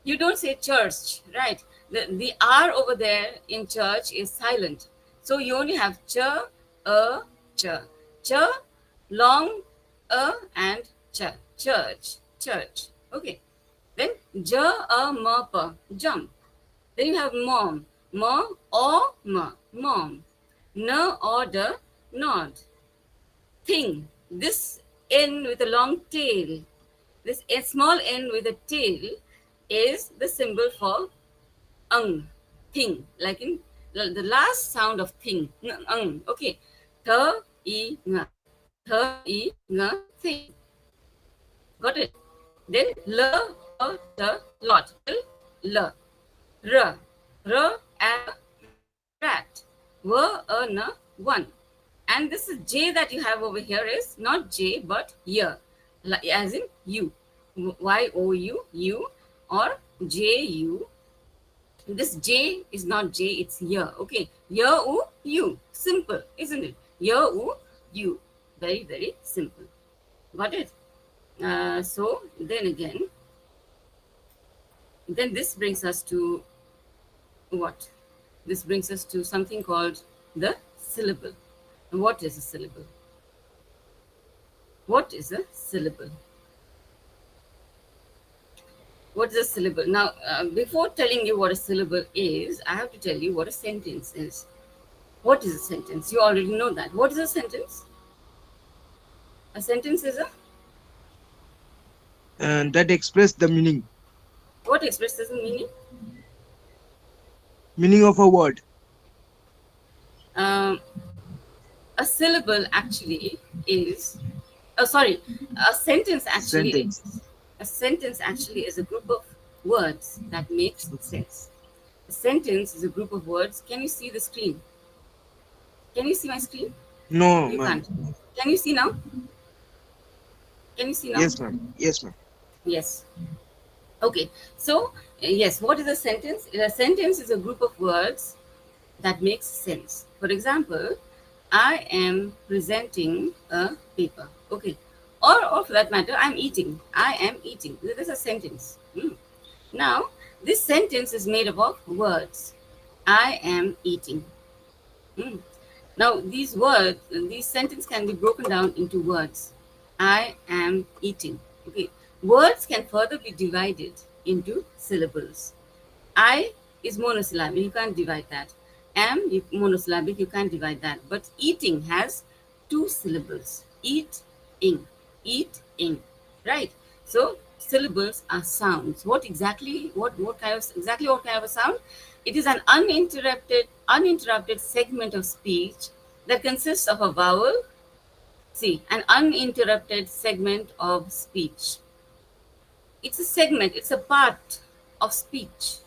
Speaker 4: You don't say church, right? The R over there in church is silent. So you only have cha, cha. Cha, long, and cha. Church. Okay. Then j, a, m, p, jump. Then you have mom, or mom. N, or d, nod. Thing, this N with a long tail, this a small N with a tail is the symbol for thing, like in the last sound of thing, okay. Th, I, ng, thing. Got it? Then l, lot, l, r, a, rat, one. And this is J that you have over here is not J but year, as in you, Y-O-U, you, or J-U. This J is not J, it's year. Okay, year, you. Simple, isn't it? Year, you. Very, very simple. Got it? So then again, then this brings us to what? This brings us to something called the syllable. And what is a syllable? What is a syllable? What is a syllable? Now, before telling you what a syllable is, I have to tell you what a sentence is. What is a sentence? You already know that. What is a sentence? A sentence is a?
Speaker 5: And that express the meaning.
Speaker 4: What expresses the meaning?
Speaker 5: Meaning of a word.
Speaker 4: A syllable actually is, a sentence actually
Speaker 5: Sentence.
Speaker 4: is, a sentence actually is a group of words that makes sense. A sentence is a group of words. Can you see the screen? Can you see my screen?
Speaker 5: No,
Speaker 4: You
Speaker 5: ma'am.
Speaker 4: can't. Can you see now? Can you see now?
Speaker 5: Yes, ma'am. Yes, ma'am.
Speaker 4: Yes. Okay. So, yes, what is a sentence? A sentence is a group of words that makes sense. For example, I am presenting a paper. Okay. Or for that matter, I'm eating. I am eating. This is a sentence. Now, this sentence is made up of words. I am eating. Now, these words, these sentences can be broken down into words. I am eating. Okay. Words can further be divided into syllables. I is monosyllabic, you can't divide that. Am, monosyllabic, you can't divide that. But eating has two syllables. Eat, ing. Eat, ing. Right? So syllables are sounds. What kind of a sound? It is an uninterrupted segment of speech that consists of a vowel. See, an uninterrupted segment of speech. It's a segment, it's a part of speech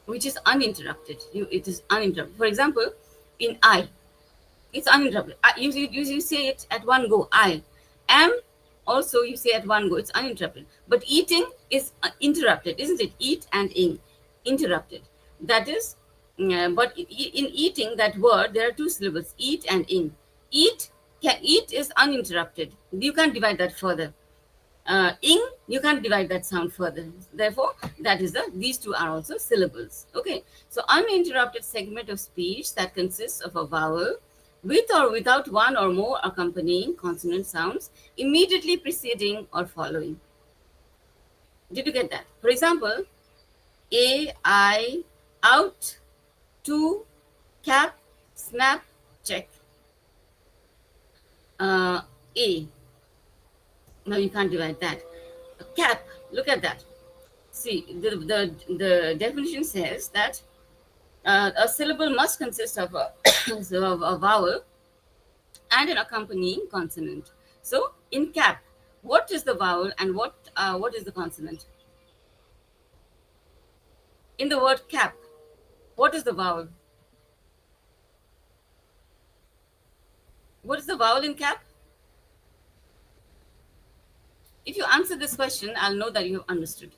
Speaker 4: which is uninterrupted. It is uninterrupted. For example, in I, it's uninterrupted. You say it at one go. I am also you say at one go. It's uninterrupted. But eating is interrupted, isn't it? Eat and ing, interrupted. That is, but in eating, that word, there are two syllables, eat and ing. Eat is uninterrupted. You can't divide that further. Ing, you can't divide that sound further. Therefore, these two are also syllables. Okay. So uninterrupted segment of speech that consists of a vowel with or without one or more accompanying consonant sounds immediately preceding or following. Did you get that? For example, A, I, out, to, cap, snap, check. A. Now you can't divide that. Cap, look at that. See, the definition says that a syllable must consist of a vowel and an accompanying consonant. So in cap, what is the vowel and what is the consonant? In the word cap, what is the vowel? What is the vowel in cap? If you answer this question, I'll know that you have understood.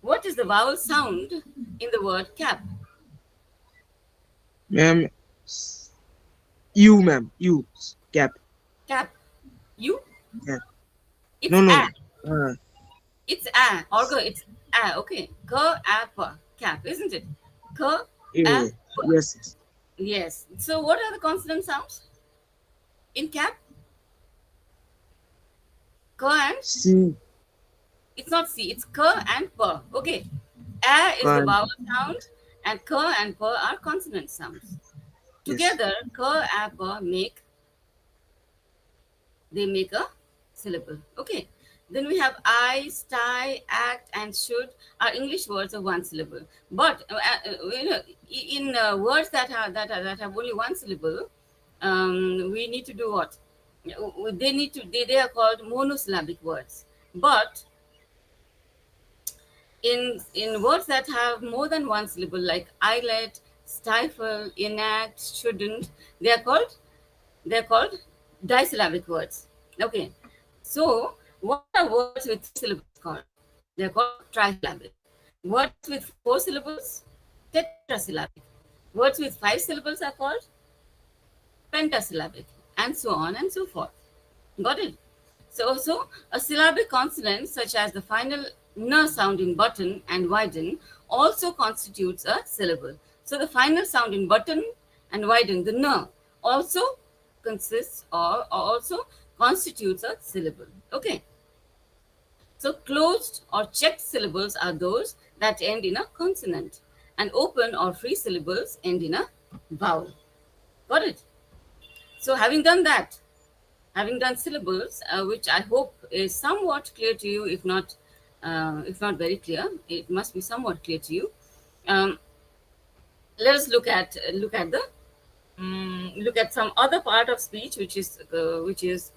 Speaker 4: What is the vowel sound in the word cap?
Speaker 5: Ma'am, you, ma'am. You. Cap.
Speaker 4: Cap. You?
Speaker 5: Yeah.
Speaker 4: It's
Speaker 5: No, no.
Speaker 4: a. It's a. Or it's a. Okay. Ka, a, pa. Cap, isn't it? Ka, a, pa.
Speaker 5: Yes.
Speaker 4: Yes. So what are the consonant sounds in cap? Ka and?
Speaker 5: C.
Speaker 4: it's not C, it's K and P. Okay. A is the
Speaker 5: Can't.
Speaker 4: vowel sound, and K and P are consonant sounds.
Speaker 5: Yes.
Speaker 4: Together, K and P make a syllable. Okay. Then we have I, sty, act, and should are English words of one syllable. But in words that have only one syllable, we need to do what? They are called monosyllabic words. But in words that have more than one syllable, like eyelet, stifle, enact, shouldn't, they are called disyllabic words. Okay. So what are words with three syllables called? They're called trisyllabic. Words with four syllables, tetrasyllabic. Words with five syllables are called pentasyllabic, and so on and so forth. Got it? So a syllabic consonant such as the final n sound in button and widen also constitutes a syllable. So the final sound in button and widen, the n, also consists or also constitutes a syllable. Okay. So closed or checked syllables are those that end in a consonant, and open or free syllables end in a vowel. Got it? So having done that, having done syllables, which I hope is somewhat clear to you, if not very clear, it must be somewhat clear to you. Let us look at some other part of speech, which is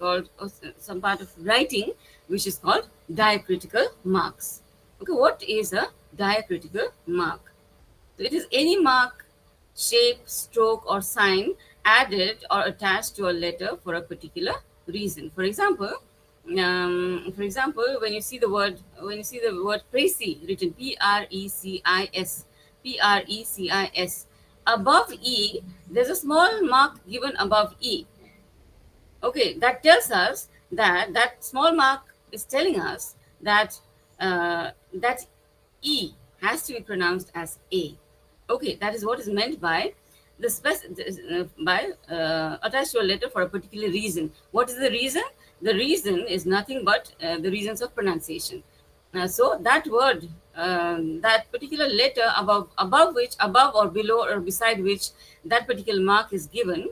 Speaker 4: called some part of writing, which is called diacritical marks. Okay, what is a diacritical mark? So it is any mark, shape, stroke, or sign added or attached to a letter for a particular reason. For example, when you see the word precis written Precis, Precis, above E, there's a small mark given above E. Okay, that tells us that small mark is telling us that that E has to be pronounced as A. Okay, that is what is meant by attached to a letter for a particular reason. What is the reason? The reason is nothing but the reasons of pronunciation. So that word, that particular letter above or below or beside which that particular mark is given,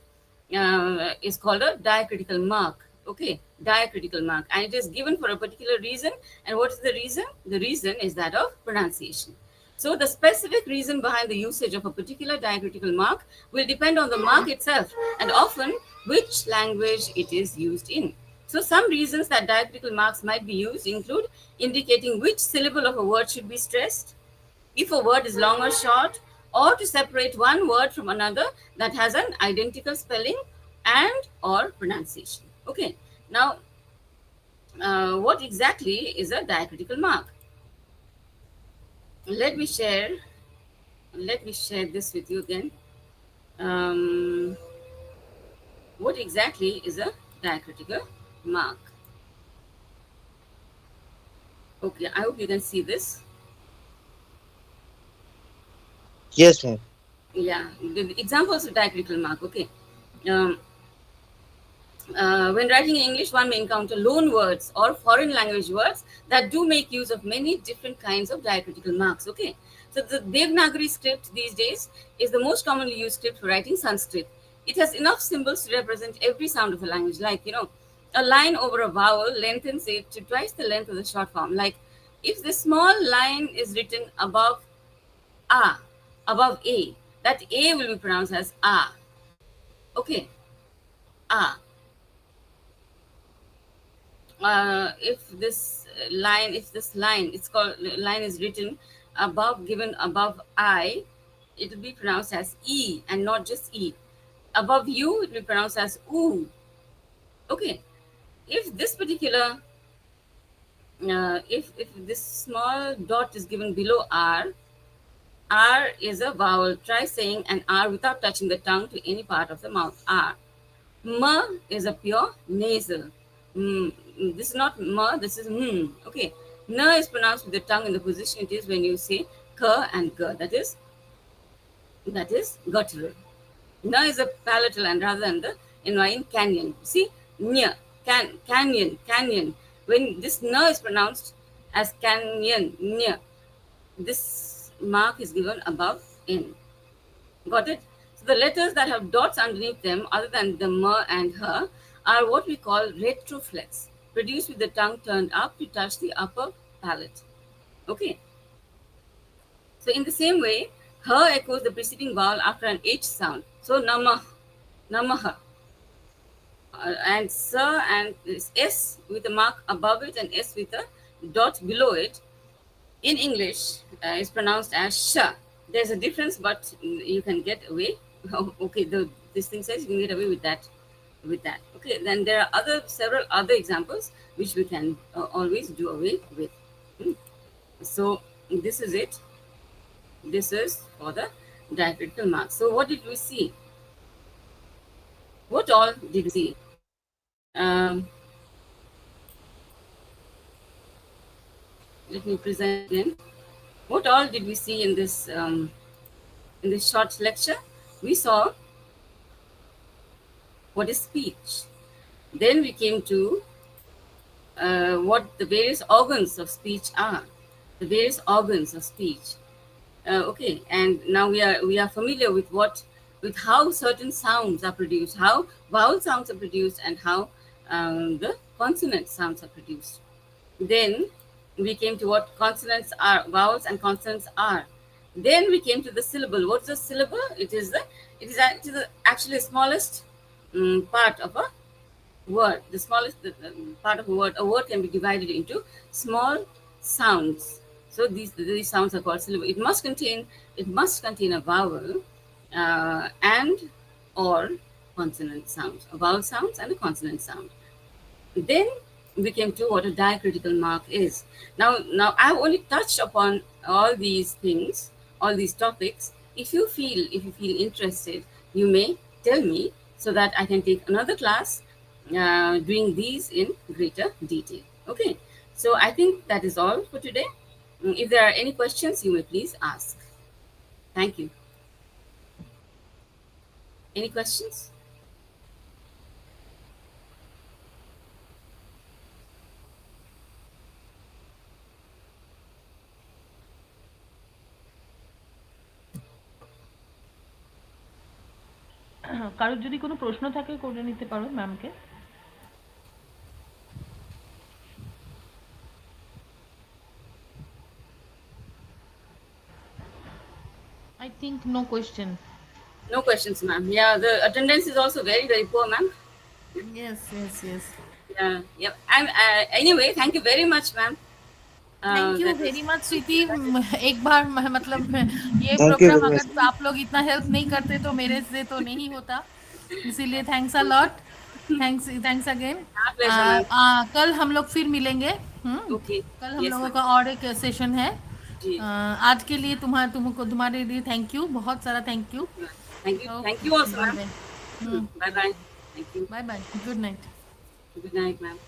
Speaker 4: is called a diacritical mark. Okay, diacritical mark, and it is given for a particular reason. And what is the reason? The reason is that of pronunciation. So the specific reason behind the usage of a particular diacritical mark will depend on the mark itself, and often which language it is used in. So some reasons that diacritical marks might be used include indicating which syllable of a word should be stressed, if a word is long or short, or to separate one word from another that has an identical spelling and or pronunciation. Okay, now what exactly is a diacritical mark? Let me share this with you again. What exactly is a diacritical mark? Okay, I hope you can see this.
Speaker 5: Yes, ma'am.
Speaker 4: Yeah, the examples of diacritical mark. Okay. When writing in English, one may encounter loan words or foreign language words that do make use of many different kinds of diacritical marks. Okay, so the Devanagari script these days is the most commonly used script for writing Sanskrit. It has enough symbols to represent every sound of a language. Like, a line over a vowel lengthens it to twice the length of the short form. Like, if the small line is written above A, that A will be pronounced as A. Okay, A. If this line is written given above I, it will be pronounced as E and not just E. Above U, it will be pronounced as U. Okay, if this particular if this small dot is given below R is a vowel. Try saying an R without touching the tongue to any part of the mouth. R. M is a pure nasal. This is not M, this is M. Okay. N is pronounced with the tongue in the position it is when you say K and G. That is guttural. N is a palatal and rather than the in canyon. See, canyon. When this N is pronounced as canyon, near. This mark is given above N. Got it? So the letters that have dots underneath them, other than the M and H, are what we call retroflex, produced with the tongue turned up to touch the upper palate. Okay. So in the same way, H echoes the preceding vowel after an H sound. So namah, namaha. And sa and S with a mark above it and S with a dot below it in English is pronounced as sha. There's a difference, but you can get away. Okay, this thing says you can get away with that. Okay, then there are several other examples which we can always do away with. So this is it. This is for the diacritical marks. So what did we see? What all did we see? Let me present again. What all did we see in this short lecture? We saw what is speech. Then we came to what the various organs of speech are. The various organs of speech. Okay, and now we are familiar with how certain sounds are produced, how vowel sounds are produced, and how the consonant sounds are produced. Then we came to what consonants are, vowels and consonants are. Then we came to the syllable. What's the syllable? It is actually the smallest part of a word. The smallest part of a word. A word can be divided into small sounds. So these sounds are called syllable. It must contain a vowel and or consonant sounds. A vowel sounds and a consonant sound. Then we came to what a diacritical mark is. Now I've only touched upon all these things, all these topics. If you feel interested, you may tell me so that I can take another class doing these in greater detail. Okay, so I think that is all for today. If there are any questions, you may please ask. Thank you. Any questions?
Speaker 2: কারোর যদি কোনো প্রশ্ন থাকে করে নিতে পারো ম্যামকে। I think no question.
Speaker 4: No questions, ma'am. Yeah, the attendance is also very, very poor, ma'am.
Speaker 2: Yes.
Speaker 4: Yeah. And anyway, thank you very much, ma'am.
Speaker 2: Thank you very much sweetie. एक बार मतलब ये
Speaker 5: Thank you
Speaker 2: प्रोग्राम
Speaker 5: very
Speaker 2: अगर आप लोग इतना help नहीं करते तो मेरे से तो नहीं होता, इसीलिए thanks a lot. Thanks again.
Speaker 4: My pleasure, ma'am.
Speaker 2: कल हम लोग फिर मिलेंगे।
Speaker 4: Okay.
Speaker 2: कल हम
Speaker 4: Yes,
Speaker 2: लोगों
Speaker 4: ma'am.
Speaker 2: का और एक सेशन है।
Speaker 4: जी.
Speaker 2: आज के लिए तुम्हारे लिए थैंक यू, बहुत सारा thank you.
Speaker 4: Thank you also, ma'am. Bye bye. Thank you.
Speaker 2: Bye bye, good night.
Speaker 4: Good night, ma'am.